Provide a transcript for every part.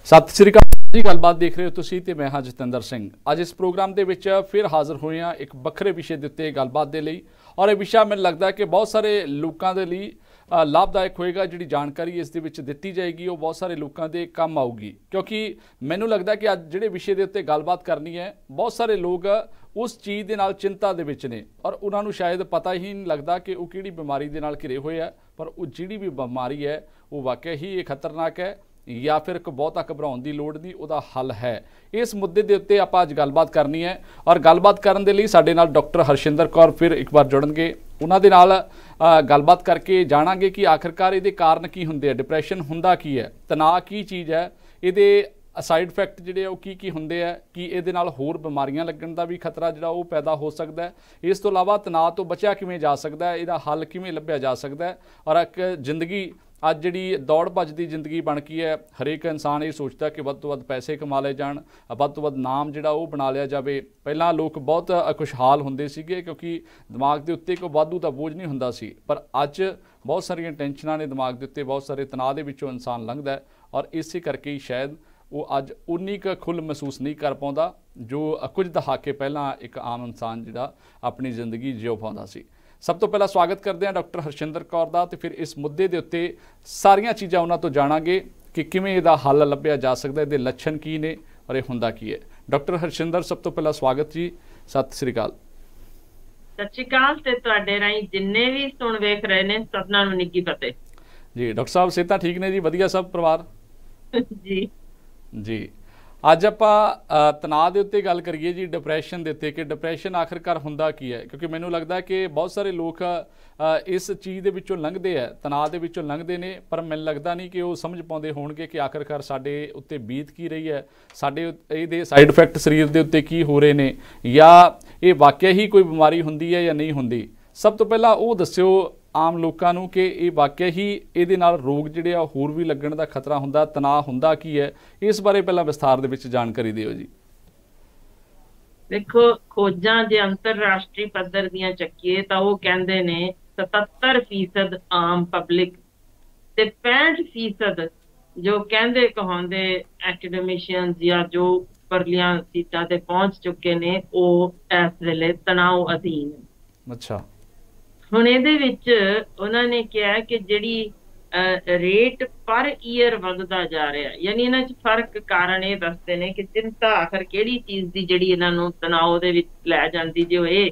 सत श्री अकाल जी। गलबात देख रहे हो तुसीं ते मैं हाँ जतिंदर सिंह। अज इस प्रोग्राम के विच फिर हाज़र होए हाँ एक वक्रे विषय के उत्ते गलबात के लिए। और यह विषय मैनूं लगता है कि बहुत सारे लोगों के लिए लाभदायक होएगा। जिहड़ी जानकारी इस दे विच दित्ती जाएगी वो बहुत सारे लोगों के काम आऊगी, क्योंकि मैनूं लगता कि अज जिहड़े विषय के उत्ते गलबात करनी है बहुत सारे लोग उस चीज़ के नाल चिंता दे विच ने और उन्होंने शायद पता ही नहीं लगता कि वो किहड़ी बीमारी दे नाल घिरे हुए है। पर वो जिहड़ी भी बीमारी है वो वाकई ही ये खतरनाक है या फिर एक बहुता घबराउण दी लोड़ नहीं, उहदा हल है। इस मुद्दे के उत्ते आपां अज गलबात करनी है और गलबात करन दे लई साडे नाल डॉक्टर हरशिंदर कौर फिर एक बार जुड़नगे। उन्हां दे नाल गलबात करके जाणांगे कि आखिरकार इहदे कारण की हुंदे आ, डिप्रैशन हुंदा की है, तनाव की चीज़ है, इहदे साइड इफैक्ट जिहड़े वो की हुंदे है, कि इहदे नाल होर बीमारियां लगण दा भी खतरा जिहड़ा वो पैदा हो सकदा है। इस तो इलावा तनाव तो बचिया किवें जा सकदा है, इहदा हल किवें लभ्या जा सकदा है। और एक जिंदगी अज जिहड़ी दौड़ भज की जिंदगी बन गई है, हरेक इंसान ये सोचता कि वध तो वध पैसे कमा ले जाण, वध तो वध नाम जिहड़ा वो बना लिया जाए। पहला लोग बहुत खुशहाल हुंदे सीगे क्योंकि दिमाग के उत्ते कोई वाधू का बोझ नहीं हुंदा सी, पर अज बहुत सारिया टेंशनां ने दिमाग के उत्ते, बहुत सारे तनाव के विचों इंसान लंघदा है और इस करके ही शायद वो अज उन्नी क खुल महसूस नहीं कर पाता जो कुछ दहाके पहला एक आम इंसान जिहड़ा अपनी जिंदगी जियो पाउंदा सी। सब तो पहला स्वागत करते हैं डॉक्टर हरशिंदर कौर का, तो फिर इस मुद्दे के उत्ते सारियां चीज़ां उन्हां तो जाणांगे कि किवें इहदा हल लभ्या जा सकदा, इहदे लक्षण की ने और यह हुंदा की है। डॉक्टर हरशिंदर, सब तो पहला स्वागत जी। सत श्री अकाल। सत श्री अकाल ते तुहाडे राहीं जिन्ने भी सुण वेख रहे ने सबनां नूं निੱਘੀ फतेह जी। डॉक्टर साहब सेहतां ठीक ने जी? वधिया सब परिवार जी जी। अज आपां तनाव के उत्ते गल करिए जी, डिप्रैशन के उत्ते कि डिप्रैशन आखिरकार हुंदा की है, क्योंकि मैनूं लगता है कि बहुत सारे लोग इस चीज़ के विचों लंघदे है, तनाव के विचों लंघदे ने, पर मैनूं लगता नहीं कि वो समझ पाउंदे होणगे कि आखिरकार साडे उत्ते बीत की रही है, साडे इहदे साइड इफैक्ट शरीर के उत्ते की हो रहे ने, या ये वाकई ही कोई बीमारी हुंदी है या नहीं हुंदी। सब तो पहला वो दस्सिओ आम लोगों नूं कि ये वाकई ही इहदे नाल रोग जिहड़े आ होर भी लगण दा खतरा हुंदा, तनाव हुंदा की है, इस बारे पहला विस्तार दे विच जानकारी दिओ जी। देखो, खोजां जे अंतरराष्ट्रीय पद्धर दीयां चक्कीए तां वो कहंदे ने 77% आम पब्लिक ते 65% जो कहंदे कहांदे एकेडमिशियंस या जो परलियां सीटां ते पहुंच चुके ने वो इस वेले तनाव अधीन। अच्छा। ਹੁਣ ਇਹਦੇ ਵਿੱਚ ਉਹਨਾਂ ਨੇ ਕਿਹਾ ਕਿ ਜਿਹੜੀ ਰੇਟ ਪਰ ਈਅਰ ਵੱਧਦਾ ਜਾ ਰਿਹਾ, ਯਾਨੀ ਇਹਨਾਂ 'ਚ ਫਰਕ ਕਾਰਨ ਇਹ ਦੱਸਦੇ ਨੇ ਕਿ ਚਿੰਤਾ ਆਖਰ ਕਿਹੜੀ ਚੀਜ਼ ਦੀ ਜਿਹੜੀ ਇਹਨਾਂ ਨੂੰ ਤਣਾਅ ਦੇ ਵਿੱਚ ਲੈ ਜਾਂਦੀ, ਜੇ ਉਹ ਇਹ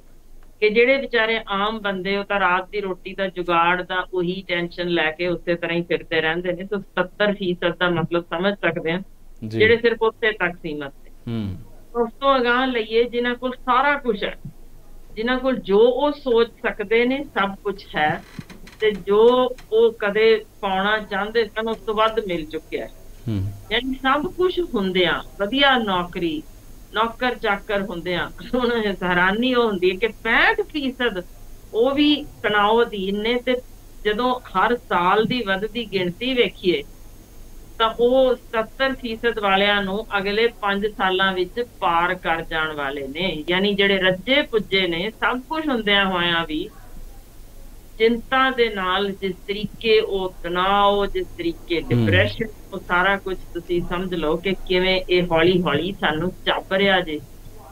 ਕਿ ਜਿਹੜੇ ਵਿਚਾਰੇ ਆਮ ਬੰਦੇ ਉਹ ਤਾਂ ਰਾਤ ਦੀ ਰੋਟੀ ਦਾ ਜੁਗਾੜ ਦਾ ਉਹੀ ਟੈਨਸ਼ਨ ਲੈ ਕੇ ਉਸੇ ਤਰ੍ਹਾਂ ਹੀ ਫਿਰਦੇ ਰਹਿੰਦੇ ਨੇ। ਤਾਂ 70% ਦਾ ਮਤਲਬ ਸਮਝ ਸਕਦੇ ਆ ਜਿਹੜੇ ਸਿਰਫ ਉੱਥੇ ਤੱਕ ਸੀਮਤ ਨੇ। ਉਸ ਤੋਂ ਅਗਾਂਹ ਲਈਏ ਜਿਨ੍ਹਾਂ ਕੋਲ ਸਾਰਾ ਕੁਝ ਹੈ, जिन्हां कोल जो वो सोच सकते ने सब कुछ है ते जो वो कदे पाउणा चाहते सन उस तो वध मिल चुकिया है, यानी सब कुछ हुंदियां वधिया नौकरी नौकर चाकर हुंदियां हुण हैरानी हो हुंदी है कि 65% वो भी तनाव अधीन ने। ते जदों हर साल दी वधदी गिणती वेखीए ਤਾਂ ਉਹ 70% ਵਾਲਿਆਂ ਨੂੰ ਅਗਲੇ 5 ਸਾਲਾਂ ਵਿੱਚ ਪਾਰ ਕਰ ਜਾਣ ਵਾਲੇ ਨੇ। ਯਾਨੀ ਜਿਹੜੇ ਰੱਜੇ ਪੁੱਜੇ ਨੇ ਸਭ ਕੁਝ ਹੁੰਦਿਆਂ ਹੋਇਆਂ ਵੀ ਚਿੰਤਾ ਦੇ ਨਾਲ ਜਿਸ ਤਰੀਕੇ ਉਹ ਤਣਾਅ, ਜਿਸ ਤਰੀਕੇ ਡਿਪਰੈਸ਼ਨ, ਉਹ ਸਾਰਾ ਕੁਝ ਤੁਸੀਂ ਸਮਝ ਲਓ ਕਿ ਕਿਵੇਂ ਇਹ ਹੌਲੀ ਹੌਲੀ ਸਾਨੂੰ ਚੱਬ ਰਿਹਾ ਜੇ।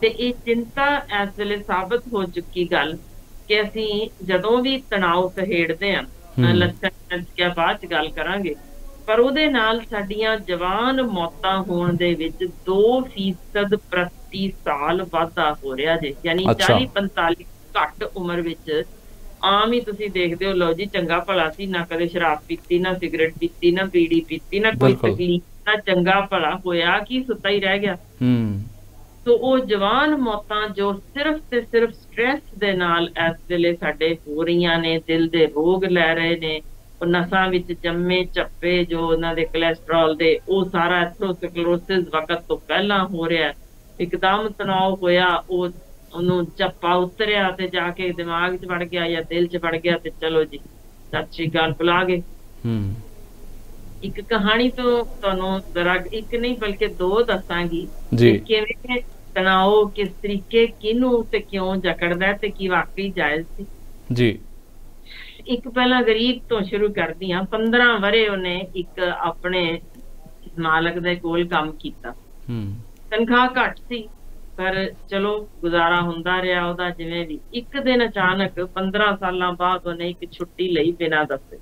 ਤੇ ਇਹ ਚਿੰਤਾ ਇਸ ਵੇਲੇ ਸਾਬਤ ਹੋ ਚੁੱਕੀ ਗੱਲ ਕਿ ਅਸੀਂ ਜਦੋਂ ਵੀ ਤਣਾਅ ਸਹੇੜਦੇ ਹਾਂ, ਲੱਛਣ ਕਿਆ ਬਾਅਦ ਚ ਗੱਲ ਕਰਾਂਗੇ, पर ਉਹਦੇ ਨਾਲ ਸਾਡੀਆਂ ਜਵਾਨ ਮੌਤਾਂ ਹੋਣ ਦੇ ਵਿੱਚ 2% ਪ੍ਰਤੀ ਸਾਲ ਵਾਧਾ ਹੋ ਰਿਹਾ ਜੇ। ਯਾਨੀ 40-45 ਘੱਟ ਉਮਰ ਵਿੱਚ ਆਮ ਹੀ ਤੁਸੀਂ ਦੇਖਦੇ ਹੋ, ਲਓ ਜੀ ਚੰਗਾ ਭਲਾ ਸੀ, ਨਾ ਕਦੇ ਸ਼ਰਾਬ ਪੀਤੀ, ਨਾ ਸਿਗਰਟ ਪੀਤੀ, ਨਾ ਬੀੜੀ ਪੀਤੀ, ਨਾ ਕੋਈ ਤਕਲੀਫ, ਨਾ ਚੰਗਾ ਭਲਾ ਹੋਇਆ ਕਿ ਸੁੱਤਾ ਹੀ ਰਹਿ ਗਿਆ। ਸੋ ਉਹ ਜਵਾਨ ਮੌਤਾਂ ਜੋ ਸਿਰਫ ਤੇ ਸਿਰਫ ਸਟ੍ਰੈਸ ਦੇ ਨਾਲ ਇਸ ਵੇਲੇ ਸਾਡੇ ਹੋ ਰਹੀਆਂ ਨੇ, ਦਿਲ ਦੇ ਰੋਗ ਲੈ ਰਹੇ ਨੇ, ਨਸਾਂ ਵਿੱਚ ਜੰਮੇ ਚੱਪੇ ਜੋ ਉਹਨਾਂ ਦੇ ਕੋਲੈਸਟਰੋਲ ਦੇ, ਉਹ ਸਾਰਾ ਐਥਰੋਸਕਲੇਰੋਸਿਸ ਵਕਤ ਤੋਂ ਪਹਿਲਾਂ ਹੋ ਰਿਹਾ। ਇੱਕਦਮ ਤਣਾਅ ਹੋਇਆ, ਉਹਨੂੰ ਚੱਪਾ ਉਤਰਿਆ ਤੇ ਜਾ ਕੇ ਦਿਮਾਗ 'ਚ ਵੜ ਗਿਆ ਜਾਂ ਦਿਲ 'ਚ ਵੜ ਗਿਆ ਤੇ ਚਲੋ ਜੀ ਸਤਿ ਸ਼੍ਰੀ ਅਕਾਲ ਬੁਲਾ ਗਏ। ਇੱਕ ਕਹਾਣੀ ਤੋਂ ਤੁਹਾਨੂੰ ਜ਼ਰਾ ਇੱਕ ਨਹੀਂ ਬਲਕਿ 2 ਦੱਸਾਂਗੀ ਕਿਵੇਂ ਤਣਾਅ ਕਿਸ ਤਰੀਕੇ ਕਿਹਨੂੰ ਤੇ ਕਿਉਂ ਜਕੜਦਾ ਤੇ ਕੀ ਵਾਕਈ ਜਾਇਜ਼ ਸੀ ਜੀ। ਇੱਕ ਪਹਿਲਾਂ ਗਰੀਬ ਤੋਂ ਸ਼ੁਰੂ ਕਰਦੀ ਹਾਂ। 15 ਵਰੇ ਉਹਨੇ ਇੱਕ ਆਪਣੇ ਮਾਲਕ ਦੇ ਕੋਲ ਕੰਮ ਕੀਤਾ। ਹੂੰ ਤਨਖਾਹ ਘੱਟ ਸੀ ਪਰ ਚਲੋ ਗੁਜ਼ਾਰਾ ਹੁੰਦਾ ਰਿਹਾ ਉਹਦਾ ਜਿਵੇਂ ਵੀ। ਇੱਕ ਦਿਨ ਅਚਾਨਕ 15 ਸਾਲਾਂ ਬਾਅਦ ਉਹਨੇ ਇੱਕ ਛੁੱਟੀ ਲਈ ਬਿਨਾਂ ਦੱਸੇ।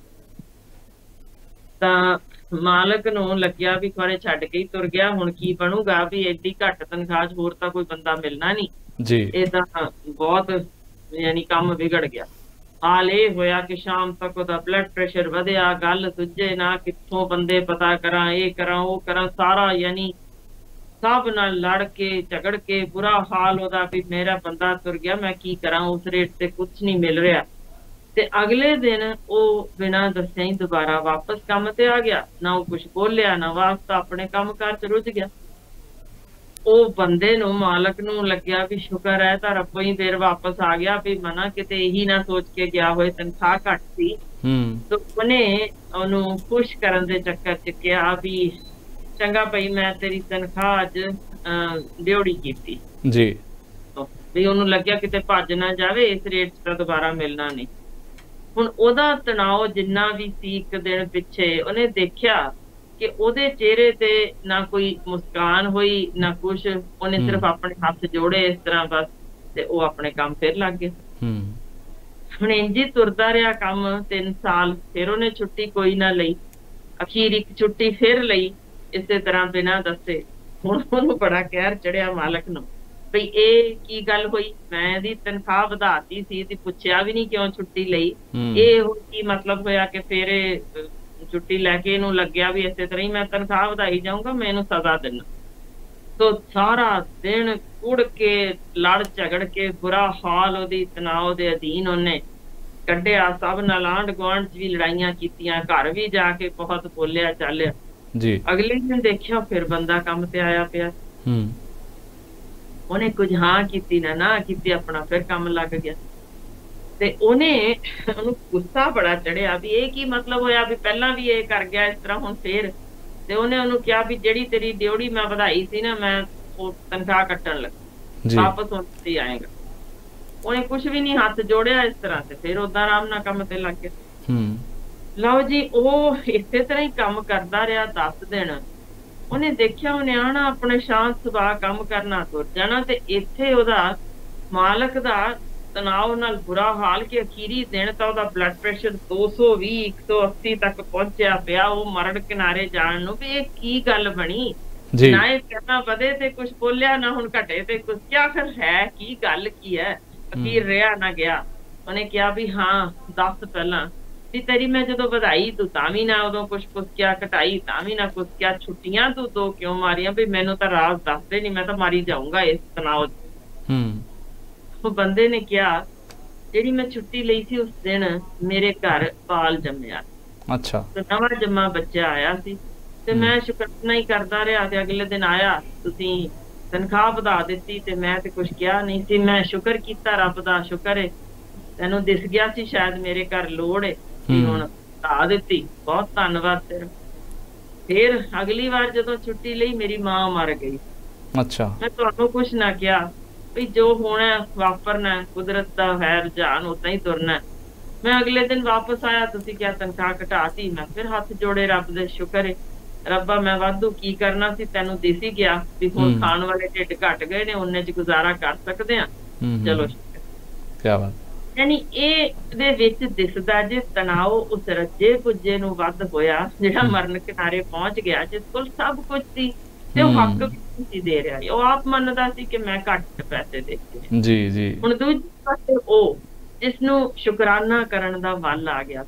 ਤਾਂ ਮਾਲਕ ਨੂੰ ਲੱਗਿਆ ਵੀ ਖਰੇ ਛੱਡ ਕੇ ਹੀ ਤੁਰ ਗਿਆ, ਹੁਣ ਕੀ ਬਣੂਗਾ, ਵੀ ਐਡੀ ਘੱਟ ਤਨਖਾਹ 'ਚ ਹੋਰ ਤਾਂ ਕੋਈ ਬੰਦਾ ਮਿਲਣਾ ਨਹੀਂ ਜੀ, ਇਹ ਤਾਂ ਬਹੁਤ ਯਾਨੀ ਕੰਮ ਵਿਗੜ ਗਿਆ। ਹਾਲ ਇਹ ਹੋਇਆ ਕਿ ਸ਼ਾਮ ਤੱਕ ਉਹਦਾ ਬਲੱਡ ਪ੍ਰੈਸ਼ਰ ਵਧਿਆ, ਗੱਲ ਸੁੱਝੇ ਨਾ, ਕਿੱਥੋਂ ਬੰਦੇ ਪਤਾ ਕਰਾਂ, ਇਹ ਕਰਾਂ ਉਹ ਕਰਾਂ, ਸਾਰਾ ਯਾਨੀ ਸਭ ਨਾਲ ਲੜ ਕੇ ਝਗੜ ਕੇ ਬੁਰਾ ਹਾਲ ਉਹਦਾ ਵੀ ਮੇਰਾ ਬੰਦਾ ਤੁਰ ਗਿਆ, ਮੈਂ ਕੀ ਕਰਾਂ, ਉਸ ਰੇਟ ਤੇ ਕੁਝ ਨਹੀਂ ਮਿਲ ਰਿਹਾ। ਤੇ ਅਗਲੇ ਦਿਨ ਉਹ ਬਿਨਾਂ ਦੱਸਿਆ ਹੀ ਦੁਬਾਰਾ ਵਾਪਸ ਕੰਮ ਤੇ ਆ ਗਿਆ, ਨਾ ਉਹ ਕੁਝ ਬੋਲਿਆ ਨਾ ਵਾਸਤਾ, ਆਪਣੇ ਕੰਮ ਕਾਰ 'ਚ ਰੁੱਝ ਗਿਆ। ਉਹ ਬੰਦੇ ਨੂੰ ਮਾਲਕ ਨੂੰ ਲੱਗਿਆ ਵੀ ਸ਼ੁਕਰ ਹੈ ਤਾਂ ਰੱਬੋਂ ਹੀ ਫੇਰ ਵਾਪਸ ਆ ਗਿਆ, ਵੀ ਮਨਾ ਕਿਤੇ ਇਹੀ ਨਾ ਸੋਚ ਕੇ ਗਿਆ ਹੋਏ ਤਨਖਾਹ ਘੱਟ ਸੀ। ਤਾਂ ਉਹਨੇ ਉਹਨੂੰ ਖੁਸ਼ ਕਰਨ ਦੇ ਚੱਕਰ 'ਚ ਕਿਹਾ ਵੀ ਚੰਗਾ ਭਾਈ ਮੈਂ ਤੇਰੀ ਤਨਖਾਹ ਅੱਜ ਡਿਊਟੀ ਕੀਤੀ ਜੀ, ਵੀ ਉਹਨੂੰ ਲੱਗਿਆ ਕਿਤੇ ਭੱਜ ਨਾ ਜਾਵੇ, ਇਸ ਰੇਟ 'ਚ ਤਾਂ ਦੁਬਾਰਾ ਮਿਲਣਾ ਨਹੀਂ। ਹੁਣ ਉਹਦਾ ਤਣਾਅ ਜਿੰਨਾ ਵੀ ਸੀ ਇੱਕ ਦਿਨ ਪਿੱਛੇ, ਉਹਨੇ ਦੇਖਿਆ ਕਿ ਉਹਦੇ ਚਿਹਰੇ ਤੇ ਨਾ ਕੋਈ ਮੁਸਕਾਨ ਹੋਈ ਨਾ ਕੁਛ, ਉਹਨੇ ਸਿਰਫ ਆਪਣੇ ਹੱਥ ਜੋੜੇ ਇਸ ਤਰ੍ਹਾਂ ਬਸ, ਤੇ ਉਹ ਆਪਣੇ ਕੰਮ ਫਿਰ ਲੱਗ ਗਏ। ਹੁਣ ਇੰਝ ਹੀ ਤੁਰਦਾ ਰਿਹਾ ਕੰਮ 3 ਸਾਲ। ਫਿਰ ਉਹਨੇ ਛੁੱਟੀ ਕੋਈ ਨਾ ਲਈ, ਅਖੀਰ ਇੱਕ ਛੁੱਟੀ ਫਿਰ ਲਈ ਇਸੇ ਤਰ੍ਹਾਂ ਬਿਨਾਂ ਦੱਸੇ। ਹੁਣ ਉਹਨੂੰ ਬੜਾ ਕਹਿਰ ਚੜਿਆ ਮਾਲਕ ਨੂੰ, ਬਈ ਇਹ ਕੀ ਗੱਲ ਹੋਈ, ਮੈਂ ਇਹਦੀ ਤਨਖਾਹ ਵਧਾਤੀ ਸੀ ਤੇ ਪੁੱਛਿਆ ਵੀ ਨਹੀਂ ਕਿਉਂ ਛੁੱਟੀ ਲਈ, ਇਹ ਹੁਣ ਕੀ ਮਤਲਬ ਹੋਇਆ ਕਿ ਫਿਰ ਇਹ ਛੁੱਟੀ ਲੈ ਕੇ ਇਹਨੂੰ ਲੱਗਿਆ ਵੀ ਇਸੇ ਤਰ੍ਹਾਂ ਹੀ ਮੈਂ ਤਨਖਾਹ ਵਧਾਈ ਜਾਊਂਗਾ, ਮੈਂ ਇਹਨੂੰ ਸਜ਼ਾ ਦੇਣਾ। ਤੋ ਸਾਰਾ ਦਿਨ ਕੁੜ ਕੇ ਲੜ ਝਗੜ ਕੇ ਬੁਰਾ ਹਾਲ ਉਹਦੀ ਤਣਾਅ ਦੇ ਅਧੀਨ ਉਹਨੇ ਕੱਢਿਆ। ਸਭ ਨਾਲ ਆਂਢ ਗੁਆਂਢ 'ਚ ਵੀ ਲੜਾਈਆਂ ਕੀਤੀਆਂ, ਘਰ ਵੀ ਜਾ ਕੇ ਬਹੁਤ ਬੋਲਿਆ ਚਾਲਿਆ ਜੀ। ਅਗਲੇ ਦਿਨ ਦੇਖਿਆ ਫਿਰ ਬੰਦਾ ਕੰਮ ਤੇ ਆਇਆ ਪਿਆ। ਉਹਨੇ ਕੁਝ ਹਾਂ ਕੀਤੀ ਨਾ ਕੀਤੀ, ਆਪਣਾ ਫਿਰ ਕੰਮ ਲੱਗ ਗਿਆ। ਤੇ ਉਹਨੂੰ ਗੁੱਸਾ ਬੜਾ ਚੜਿਆ ਵੀ ਇਹ ਕੀ ਮਤਲਬ ਹੋਇਆ, ਵੀ ਪਹਿਲਾਂ ਵੀ ਇਹ ਕਰ ਗਿਆ ਇਸ ਤਰ੍ਹਾਂ ਹੁਣ ਫੇਰ। ਤੇ ਉਹਨੇ ਉਹਨੂੰ ਕਿਹਾ ਵੀ ਜਿਹੜੀ ਤੇਰੀ ਡਿਊਟੀ ਮੈਂ ਵਧਾਈ ਸੀ ਨਾ, ਮੈਂ ਉਹ ਤਨਖਾਹ ਕੱਟਣ ਲੱਗਾ, ਵਾਪਸ ਹੁਣ ਤੇ ਆਏਗਾ। ਉਹਨੇ ਕੁਛ ਵੀ ਨਹੀਂ ਹੱਥ ਜੋੜਿਆ ਇਸ ਤਰ੍ਹਾਂ, ਤੇ ਫਿਰ ਓਦਾਂ ਆਰਾਮ ਨਾਲ ਕੰਮ ਤੇ ਲੱਗ ਗਿਆ। ਲਓ ਜੀ, ਉਹ ਇਸੇ ਤਰ੍ਹਾਂ ਹੀ ਕੰਮ ਕਰਦਾ ਰਿਹਾ 10 ਦਿਨ। ਉਹਨੇ ਦੇਖਿਆ ਉਹਨੇ ਆਣਾ ਆਪਣੇ ਸ਼ਾਂਤ ਸੁਭਾਅ ਕੰਮ ਕਰਨਾ, ਤੁਰ ਜਾਣਾ, ਤੇ ਇੱਥੇ ਉਹਦਾ ਮਾਲਕ ਦਾ ਤਣਾਅ ਨਾਲ ਬੁਰਾ ਹਾਲ ਕਿ ਅਖੀਰੀ ਦਿਨ ਤਾਂ ਉਹਦਾ ਬਲੱਡ ਪ੍ਰੈਸ਼ਰ 220 180 ਤੱਕ ਪਹੁੰਚਿਆ ਪਿਆ। ਉਹ ਮਰਨ ਕਿਨਾਰੇ ਜਾਣ ਨੂੰ ਵੀ ਇਹ ਕੀ ਗੱਲ ਬਣੀ, ਨਾ ਇਹ ਕਹਿਣਾ ਵਧੇ ਤੇ ਕੁਛ ਬੋਲਿਆ, ਨਾ ਹੁਣ ਘਟੇ ਤੇ ਕੁਛ, ਕਿਆ ਫਿਰ ਹੈ ਕੀ ਗੱਲ ਕੀ ਹੈ। ਅਖੀਰ ਰਿਹਾ ਨਾ ਗਿਆ। ਉਹਨੇ ਕਿਹਾ ਵੀ ਹਾਂ ਦੱਸ ਪਹਿਲਾਂ ਵੀ ਤੇਰੀ ਮੈਂ ਜਦੋਂ ਵਧਾਈ ਤੂੰ ਤਾਂ ਵੀ ਨਾ ਉਦੋਂ ਕੁਛ ਕਿਹਾ, ਘਟਾਈ ਤਾਂ ਵੀ ਨਾ ਕੁਛ ਕਿਹਾ, ਛੁੱਟੀਆਂ ਤੂੰ 2 ਕਿਉਂ ਮਾਰੀਆਂ, ਵੀ ਮੈਨੂੰ ਤਾਂ ਰਾਜ਼ ਦੱਸਦੇ ਨੀ, ਮੈਂ ਤਾਂ ਮਾਰੀ ਜਾਊਂਗਾ ਇਸ ਤਣਾਅ। ਉਹ ਬੰਦੇ ਨੇ ਕਿਹਾ ਜਿਹੜੀ ਮੈਂ ਛੁੱਟੀ ਲਈ ਸੀ ਉਸ ਦਿਨ ਮੇਰੇ ਘਰ ਬਾਲ ਜੰਮਿਆ। ਅੱਛਾ, ਨਵਾਂ ਜੰਮਾ ਬੱਚਾ ਆਇਆ ਸੀ ਤੇ ਮੈਂ ਸ਼ੁਕਰਾਨਾ ਹੀ ਕਰਦਾ ਰਿਹਾ। ਤੇ ਅਗਲੇ ਦਿਨ ਆਇਆ, ਤੁਸੀਂ ਤਨਖਾਹ ਵਧਾ ਦਿੱਤੀ ਤੇ ਮੈਂ ਤੇ ਕੁਛ ਕਿਹਾ ਨਹੀਂ ਸੀ। ਮੈਂ ਸ਼ੁਕਰ ਕੀਤਾ, ਰੱਬ ਦਾ ਸ਼ੁਕਰ ਹੈ, ਤੈਨੂੰ ਦਿਸ ਗਿਆ ਸੀ ਸ਼ਾਇਦ ਮੇਰੇ ਘਰ ਲੋੜ ਹੈ, ਹੁਣ ਵਧਾ ਦਿੱਤੀ, ਬਹੁਤ ਧੰਨਵਾਦ ਤੇਰਾ। ਫਿਰ ਅਗਲੀ ਵਾਰ ਜਦੋਂ ਛੁੱਟੀ ਲਈ ਮੇਰੀ ਮਾਂ ਮਰ ਗਈ। ਅੱਛਾ, ਮੈਂ ਤੁਹਾਨੂੰ ਕੁਛ ਨਾ ਕਿਹਾ ਵੀ ਜੋ ਹੋਣਾ ਵਾਪਰਨਾ, ਕੁਦਰਤ ਦਾ ਹੈ ਰੁਝਾਨ, ਓਦਾਂ ਹੀ ਤੁਰਨਾ। ਮੈਂ ਅਗਲੇ ਦਿਨ ਵਾਪਸ ਆਇਆ, ਤੁਸੀਂ ਕਿਹਾ ਤਨਖਾਹ ਘਟਾਤੀ। ਮੈਂ ਫਿਰ ਹੱਥ ਜੋੜੇ, ਰੱਬ ਦੇ ਸ਼ੁਕਰ ਹੈ ਰੱਬਾ, ਮੈਂ ਵਾਧੂ ਕੀ ਕਰਨਾ ਸੀ, ਤੈਨੂੰ ਦਿਸ ਹੀ ਗਿਆ ਵੀ ਹੁਣ ਖਾਣ ਵਾਲੇ ਢਿੱਡ ਘਟ ਗਏ ਨੇ, ਉਹਨੇ ਚ ਗੁਜ਼ਾਰਾ ਕਰ ਸਕਦੇ ਆ, ਚਲੋ ਕਿਆ ਬਾਤ। ਯਾਨੀ ਇਹਦੇ ਵਿੱਚ ਦਿਸਦਾ ਜੇ ਤਣਾਅ ਉਸ ਰੱਜੇ ਪੁੱਜੇ ਨੂੰ ਵੱਧ ਹੋਇਆ ਜਿਹੜਾ ਮਰਨ ਕਿਨਾਰੇ ਪਹੁੰਚ ਗਿਆ, ਜਿਸ ਕੋਲ ਸਭ ਕੁਝ ਸੀ ਤੇ ਉਹ ਹੱਕ ਵੀ ਸੀ ਦੇ ਰਿਹਾ, ਉਹ ਆਪ ਮੰਨਦਾ ਸੀ ਕਿ ਮੈਂ ਘੱਟ ਪੈਸੇ ਦਿੱਤੇ ਜੀ ਜੀ। ਹੁਣ ਦੂਜੇ ਪਾਸੇ ਉਹ ਜਿਸਨੂੰ ਸ਼ੁਕਰਾਨਾ ਕਰਨ ਦਾ ਵੱਲ ਆ ਗਿਆ,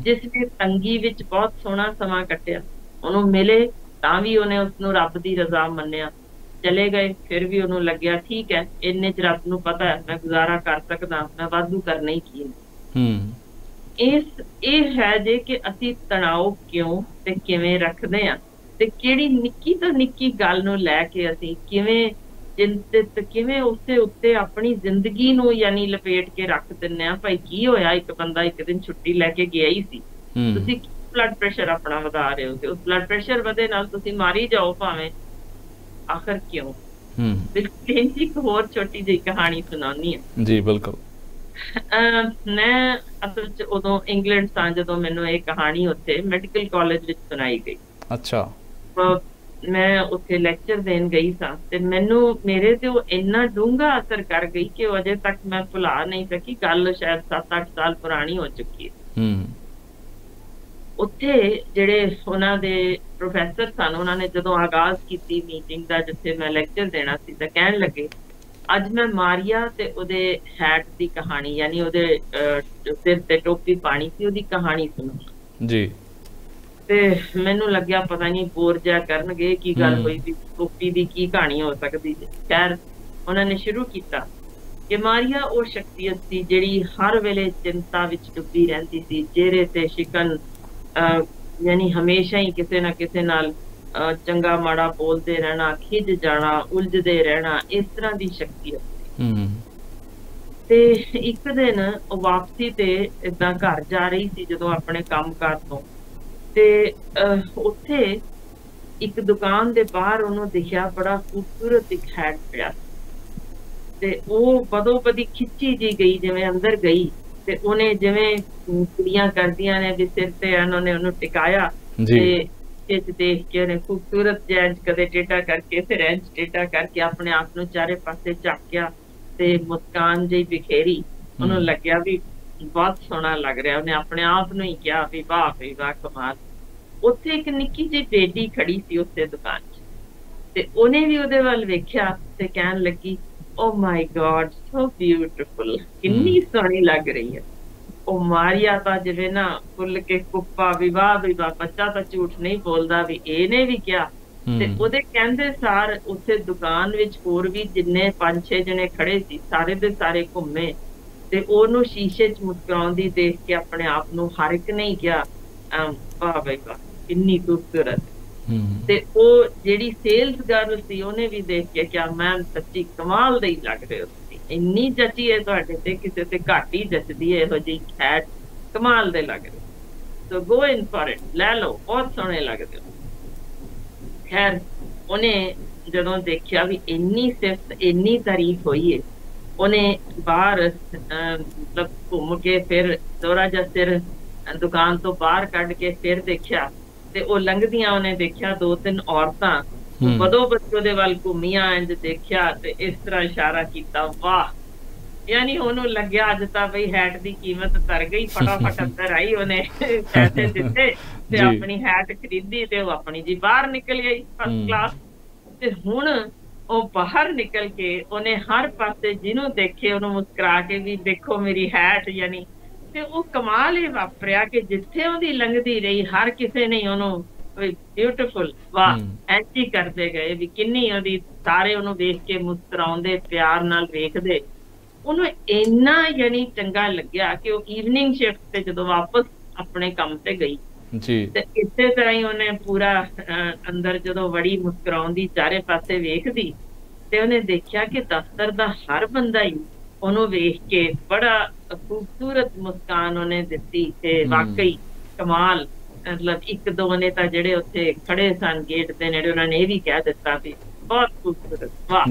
ਜਿਸ ਨੇ ਤੰਗੀ ਵਿੱਚ ਬਹੁਤ ਸੋਹਣਾ ਸਮਾਂ ਕੱਟਿਆ, ਉਹਨੂੰ ਮਿਲੇ ਤਾਂ ਵੀ ਉਹਨੇ ਉਸਨੂੰ ਰੱਬ ਦੀ ਰਜ਼ਾ ਮੰਨਿਆ। ਚਲੇ ਗਏ ਫਿਰ ਵੀ ਉਹਨੂੰ ਲੱਗਿਆ ਠੀਕ ਹੈ, ਇੰਨੇ ਚ ਰੱਬ ਨੂੰ ਪਤਾ ਹੈ ਮੈਂ ਗੁਜ਼ਾਰਾ ਕਰ ਸਕਦਾ, ਮੈਂ ਵਾਧੂ ਕਰਨਾ ਹੀ ਕੀ ਹੈ। ਇਹ ਹੈ ਜੇ ਕਿ ਅਸੀਂ ਤਣਾਅ ਕਿਉਂ ਤੇ ਕਿਵੇਂ ਰੱਖਦੇ ਹਾਂ, ਤੇ ਕਿਹੜੀ ਨਿੱਕੀ ਤੋਂ ਨਿੱਕੀ ਗੱਲ ਨੂੰ ਲੈ ਕੇ ਅਸੀਂ ਕਿਵੇਂ ਚਿੰਤਿਤ, ਕਿਵੇਂ ਉਸਦੇ ਉੱਤੇ ਆਪਣੀ ਜ਼ਿੰਦਗੀ ਨੂੰ ਯਾਨੀ ਲਪੇਟ ਕੇ ਰੱਖ ਦਿੰਦੇ ਹਾਂ। ਭਾਈ ਕੀ ਹੋਇਆ, ਇੱਕ ਬੰਦਾ ਇੱਕ ਦਿਨ ਛੁੱਟੀ ਲੈ ਕੇ ਗਿਆ ਹੀ ਸੀ, ਤੁਸੀਂ ਬਲੱਡ ਪ੍ਰੈਸ਼ਰ ਆਪਣਾ ਵਧਾ ਰਹੇ ਹੋ, ਤੇ ਉਸ ਬਲੱਡ ਪ੍ਰੈਸ਼ਰ ਵਧੇ ਨਾਲ ਤੁਸੀਂ ਮਾਰੀ ਜਾਓ ਭਾਵੇਂ, ਆਖਰ ਕਿਉਂ। ਬਿਲਕੁਲ ਇੱਕ ਹੋਰ ਛੋਟੀ ਜਿਹੀ ਕਹਾਣੀ ਸੁਣਾਉਣੀ ਹੈ ਜੀ। ਬਿਲਕੁਲ, ਮੈਂ ਅਸਲ ਚ ਉਦੋਂ ਇੰਗਲੈਂਡ ਸਾਂ ਜਦੋਂ ਮੈਨੂੰ ਇਹ ਕਹਾਣੀ ਉੱਥੇ ਮੈਡੀਕਲ ਕਾਲਜ ਵਿੱਚ ਸੁਣਾਈ ਗਈ। ਅੱਛਾ, ਮੈਂ ਉੱਥੇ ਲੈਕਚਰ ਦੇਣ ਗਈ ਸਾਂ ਤੇ ਮੈਨੂੰ ਮੇਰੇ ਤੇ ਉਹ ਇੰਨਾ ਡੂੰਘਾ ਅਸਰ ਕਰ ਗਈ ਕਿ ਉਹ ਅਜੇ ਤੱਕ ਮੈਂ ਭੁਲਾ ਨਹੀਂ ਸਕੀ। ਗੱਲ ਸ਼ਾਇਦ 7-8 ਸਾਲ ਪੁਰਾਣੀ ਹੋ ਚੁੱਕੀ ਹੈ। ਉੱਥੇ ਜਿਹੜੇ ਉਹਨਾਂ ਦੇ ਪ੍ਰੋਫੈਸਰ ਸਨ, ਉਹਨਾਂ ਨੇ ਜਦੋਂ ਆਗਾਜ਼ ਕੀਤੀ ਮੀਟਿੰਗ ਦਾ ਜਿੱਥੇ ਮੈਂ ਲੈਕਚਰ ਦੇਣਾ ਸੀ, ਤਾਂ ਕਹਿਣ ਲੱਗੇ ਅੱਜ ਮੈਂ ਮਾਰੀਆ ਤੇ ਉਹਦੇ ਹੈਟ ਦੀ ਕਹਾਣੀ, ਯਾਨੀ ਉਹਦੇ ਸਿਰ ਤੇ ਟੋਪੀ ਪਾਣੀ ਸੀ, ਉਹਦੀ ਕਹਾਣੀ ਸੁਣਾਉਣਾ ਜੀ। ਤੇ ਮੈਨੂੰ ਲੱਗਿਆ ਪਤਾ ਨਹੀਂ ਬੋਰ ਜਿਹਾ ਕਰਨਗੇ, ਕੀ ਗੱਲ ਹੋਈ ਸੀ, ਟੋਪੀ ਦੀ ਕੀ ਕਹਾਣੀ ਹੋ ਸਕਦੀ ਸੀ। ਖੈਰ ਉਹਨਾਂ ਨੇ ਸ਼ੁਰੂ ਕੀਤਾ ਕਿ ਮਾਰੀਆ ਉਹ ਸ਼ਖਸੀਅਤ ਸੀ ਜਿਹੜੀ ਹਰ ਵੇਲੇ ਚਿੰਤਾ ਵਿੱਚ ਡੁੱਬੀ ਰਹਿੰਦੀ ਸੀ, ਚਿਹਰੇ ਤੇ ਸ਼ਿਕਨ, ਯਾਨੀ ਹਮੇਸ਼ਾ ਹੀ ਕਿਸੇ ਨਾ ਕਿਸੇ ਨਾਲ ਚੰਗਾ ਮਾੜਾ ਬੋਲਦੇ ਰਹਿਣਾ, ਖਿਝ ਜਾਣਾ, ਉਲਝਦੇ ਰਹਿਣਾ, ਇਸ ਤਰ੍ਹਾਂ ਦੀ ਸ਼ਖਸੀਅਤ ਸੀ। ਤੇ ਇੱਕ ਦਿਨ ਉਹ ਵਾਪਸੀ ਤੇ ਏਦਾਂ ਘਰ ਜਾ ਰਹੀ ਸੀ ਜਦੋਂ ਆਪਣੇ ਕੰਮਕਾਰ ਤੋਂ, ਤੇ ਉੱਥੇ ਇੱਕ ਦੁਕਾਨ ਦੇ ਬਾਹਰ ਉਹਨੂੰ ਦਿਖਿਆ ਬੜਾ ਖੂਬਸੂਰਤ ਇੱਕ ਹੈਟ ਪਿਆ, ਤੇ ਉਹ ਬਦੋ ਬਦੀ ਖਿੱਚੀ ਜੀ ਗਈ ਜਿਵੇਂ ਅੰਦਰ ਗਈ, ਤੇ ਉਹਨੇ ਜਿਵੇਂ ਕੁੜੀਆਂ ਕਰਦੀਆਂ ਨੇ ਵੀ ਸਿਰ ਤੇ ਉਹਨੇ ਉਹਨੂੰ ਟਿਕਾਇਆ, ਤੇ ਖਿੱਚ ਦੇਖ ਕੇ ਉਹਨੇ ਖੂਬਸੂਰਤ ਜਿਹਾ ਕਦੇ ਟੇਢਾ ਕਰਕੇ ਫਿਰ ਇੰਝ ਟੇਢਾ ਕਰਕੇ ਆਪਣੇ ਆਪ ਨੂੰ ਚਾਰੇ ਪਾਸੇ ਝਾਕਿਆ ਤੇ ਮੁਸਕਾਨ ਜਿਹੀ ਬਿਖੇਰੀ। ਉਹਨੂੰ ਲੱਗਿਆ ਵੀ ਬਹੁਤ ਸੋਹਣਾ ਲੱਗ ਰਿਹਾ। ਉਹਨੇ ਆਪਣੇ ਆਪ ਨੂੰ ਹੀ ਕਿਹਾ ਵੀ ਵਾਹ ਵੀ ਵਾਹ, ਕਮਾਲ। ਉੱਥੇ ਇੱਕ ਨਿੱਕੀ ਜਿਹੀ ਬੇਟੀ ਖੜੀ ਸੀ ਉਸੇ ਦੁਕਾਨ 'ਚ, ਤੇ ਉਹਨੇ ਵੀ ਉਹਦੇ ਵੱਲ ਵੇਖਿਆ ਤੇ ਕਹਿਣ ਲੱਗੀ ਓ ਮਾਈ ਗॉड, ਸੋ ਬਿਊਟੀਫੁਲ, ਕਿੰਨੀ ਸੋਹਣੀ ਲੱਗ ਰਹੀ ਹੈ। ਉਹ ਮਾਰੀਆ ਤਾਂ ਜਿਵੇਂ ਨਾ ਫੁੱਲ ਕੇ ਕੁੱਪਾ, ਵੀ ਵਾਹ ਬੱਚਾ ਤਾਂ ਝੂਠ ਨਹੀਂ ਬੋਲਦਾ, ਵੀ ਇਹਨੇ ਵੀ ਕਿਹਾ। ਤੇ ਉਹਦੇ ਕਹਿੰਦੇ ਸਾਰ ਉੱਥੇ ਦੁਕਾਨ ਵਿੱਚ ਹੋਰ ਵੀ ਜਿੰਨੇ 5-6 ਜਣੇ ਖੜੇ ਸੀ, ਸਾਰੇ ਦੇ ਸਾਰੇ ਘੁੰਮੇ ਤੇ ਉਹਨੂੰ ਸ਼ੀਸ਼ੇ 'ਚ ਮੁਸਕਰਾਉਂਦੀ ਦੇਖ ਕੇ ਆਪਣੇ ਆਪ ਨੂੰ ਹਰ ਇੱਕ ਨੇ ਕਿਹਾ ਵਾਹ ਬਈ ਵਾਹ, ਕਿੰਨੀ ਖੂਬਸੂਰਤ। ਤੇ ਉਹ ਜਿਹੜੀ ਸੇਲਸ ਗਰਲ ਸੀ ਉਹਨੇ ਵੀ ਦੇਖ ਕੇ ਕਿਹਾ ਮੈਮ ਸੱਚੀ ਕਮਾਲ ਦੇ ਹੀ ਲੱਗ ਰਹੇ ਹੋ ਤੁਸੀਂ, ਇੰਨੀ ਜੱਚੀ ਹੈ ਤੁਹਾਡੇ ਤੇ, ਕਿਸੇ ਤੇ ਘੱਟ ਹੀ ਜੱਚਦੀ ਹੈ ਇਹੋ ਜਿਹੀ ਹੈਟ, ਕਮਾਲ ਦੇ ਲੱਗ ਰਹੇ। ਸੋ ਗੋ ਇਨ ਫॉर ਇਟ, ਲੈ ਲਓ, ਬਹੁਤ ਸੋਹਣੇ ਲੱਗਦੇ ਹੋ। ਖੈਰ ਉਹਨੇ ਜਦੋਂ ਦੇਖਿਆ ਵੀ ਇੰਨੀ ਸਿਫਤ, ਇੰਨੀ ਤਾਰੀਫ ਹੋਈ ਹੈ, ਉਹਨੇ ਬਾਹਰ ਮਤਲਬ ਘੁੰਮ ਕੇ ਫਿਰ ਥੋੜਾ ਜਿਹਾ ਸਿਰ ਦੁਕਾਨ ਤੋਂ ਬਾਹਰ ਕੱਢ ਕੇ ਫਿਰ ਦੇਖਿਆ, ਤੇ ਉਹ ਲੰਘਦੀਆਂ ਉਹਨੇ ਦੇਖਿਆ 2-3 ਔਰਤਾਂ ਬਦੋ ਬਦ ਉਹਦੇ ਵੱਲ ਘੁੰਮੀਆਂ, ਇੰਝ ਦੇਖਿਆ ਤੇ ਇਸ ਤਰ੍ਹਾਂ ਇਸ਼ਾਰਾ ਕੀਤਾ, ਵਾਹ। ਯਾਨੀ ਉਹਨੂੰ ਲੱਗਿਆ ਅੱਜ ਤਾਂ ਬਈ ਹੈਟ ਦੀ ਕੀਮਤ ਤਰ ਗਈ। ਫਟਾਫਟ ਅੰਦਰ ਆਈ, ਉਹਨੇ ਪੈਸੇ ਦਿੱਤੇ ਤੇ ਆਪਣੀ ਹੈਟ ਖਰੀਦੀ ਤੇ ਉਹ ਆਪਣੀ ਜੀ ਬਾਹਰ ਨਿਕਲ ਗਈ ਫਸਟ ਕਲਾਸ। ਤੇ ਹੁਣ ਉਹ ਬਾਹਰ ਨਿਕਲ ਕੇ ਉਹਨੇ ਹਰ ਪਾਸੇ ਜਿਹਨੂੰ ਦੇਖੇ ਉਹਨੂੰ ਮੁਸਕਰਾ ਕੇ ਵੀ ਦੇਖੋ ਮੇਰੀ ਹੈਟ, ਯਾਨੀ। ਤੇ ਉਹ ਕਮਾਲ ਹੀ ਵਾਪਰਿਆ ਕਿ ਜਿੱਥੇ ਉਹਦੀ ਲੰਘਦੀ ਰਹੀ ਹਰ ਕਿਸੇ ਨੇ ਉਹਨੂੰ ਬਿਊਟੀਫੁਲ, ਵਾਹ, ਇੰਝ ਹੀ ਕਰਦੇ ਗਏ ਵੀ ਕਿੰਨੀ ਉਹਦੀ, ਸਾਰੇ ਉਹਨੂੰ ਵੇਖ ਕੇ ਮੁਸਕਰਾਉਂਦੇ, ਪਿਆਰ ਨਾਲ ਵੇਖਦੇ। ਉਹਨੂੰ ਇੰਨਾ ਯਾਨੀ ਚੰਗਾ ਲੱਗਿਆ ਕਿ ਉਹ ਈਵਨਿੰਗ ਸ਼ਿਫਟ ਤੇ ਜਦੋਂ ਵਾਪਸ ਆਪਣੇ ਕੰਮ ਤੇ ਗਈ ਤੇ ਇਸੇ ਤਰ੍ਹਾਂ ਹੀ ਉਹਨੇ ਪੂਰਾ ਅੰਦਰ ਜਦੋਂ ਵੜੀ ਮੁਸਕਰਾਉਂਦੀ, ਚਾਰੇ ਪਾਸੇ ਵੇਖਦੀ, ਤੇ ਉਹਨੇ ਦੇਖਿਆ ਕਿ ਦਫ਼ਤਰ ਦਾ ਹਰ ਬੰਦਾ ਹੀ ਉਹਨੂੰ ਵੇਖ ਕੇ ਬੜਾ ਖੂਬਸੂਰਤ ਮੁਸਕਾਨ ਉਹਨੇ ਦਿੱਤੀ। ਤੇ ਵਾਕਈ ਕਮਾਲ, ਮਤਲਬ 1-2 ਨੇ ਤਾਂ ਜਿਹੜੇ ਉੱਥੇ ਖੜੇ ਸਨ ਗੇਟ ਦੇ ਨੇੜੇ, ਉਹਨਾਂ ਨੇ ਇਹ ਵੀ ਕਹਿ ਦਿੱਤਾ ਵੀ ਬਹੁਤ ਖੂਬਸੂਰਤ, ਵਾਹ।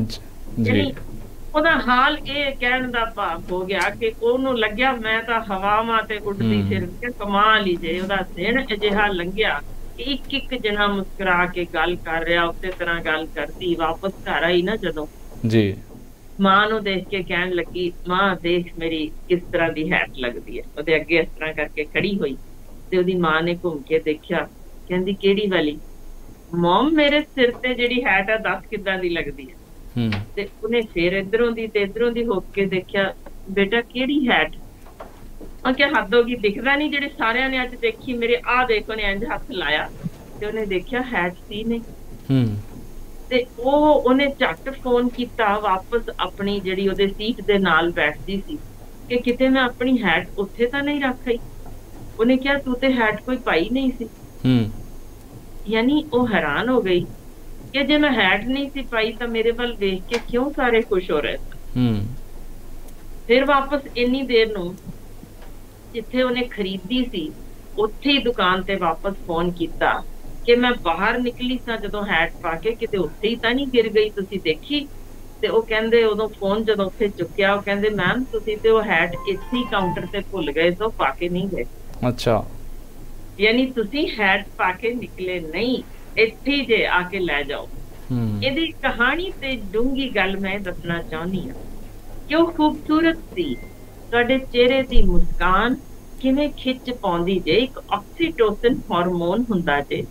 ਉਹਦਾ ਹਾਲ ਇਹ ਕਹਿਣ ਦਾ ਭਾਵ ਹੋ ਗਿਆ ਕਿ ਉਹਨੂੰ ਲੱਗਿਆ ਮੈਂ ਤਾਂ ਹਵਾਵਾਂ ਤੇ ਉੱਡਦੀ ਫਿਰਦੀ, ਕਮਾਲ ਹੀ ਜੇ। ਉਹਦਾ ਦਿਨ ਅਜਿਹਾ ਲੰਘਿਆ ਕਿ ਇੱਕ ਜਣਾ ਮੁਸਕਰਾ ਕੇ ਗੱਲ ਕਰ ਰਿਹਾ, ਉਸੇ ਤਰ੍ਹਾਂ ਗੱਲ ਕਰਦੀ। ਵਾਪਸ ਘਰ ਆਈ ਨਾ ਜਦੋਂ, ਮਾਂ ਨੂੰ ਦੇਖ ਕੇ ਕਹਿਣ ਲੱਗੀ, ਮਾਂ ਦੇਖ ਮੇਰੀ ਕਿਸ ਤਰ੍ਹਾਂ ਦੀ ਹੈਟ ਲੱਗਦੀ ਹੈ। ਉਹਦੇ ਅੱਗੇ ਇਸ ਤਰ੍ਹਾਂ ਕਰਕੇ ਖੜੀ ਹੋਈ ਤੇ ਉਹਦੀ ਮਾਂ ਨੇ ਘੁੰਮ ਕੇ ਦੇਖਿਆ, ਕਹਿੰਦੀ ਕਿਹੜੀ ਵਾਲੀ? ਮੋਮ ਮੇਰੇ ਸਿਰ ਤੇ ਜਿਹੜੀ ਹੈਟ ਆ ਦੱਸ ਕਿੱਦਾਂ ਦੀ ਲੱਗਦੀ ਹੈ। ਤੇ ਉਹਨੇ ਫੇਰ ਇਧਰੋਂ ਦੀ ਤੇ ਇਧਰੋਂ ਦੀ ਹੋ ਕੇ ਦੇਖਿਆ, ਬੇਟਾ ਕਿਹੜੀ ਹੈਟ? ਉਹ ਕਿਹਾ ਹੱਦ ਹੋ ਗਈ, ਦਿਖਦਾ ਨੀ ਜਿਹੜੇ ਸਾਰਿਆਂ ਨੇ ਅੱਜ ਦੇਖੀ ਮੇਰੇ, ਆਹ ਦੇਖ। ਉਹਨੇ ਇੰਝ ਹੱਥ ਲਾਇਆ ਤੇ ਉਹਨੇ ਦੇਖਿਆ ਹੈਟ ਸੀ ਨਹੀਂ। ਤੇ ਉਹਨੇ ਝੱਟ ਫੋਨ ਕੀਤਾ ਵਾਪਸ ਆਪਣੀ ਜਿਹੜੀ ਉਹਦੇ ਸੀਟ ਦੇ ਨਾਲ ਬੈਠਦੀ ਸੀ ਕਿ ਕਿਤੇ ਮੈਂ ਆਪਣੀ ਹੈਟ ਉੱਥੇ ਤਾਂ ਨਹੀਂ ਰੱਖ ਆਈ। ਉਹਨੇ ਕਿਹਾ ਤੂੰ ਤੇ ਹੈਟ ਕੋਈ ਪਾਈ ਨਹੀਂ ਸੀ। ਯਾਨੀ ਉਹ ਹੈਰਾਨ ਹੋ ਗਈ ਕਿ ਜੇ ਮੈਂ ਹੈਟ ਨਹੀਂ ਸੀ ਪਾਈ ਤਾਂ ਮੇਰੇ ਵੱਲ ਵੇਖ ਕੇ ਕਿਉਂ ਸਾਰੇ ਖੁਸ਼ ਹੋ ਰਹੇ ਸਨ। ਫਿਰ ਵਾਪਸ ਇੰਨੀ ਦੇਰ ਨੂੰ ਜਿੱਥੇ ਉਹਨੇ ਖਰੀਦੀ ਸੀ ਉੱਥੇ ਹੀ ਦੁਕਾਨ ਤੇ ਵਾਪਸ ਫੋਨ ਕੀਤਾ ਕਿ ਮੈਂ ਬਾਹਰ ਨਿਕਲੀ ਸਾਂ ਜਦੋਂ ਹੈਟ ਪਾ ਕੇ, ਕਿਤੇ ਉੱਥੇ ਹੀ ਤਾਂ ਨਹੀਂ ਗਿਰ ਗਈ, ਤੁਸੀਂ ਦੇਖੀ? ਤੇ ਉਹ ਕਹਿੰਦੇ ਉਦੋਂ ਫੋਨ ਜਦੋਂ ਉੱਥੇ ਚੁੱਕਿਆ, ਉਹ ਕਹਿੰਦੇ ਮੈਮ ਤੁਸੀਂ ਤੇ ਉਹ ਹੈਟ ਇੱਥੇ ਹੀ ਕਾਊਂਟਰ ਤੇ ਭੁੱਲ ਗਏ ਪਾ ਕੇ ਨਹੀਂ ਗਏ। ਅੱਛਾ, ਯਾਨੀ ਤੁਸੀਂ ਹੈਟ ਪਾ ਕੇ ਨਿਕਲੇ ਨਹੀਂ, ਇੱਥੇ ਹੀ ਜੇ ਆ ਕੇ ਲੈ ਜਾਓ। ਇਹਦੀ ਕਹਾਣੀ ਤੇ ਡੂੰਗੀ ਗੱਲ ਮੈਂ ਦੱਸਣਾ ਚਾਹੁੰਦੀ ਹਾਂ ਕਿ ਉਹ ਖੂਬਸੂਰਤ ਸੀ। ਤੁਹਾਡੇ ਚਿਹਰੇ ਦੀ ਮੁਸਕਾਨ ਕਿਵੇਂ ਖਿੱਚ ਪਾਉਂਦੀ ਜੇ। ਇੱਕ ਆਕਸੀਟੋਸਿਨ ਹਾਰਮੋਨ ਹੁੰਦਾ ਜੇ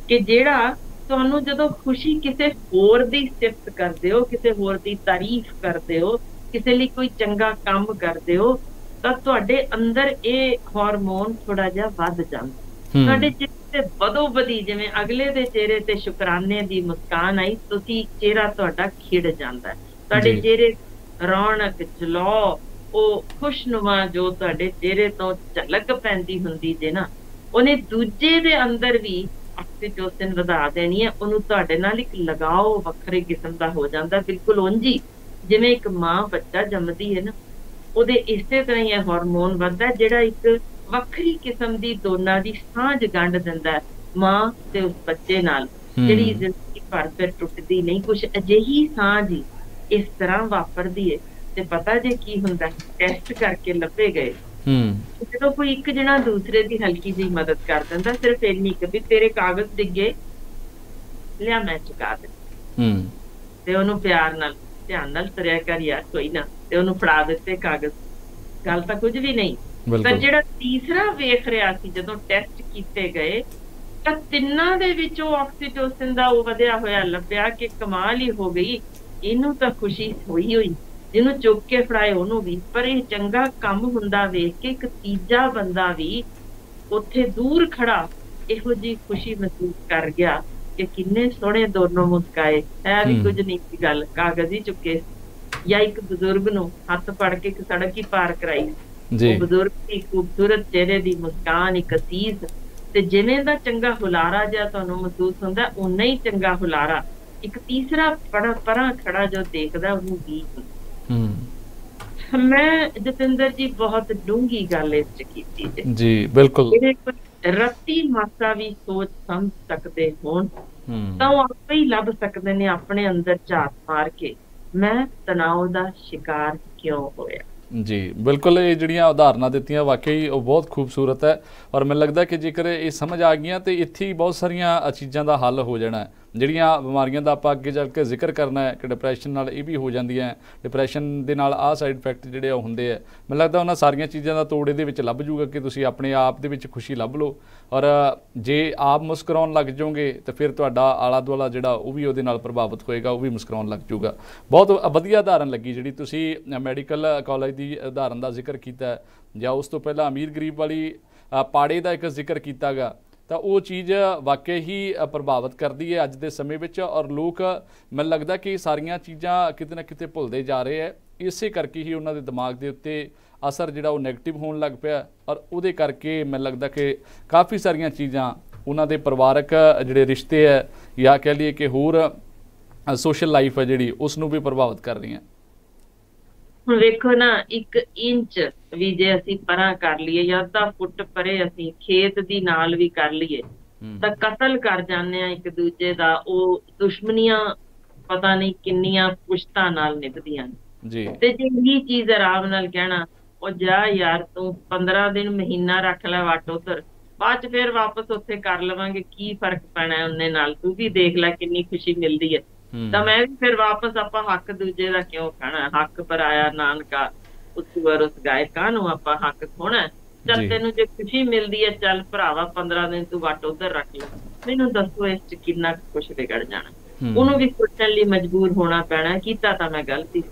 ਕਿ ਜਿਹੜਾ ਤੁਹਾਨੂੰ ਜਦੋਂ ਖੁਸ਼ੀ ਕਿਸੇ ਹੋਰ ਦੀ ਸਿਫਤ ਕਰਦੇ ਹੋ, ਕਿਸੇ ਹੋਰ ਦੀ ਤਾਰੀਫ ਕਰਦੇ ਹੋ, ਕਿਸੇ ਲਈ ਕੋਈ ਚੰਗਾ ਕੰਮ ਕਰਦੇ ਹੋ, ਤਾਂ ਤੁਹਾਡੇ ਅੰਦਰ ਇਹ ਹਾਰਮੋਨ ਥੋੜਾ ਜਿਹਾ ਵੱਧ ਜਾਂਦਾ। ਤੁਹਾਡੇ ਚਿਹਰੇ ਤੇ ਬਦੋ ਬਦੀ, ਜਿਵੇਂ ਅਗਲੇ ਦੇ ਚਿਹਰੇ ਤੇ ਸ਼ੁਕਰਾਨੇ ਦੀ ਮੁਸਕਾਨ ਆਈ, ਤੁਸੀਂ ਚਿਹਰਾ ਤੁਹਾਡਾ ਖਿੜ ਜਾਂਦਾ। ਤੁਹਾਡੇ ਚਿਹਰੇ ਰੌਣਕ, ਜਲੌ, ਉਹ ਖੁਸ਼ਨੁਮਾ ਜੋ ਤੁਹਾਡੇ ਚਿਹਰੇ ਤੋਂ ਝਲਕ ਪੈਂਦੀ ਹੁੰਦੀ ਜੇ ਨਾ, ਉਹਨੇ ਦੂਜੇ ਦੇ ਅੰਦਰ ਵੀ ਆਕਸੀਟੋਸਿਨ ਵਧਾ ਦੇਣੀ ਹੈ। ਉਹਨੂੰ ਤੁਹਾਡੇ ਨਾਲ ਇੱਕ ਲਗਾਓ ਵੱਖਰੇ ਕਿਸਮ ਦਾ ਹੋ ਜਾਂਦਾ, ਬਿਲਕੁਲ ਉਂਝ ਜਿਵੇਂ ਇੱਕ ਮਾਂ ਬੱਚਾ ਜੰਮਦੀ ਹੈ ਨਾ, ਉਹਦੇ ਇਸੇ ਤਰ੍ਹਾਂ ਹੀ ਇਹ ਹਾਰਮੋਨ ਵੱਧਦਾ ਜਿਹੜਾ ਇੱਕ ਵੱਖਰੀ ਕਿਸਮ ਦੀ ਦੋਨਾਂ ਦੀ ਸਾਂਝ ਗੰਢ ਦਿੰਦਾ, ਮਾਂ ਤੇ ਉਸ ਬੱਚੇ ਨਾਲ, ਜਿਹੜੀ ਜ਼ਿੰਦਗੀ ਭਰ ਫਿਰ ਟੁੱਟਦੀ ਨਹੀਂ। ਕੁਛ ਅਜਿਹੀ ਸਾਂਝ ਹੀ ਇਸ ਤਰ੍ਹਾਂ ਵਾਪਰਦੀ ਹੈ। ਤੇ ਪਤਾ ਜੇ ਕੀ ਹੁੰਦਾ, ਟੈਸਟ ਕਰਕੇ ਲੱਭੇ ਗਏ ਜਦੋਂ ਕੋਈ ਇੱਕ ਜਣਾ ਦੂਸਰੇ ਦੀ ਹਲਕੀ ਜਿਹੀ ਮਦਦ ਕਰ ਦਿੰਦਾ, ਸਿਰਫ ਇੰਨੀ ਕਿ ਵੀ ਤੇਰੇ ਕਾਗਜ਼ ਡਿੱਗੇ, ਲਿਆ ਮੈਂ ਚੁਕਾ ਦੇ, ਤੇ ਉਹਨੂੰ ਪਿਆਰ ਨਾਲ ਧਿਆਨ ਨਾਲ ਤੁਰਿਆ ਕਰ ਯਾਰ ਕੋਈ ਨਾ, ਤੇ ਉਹਨੂੰ ਫੜਾ ਦਿੱਤੇ ਕਾਗਜ਼, ਗੱਲ ਤਾਂ ਕੁਝ ਵੀ ਨਹੀਂ। ਪਰ ਜਿਹੜਾ ਤੀਸਰਾ ਵੇਖ ਰਿਹਾ ਸੀ, ਜਦੋਂ ਟੈਸਟ ਕੀਤੇ ਗਏ ਤਾਂ ਤਿੰਨਾਂ ਦੇ ਵਿੱਚ ਉਹ ਆਕਸੀਟੋਸਿਨ ਦਾ ਉਹ ਵਧਿਆ ਹੋਇਆ ਲੱਭਿਆ ਕਿ ਕਮਾਲ ਹੀ ਹੋ ਗਈ, ਇਹਨੂੰ ਤਾਂ ਖੁਸ਼ੀ ਹੋਈ, ਜਿਹਨੂੰ ਚੁੱਕ ਕੇ ਫੜਾਏ ਉਹਨੂੰ ਵੀ। ਪਰ ਇਹ ਚੰਗਾ ਕੰਮ ਹੁੰਦਾ ਵੇਖ ਕੇ ਇੱਕ ਤੀਜਾ ਬੰਦਾ ਵੀ ਉੱਥੇ ਦੂਰ ਖੜਾ ਇਹੋ ਜਿਹੀ ਖੁਸ਼ੀ ਮਹਿਸੂਸ ਕਰ ਗਿਆ ਕਿ ਕਿੰਨੇ ਸੋਹਣੇ ਦੋਨੋਂ ਮੁਸਕਾਏ, ਹੈ ਵੀ ਕੁਝ ਨਹੀਂ ਸੀ ਗੱਲ, ਕਾਗਜ਼ ਹੀ ਚੁੱਕੇ। ਜਾਂ ਇੱਕ ਬਜ਼ੁਰਗ ਨੂੰ ਹੱਥ ਫੜ ਕੇ ਇੱਕ ਸੜਕ ਹੀ ਪਾਰ ਕਰਾਈ, ਉਹ ਬਜ਼ੁਰਗ ਦੀ ਖੂਬਸੂਰਤ ਚਿਹਰੇ ਦੀ ਮੁਸਕਾਨ, ਇੱਕ ਅਸੀਸ, ਤੇ ਜਿਵੇਂ ਦਾ ਚੰਗਾ ਹੁਲਾਰਾ ਜਿਹਾ ਤੁਹਾਨੂੰ ਮਹਿਸੂਸ ਹੁੰਦਾ, ਓਨਾ ਹੀ ਚੰਗਾ ਹੁਲਾਰਾ ਇੱਕ ਤੀਸਰਾ ਪਰਾਂ ਖੜਾ ਜੋ ਦੇਖਦਾ ਉਹਨੂੰ ਵੀ। ਮੈਂ ਜਤਿੰਦਰ ਜੀ ਬਹੁਤ ਡੂੰਗੀ ਗੱਲ ਇਸ ਚ ਕੀਤੀ ਜੀ, ਬਿਲਕੁਲ। ਰੱਤੀ ਮਾਸਾ ਵੀ ਸੋਚ ਸਮਝ ਸਕਦੇ ਹੋਣ ਤਾਂ ਉਹ ਆਪੇ ਹੀ ਲੱਭ ਸਕਦੇ ਨੇ ਆਪਣੇ ਅੰਦਰ ਝਾਤ ਮਾਰ ਕੇ, ਮੈਂ ਤਣਾਅ ਦਾ ਸ਼ਿਕਾਰ ਕਿਉਂ ਹੋਇਆ। ਜੀ ਬਿਲकुल, ਇਹ ਜਿਹੜੀਆਂ ਉਦਾਹਰਨਾਂ ਦਿੱਤੀਆਂ ਵਾਕਈ ਉਹ ਬਹੁਤ ਖੂਬਸੂਰਤ ਹੈ। ਔਰ ਮੈਨੂੰ ਲੱਗਦਾ ਕਿ ਜੇਕਰ ਇਹ ਸਮਝ ਆ ਗਈਆਂ ਤਾਂ ਇੱਥੇ ਹੀ ਬਹੁਤ ਸਾਰੀਆਂ ਚੀਜ਼ਾਂ ਦਾ ਹੱਲ ਹੋ ਜਾਣਾ ਹੈ। ਜਿਹੜੀਆਂ ਬਿਮਾਰੀਆਂ ਦਾ ਆਪਾਂ ਅੱਗੇ ਚੱਲ ਕੇ ਜ਼ਿਕਰ ਕਰਨਾ ਹੈ ਕਿ ਡਿਪਰੈਸ਼ਨ ਨਾਲ ਇਹ ਵੀ ਹੋ ਜਾਂਦੀਆਂ, ਡਿਪਰੈਸ਼ਨ ਦੇ ਨਾਲ ਆਹ ਸਾਈਡ ਇਫੈਕਟ ਜਿਹੜੇ ਉਹ ਹੁੰਦੇ ਆ, ਮੈਨੂੰ ਲੱਗਦਾ ਉਹਨਾਂ ਸਾਰੀਆਂ ਚੀਜ਼ਾਂ ਦਾ ਤੋੜ ਇਹਦੇ ਵਿੱਚ ਲੱਭ ਜੂਗਾ ਕਿ ਤੁਸੀਂ ਆਪਣੇ ਆਪ ਦੇ ਵਿੱਚ ਖੁਸ਼ੀ ਲੱਭ ਲਓ। ਔਰ ਜੇ ਆਪ ਮੁਸਕਰਾਉਣ ਲੱਗ ਜਾਓਗੇ ਤਾਂ ਫਿਰ ਤੁਹਾਡਾ ਆਲਾ ਦੁਆਲਾ ਜਿਹੜਾ ਉਹ ਵੀ ਉਹਦੇ ਨਾਲ ਪ੍ਰਭਾਵਿਤ ਹੋਏਗਾ, ਉਹ ਵੀ ਮੁਸਕਰਾਉਣ ਲੱਗ ਜੂਗਾ। ਬਹੁਤ ਵਧੀਆ ਉਦਾਹਰਨ ਲੱਗੀ ਜਿਹੜੀ ਤੁਸੀਂ ਮੈਡੀਕਲ ਕਾਲਜ ਦੀ ਉਦਾਹਰਨ ਦਾ ਜ਼ਿਕਰ ਕੀਤਾ, ਜਾਂ ਉਸ ਤੋਂ ਪਹਿਲਾਂ ਅਮੀਰ ਗਰੀਬ ਵਾਲੀ ਪਾੜੇ ਦਾ ਇੱਕ ਜ਼ਿਕਰ ਕੀਤਾ ਗਾ, ਤਾਂ ਉਹ ਚੀਜ਼ ਵਾਕਈ ਹੀ ਪ੍ਰਭਾਵਿਤ ਕਰਦੀ ਹੈ ਅੱਜ ਦੇ ਸਮੇਂ ਵਿੱਚ। ਔਰ ਲੋਕ ਮੈਨੂੰ ਲੱਗਦਾ ਕਿ ਸਾਰੀਆਂ ਚੀਜ਼ਾਂ ਕਿਤੇ ਨਾ ਕਿਤੇ ਭੁੱਲਦੇ ਜਾ ਰਹੇ ਹੈ, ਇਸੇ ਕਰਕੇ ਹੀ ਉਹਨਾਂ ਦੇ ਦਿਮਾਗ ਦੇ ਉੱਤੇ ਅਸਰ ਜਿਹੜਾ ਉਹ ਨੈਗੇਟਿਵ ਹੋਣ ਲੱਗ ਪਿਆ। ਔਰ ਉਹਦੇ ਕਰਕੇ ਮੈਨੂੰ ਲੱਗਦਾ ਕਿ ਕਾਫੀ ਸਾਰੀਆਂ ਚੀਜ਼ਾਂ ਉਹਨਾਂ ਦੇ ਪਰਿਵਾਰਕ ਜਿਹੜੇ ਰਿਸ਼ਤੇ ਹੈ, ਜਾਂ ਕਹਿ ਲਈਏ ਕਿ ਹੋਰ ਸੋਸ਼ਲ ਲਾਈਫ ਹੈ ਜਿਹੜੀ, ਉਸ ਨੂੰ ਵੀ ਪ੍ਰਭਾਵਿਤ ਕਰ ਰਹੀਆਂ। ਹੁਣ ਵੇਖੋ ਨਾ, 1 ਇੰਚ ਵੀ ਜੇ ਅਸੀਂ ਪਰਾਂ ਕਰ ਲਈਏ ਜਾਂ ਅੱਧਾ ਫੁੱਟ ਪਰੇ ਅਸੀਂ ਖੇਤ ਦੀ ਨਾਲ ਵੀ ਕਰ ਲਈਏ ਤਾਂ ਕਤਲ ਕਰ ਜਾਂਦੇ ਆ ਇੱਕ ਦੂਜੇ ਦਾ। ਉਹ ਦੁਸ਼ਮਣੀਆਂ ਪਤਾ ਨਹੀਂ ਕਿੰਨੀਆਂ ਪੁਸ਼ਤਾਂ ਨਾਲ ਨਿਭਦੀਆਂ ਨੇ। ਤੇ ਜੇ ਇਹੀ ਚੀਜ਼ ਆਰਾਮ ਨਾਲ ਕਹਿਣਾ, ਉਹ ਜਾ ਯਾਰ ਤੂੰ 15 ਦਿਨ ਮਹੀਨਾ ਰੱਖ ਲੈ ਵੱਟ ਉੱਧਰ, ਬਾਅਦ ਚ ਫਿਰ ਵਾਪਸ ਉੱਥੇ ਕਰ ਲਵਾਂਗੇ, ਕੀ ਫਰਕ ਪੈਣਾ ਉਹਨੇ ਨਾਲ, ਤੂੰ ਵੀ ਦੇਖ ਲੈ ਕਿੰਨੀ ਖੁਸ਼ੀ ਮਿਲਦੀ ਹੈ। ਤਾਂ ਮੈਂ ਵੀ ਫਿਰ ਵਾਪਸ ਆਪਾਂ ਹੱਕ ਦੂਜੇ ਦਾ ਕਿਉਂ ਖਾਣਾ, ਹੱਕ ਪਰਾਇਆ ਨਾਨਕਾ ਉਸਵਰ ਉਸ ਗਾਏ ਕਾਹਨੂੰ ਆਪਾਂ ਹੱਕ ਖੋਣਾ। ਚੱਲ ਤੈਨੂੰ ਜੇ ਖੁਸ਼ੀ ਮਿਲਦੀ ਹੈ, ਚੱਲ ਭਰਾਵਾ 15 ਦਿਨ ਤੂੰ ਵੱਟ ਉੱਧਰ ਰੱਖ ਲੈ, ਮੈਨੂੰ ਦੱਸੋ ਇਸ ਚ ਕਿੰਨਾ ਕੁਛ ਵਿਗੜ ਜਾਣਾ। ਉਹਨੂੰ ਵੀ ਸੋਚਣ ਲਈ ਮਜਬੂਰ ਹੋਣਾ ਪੈਣਾ, ਕੀਤਾ ਤਾਂ ਮੈਂ ਗਲਤੀ,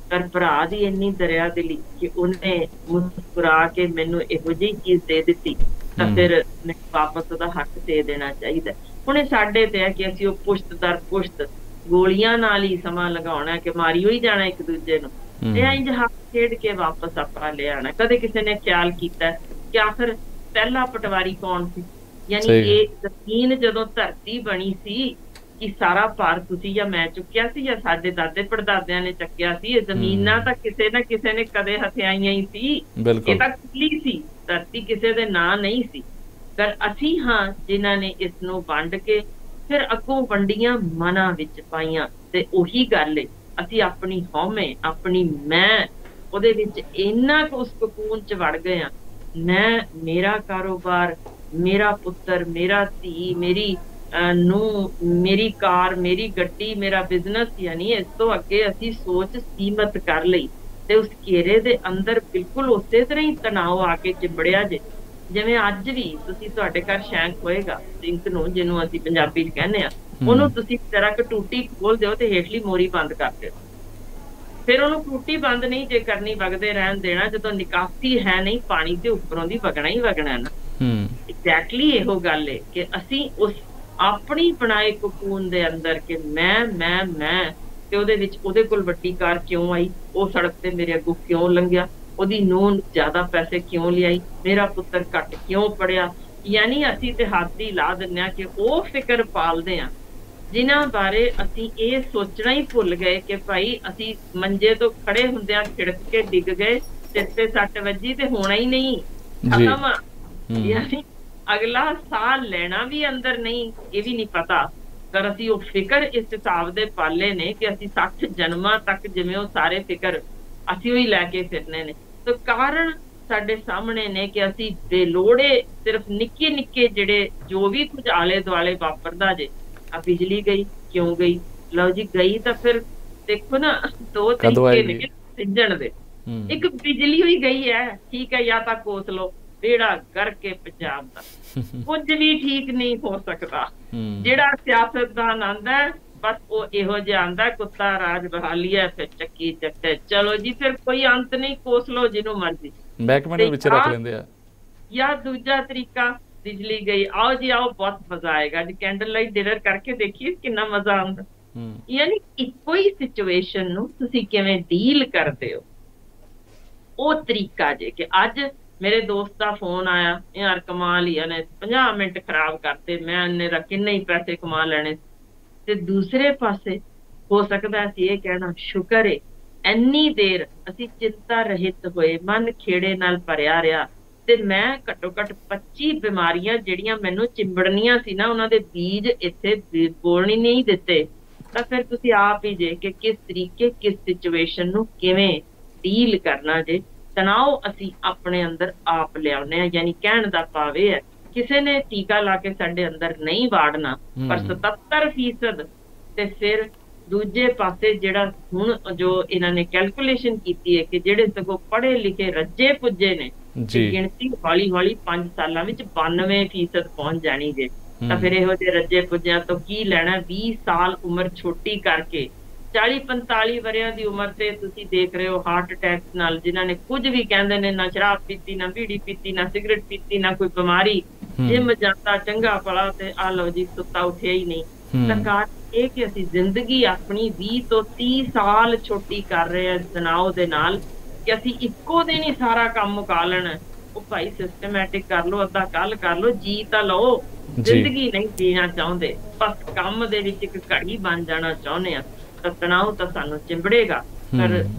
ਪਰ ਭਰਾ ਦੀ ਇੰਨੀ ਦਰਿਆ ਦਿਲੀ ਕਿ ਉਹਨੇ ਮੁਸਕਰਾ ਕੇ ਮੈਨੂੰ ਇਹੋ ਜਿਹੀ ਚੀਜ਼ ਦੇ ਦਿੱਤੀ, ਤਾਂ ਫਿਰ ਵਾਪਸ ਉਹਦਾ ਹੱਕ ਦੇ ਦੇਣਾ ਚਾਹੀਦਾ। ਹੁਣ ਇਹ ਸਾਡੇ ਤੇ ਹੈ ਕਿ ਅਸੀਂ ਉਹ ਪੁਸ਼ਤ ਦਰ ਪੁਸ਼ਤ ਗੋਲੀਆਂ ਨਾਲ ਹੀ ਸਮਾਂ ਲਗਾਉਣਾ ਕਿ ਮਾਰੀ ਹੋਈ ਜਾਣਾ ਇੱਕ ਦੂਜੇ ਨੂੰ, ਤੇ ਇੰਝ ਹੱਥ ਖੇਡ ਕੇ ਵਾਪਸ ਆਪਾਂ ਲੈ ਆਉਣਾ। ਕਦੇ ਕਿਸੇ ਨੇ ਖਿਆਲ ਕੀਤਾ ਕਿ ਆਖਰ ਪਹਿਲਾ ਪਟਵਾਰੀ ਕੌਣ ਸੀ? ਯਾਨੀ ਇਹ ਜ਼ਮੀਨ ਜਦੋਂ ਧਰਤੀ ਬਣੀ ਸੀ ਕਿ ਸਾਰਾ ਭਾਰ ਤੁਸੀਂ ਜਾਂ ਮੈਂ ਚੁੱਕਿਆ ਸੀ ਜਾਂ ਸਾਡੇ ਦਾਦੇ ਪੜਦਾਦਿਆਂ ਨੇ ਚੱਕਿਆ ਸੀ? ਇਹ ਜ਼ਮੀਨਾਂ ਤਾਂ ਕਿਸੇ ਨਾ ਕਿਸੇ ਨੇ ਕਦੇ ਹਥਿਆਈਆਂ ਹੀ ਸੀ, ਇਹ ਤਾਂ ਖੁੱਲੀ ਸੀ ਧਰਤੀ, ਕਿਸੇ ਦੇ ਨਾਂ ਨਹੀਂ ਸੀ। ਪਰ ਅਸੀਂ ਹਾਂ ਜਿਨ੍ਹਾਂ ਨੇ ਇਸ ਨੂੰ ਵੰਡ ਕੇ ਫਿਰ ਅੱਗੋਂ ਵੰਡੀਆਂ ਮਨਾਂ ਵਿੱਚ ਪਾਈਆਂ। ਤੇ ਉਹੀ ਗੱਲ ਏ, ਅਸੀਂ ਆਪਣੀ ਹਉਮੈ, ਆਪਣੀ ਮੈਂ, ਉਹਦੇ ਵਿੱਚ ਇੰਨਾ ਕੁ ਉਸ ਸਕੂਨ ਚ ਵੜ ਗਏ ਆ, ਮੈਂ, ਮੇਰਾ ਕਾਰੋਬਾਰ, ਮੇਰਾ ਪੁੱਤਰ, ਮੇਰਾ ਧੀ, ਮੇਰੀ ਨੂੰ ਮੇਰੀ ਕਾਰ, ਮੇਰੀ ਗੱਡੀ, ਮੇਰਾ ਬਿਜ਼ਨਸ, ਯਾਨੀ ਇਸ ਤੋਂ ਅੱਗੇ ਅਸੀਂ ਸੋਚ ਸੀਮਤ ਕਰ ਲਈ ਤੇ ਉਸ ਘੇਰੇ ਦੇ ਅੰਦਰ ਬਿਲਕੁਲ ਉਸੇ ਤਰ੍ਹਾਂ ਹੀ ਤਣਾਅ ਆ ਕੇ ਚਿੰਬੜਿਆ ਜੇ। ਜਿਵੇਂ ਅੱਜ ਵੀ ਤੁਸੀਂ, ਤੁਹਾਡੇ ਘਰ ਸ਼ੈਂਕ ਹੋਏਗਾ, ਸਿੰਕ ਨੂੰ ਜਿਹਨੂੰ ਅਸੀਂ ਪੰਜਾਬੀ ਚ ਕਹਿੰਦੇ ਆ, ਉਹਨੂੰ ਤੁਸੀਂ ਜਰਾ ਕੁ ਟੂਟੀ ਖੋਲ ਦਿਓ ਤੇ ਹੇਠਲੀ ਮੋਰੀ ਬੰਦ ਕਰ ਦਿਓ। ਫਿਰ ਉਹਨੂੰ ਟੂਟੀ ਬੰਦ ਨਹੀਂ ਜੇ ਕਰਨੀ, ਵਗਦੇ ਰਹਿਣ ਦੇਣਾ। ਜਦੋਂ ਨਿਕਾਸੀ ਹੈ ਨਹੀਂ, ਪਾਣੀ ਤੇ ਉੱਪਰੋਂ ਦੀ ਵਗਣਾ ਹੀ ਵਗਣਾ ਨਾ। ਐਗਜ਼ੈਕਟਲੀ ਇਹੋ ਗੱਲ ਹੈ ਕਿ ਅਸੀਂ ਉਸ ਆਪਣੀ ਬਣਾਏ ਕਕੂਨ ਦੇ ਅੰਦਰ ਕਿ ਮੈਂ ਤੇ ਉਹਦੇ ਵਿੱਚ ਉਹਦੇ ਕੋਲ ਵੱਡੀ ਕਾਰ ਕਿਉਂ ਆਈ, ਉਹ ਸੜਕ ਤੇ ਮੇਰੇ ਅੱਗੋਂ ਕਿਉਂ ਲੰਘਿਆ, ਉਹਦੀ ਨੂੰਹ ਜ਼ਿਆਦਾ ਪੈਸੇ ਕਿਉਂ ਲਿਆਈ, ਮੇਰਾ ਪੁੱਤਰ ਘੱਟ ਕਿਉਂ ਪੜਿਆ। ਯਾਨੀ ਅਸੀਂ ਤੇ ਹੱਥ ਹੀ ਲਾ ਦਿੰਦੇ ਹਾਂ ਕਿ ਉਹ ਫਿਕਰ ਪਾਲਦੇ ਹਾਂ ਜਿਨ੍ਹਾਂ ਬਾਰੇ ਅਸੀਂ ਇਹ ਸੋਚਣਾ ਹੀ ਭੁੱਲ ਗਏ ਕਿ ਭਾਈ ਅਸੀਂ ਮੰਜੇ ਤੋਂ ਖੜੇ ਹੁੰਦਿਆਂ ਖਿੜਕ ਕੇ ਡਿੱਗ ਗਏ, ਸਿਰ ਤੇ ਸੱਟ ਵੱਜੀ ਤੇ ਹੋਣਾ ਹੀ ਨਹੀਂ, ਖਤਮ। ਯਾਨੀ ਅਗਲਾ ਸਾਹ ਲੈਣਾ ਵੀ ਅੰਦਰ ਨਹੀਂ, ਇਹ ਵੀ ਨਹੀਂ ਪਤਾ। ਪਰ ਅਸੀਂ ਉਹ ਫਿਕਰ ਇਸ ਹਿਸਾਬ ਦੇ ਪਾਲੇ ਨੇ ਕਿ ਅਸੀਂ 60 ਜਨਮਾਂ ਤੱਕ ਜਿਵੇਂ ਉਹ ਸਾਰੇ ਫਿਕਰ ਅਸੀਂ ਉਹੀ ਲੈ ਕੇ ਫਿਰਨੇ ਨੇ। ਤੇ ਕਾਰਨ ਸਾਡੇ ਸਾਹਮਣੇ ਨੇ ਕਿ ਅਸੀਂ ਬੇਲੋੜੇ ਸਿਰਫ ਨਿੱਕੇ ਨਿੱਕੇ ਜਿਹੜੇ ਜੋ ਵੀ ਕੁਝ ਆਲੇ ਦੁਆਲੇ ਵਾਪਰਦਾ ਜੇ, ਆ ਬਿਜਲੀ ਗਈ ਕਿਉਂ ਗਈ, ਲਓ ਜੀ ਗਈ ਤਾਂ ਫਿਰ ਦੇਖੋ ਨਾ ਦੋ ਤਰੀਕੇ ਨੇ ਸਿੱਝਣ ਦੇ। ਇੱਕ ਬਿਜਲੀ ਹੋਈ ਗਈ ਹੈ, ਠੀਕ ਹੈ, ਜਾਂ ਤਾਂ ਕੋਸ ਲਓ, ਬੇੜਾ ਕਰਕੇ ਪੰਜਾਬ ਦਾ ਕੁਝ ਵੀ ਠੀਕ ਨਹੀਂ ਹੋ ਸਕਦਾ। ਜਿਹੜਾ ਸਿਆਸਤਦਾਨ ਆਂਦਾ ਬਸ ਉਹ ਇਹੋ ਜਿਹਾ ਆਂਦਾ, ਕੁੱਤਾ ਰਾਜ ਬਹਾਲੀ ਹੈ, ਫਿਰ ਚੱਕੀ ਚੱਟੇ ਚਲੋ ਜੀ, ਫਿਰ ਕੋਈ ਅੰਤ ਨਹੀਂ, ਕੋਸ ਲਓ ਜਿਹਨੂੰ ਮਰਜ਼ੀ, ਮਹਿਕਮੇ ਨੂੰ ਵਿੱਚ ਰੱਖ ਲੈਂਦੇ ਆ। ਜਾਂ ਦੂਜਾ ਤਰੀਕਾ, ਬਿਜਲੀ ਗਈ, ਆਓ ਜੀ ਆਓ, ਬਹੁਤ ਮਜ਼ਾ ਆਏਗਾ ਜੀ, ਕੈਂਡਲ ਲਾਈਟ ਡਿਨਰ ਕਰਕੇ ਦੇਖੀਏ ਕਿੰਨਾ ਮਜ਼ਾ ਆਉਂਦਾ। ਯਾਨੀ ਇੱਕੋ ਹੀ ਸਿਚੁਏਸ਼ਨ ਨੂੰ ਤੁਸੀਂ ਕਿਵੇਂ ਡੀਲ ਕਰਦੇ ਹੋ, ਉਹ ਤਰੀਕਾ ਜੇ। ਕਿ ਅੱਜ ਮੇਰੇ ਦੋਸਤ ਦਾ ਫੋਨ ਆਇਆ, ਯਾਰ ਕਮਾਲ ਹੀ ਇਹਨੇ 50 ਮਿੰਟ ਖਰਾਬ ਕਰਤੇ, ਮੈਂ ਇਹਨੇ ਕਿੰਨੇ ਹੀ ਪੈਸੇ ਕਮਾ ਲੈਣੇ। ਤੇ ਦੂਸਰੇ ਪਾਸੇ ਹੋ ਸਕਦਾ ਅਸੀਂ ਇਹ ਕਹਿਣਾ, ਸ਼ੁਕਰ ਏ ਇੰਨੀ ਦੇਰ ਅਸੀਂ ਚਿੰਤਾ ਰਹਿਤ ਹੋਏ, ਮਨ ਖੇੜੇ ਨਾਲ ਭਰਿਆ ਰਿਹਾ, ਤੇ ਮੈਂ ਘੱਟੋ ਘੱਟ 25 ਬਿਮਾਰੀਆਂ ਜਿਹੜੀਆਂ ਮੈਨੂੰ ਚਿੰਬੜਨੀਆਂ ਸੀ ਨਾ, ਉਹਨਾਂ ਦੇ ਬੀਜ ਇੱਥੇ ਬੋਲਣ ਹੀ ਨਹੀਂ ਦਿੱਤੇ। ਤਾਂ ਫਿਰ ਤੁਸੀਂ ਆਪ ਹੀ ਜੇ ਕਿ ਕਿਸ ਤਰੀਕੇ, ਕਿਸ ਸਿਚੁਏਸ਼ਨ ਨੂੰ ਕਿਵੇਂ ਡੀਲ ਕਰਨਾ ਜੇ। ਤਣਾਅ ਅਸੀਂ ਆਪਣੇ ਅੰਦਰ ਆਪ ਲਿਆਉਂਦੇ ਹਾਂ। ਯਾਨੀ ਕਹਿਣ ਦਾ ਭਾਵ ਇਹ ਹੈ, ਕਿਸੇ ਨੇ ਟੀਕਾ ਲਾ ਕੇ ਸਾਡੇ ਅੰਦਰ ਨਹੀਂ ਵਾੜਨਾ, ਪਰ 77%। ਤੇ ਫਿਰ ਦੂਜੇ ਪਾਸੇ ਜਿਹੜਾ ਹੁਣ ਜੋ ਇਹਨਾਂ ਨੇ ਕੈਲਕੂਲੇਸ਼ਨ ਕੀਤੀ ਹੈ ਕਿ ਜਿਹੜੇ ਸਗੋਂ ਪੜ੍ਹੇ ਲਿਖੇ ਰੱਜੇ ਪੁੱਜੇ ਨੇ, ਗਿਣਤੀ ਹੌਲੀ ਹੌਲੀ 5 ਸਾਲਾਂ ਵਿੱਚ 92% ਪਹੁੰਚ ਜਾਣੀ ਜੇ। ਤਾਂ ਫਿਰ ਇਹੋ ਜਿਹੇ ਰੱਜੇ ਪੁੱਜਿਆਂ ਤੋਂ ਕੀ ਲੈਣਾ। 20 ਸਾਲ ਉਮਰ ਛੋਟੀ ਕਰਕੇ 40-45 ਵਰਿਆਂ ਦੀ ਉਮਰ ਤੇ ਤੁਸੀਂ ਦੇਖ ਰਹੇ ਹੋ ਹਾਰਟ ਅਟੈਕ ਨਾਲ, ਜਿਨ੍ਹਾਂ ਨੇ ਕੁਝ ਵੀ ਕਹਿੰਦੇ ਨੇ, ਨਾ ਸ਼ਰਾਬ ਪੀਤੀ, ਨਾ ਬੀੜੀ ਪੀਤੀ, ਨਾ ਸਿਗਰਟ ਪੀਤੀ, ਨਾ ਕੋਈ ਬਿਮਾਰੀ, ਜਿਮ ਜਾਂਦਾ ਚੰਗਾ ਭਲਾ, ਤੇ ਆ ਲਓ ਜੀ ਸੁੱਤਾ ਉੱਠਿਆ ਹੀ ਨਹੀਂ। ਤਾਂ ਕਾਰਨ ਇਹ ਕਿ ਅਸੀਂ ਜ਼ਿੰਦਗੀ ਆਪਣੀ 20 ਤੋਂ 30 ਸਾਲ ਛੋਟੀ ਕਰ ਰਹੇ ਹਾਂ ਤਣਾਅ ਦੇ ਨਾਲ, ਕਿ ਅਸੀਂ ਇੱਕੋ ਦਿਨ ਹੀ ਸਾਰਾ ਕੰਮ ਮੁਕਾ ਲੈਣਾ। ਉਹ ਭਾਈ ਸਿਸਟਮੈਟਿਕ ਕਰ ਲਓ, ਅੱਧਾ ਕੱਲ ਕਰ ਲਓ, ਜੀ ਤਾਂ ਲਓ। ਜ਼ਿੰਦਗੀ ਨਹੀਂ ਜੀਣਾ ਚਾਹੁੰਦੇ, ਬਸ ਕੰਮ ਦੇ ਵਿੱਚ ਇੱਕ ਘੜੀ ਬਣ ਜਾਣਾ ਚਾਹੁੰਦੇ ਆ। ਤਾਂ ਤਣਾਅ ਤਾਂ ਸਾਨੂੰ ਚਿੰਬੜੇਗਾ, ਪਰ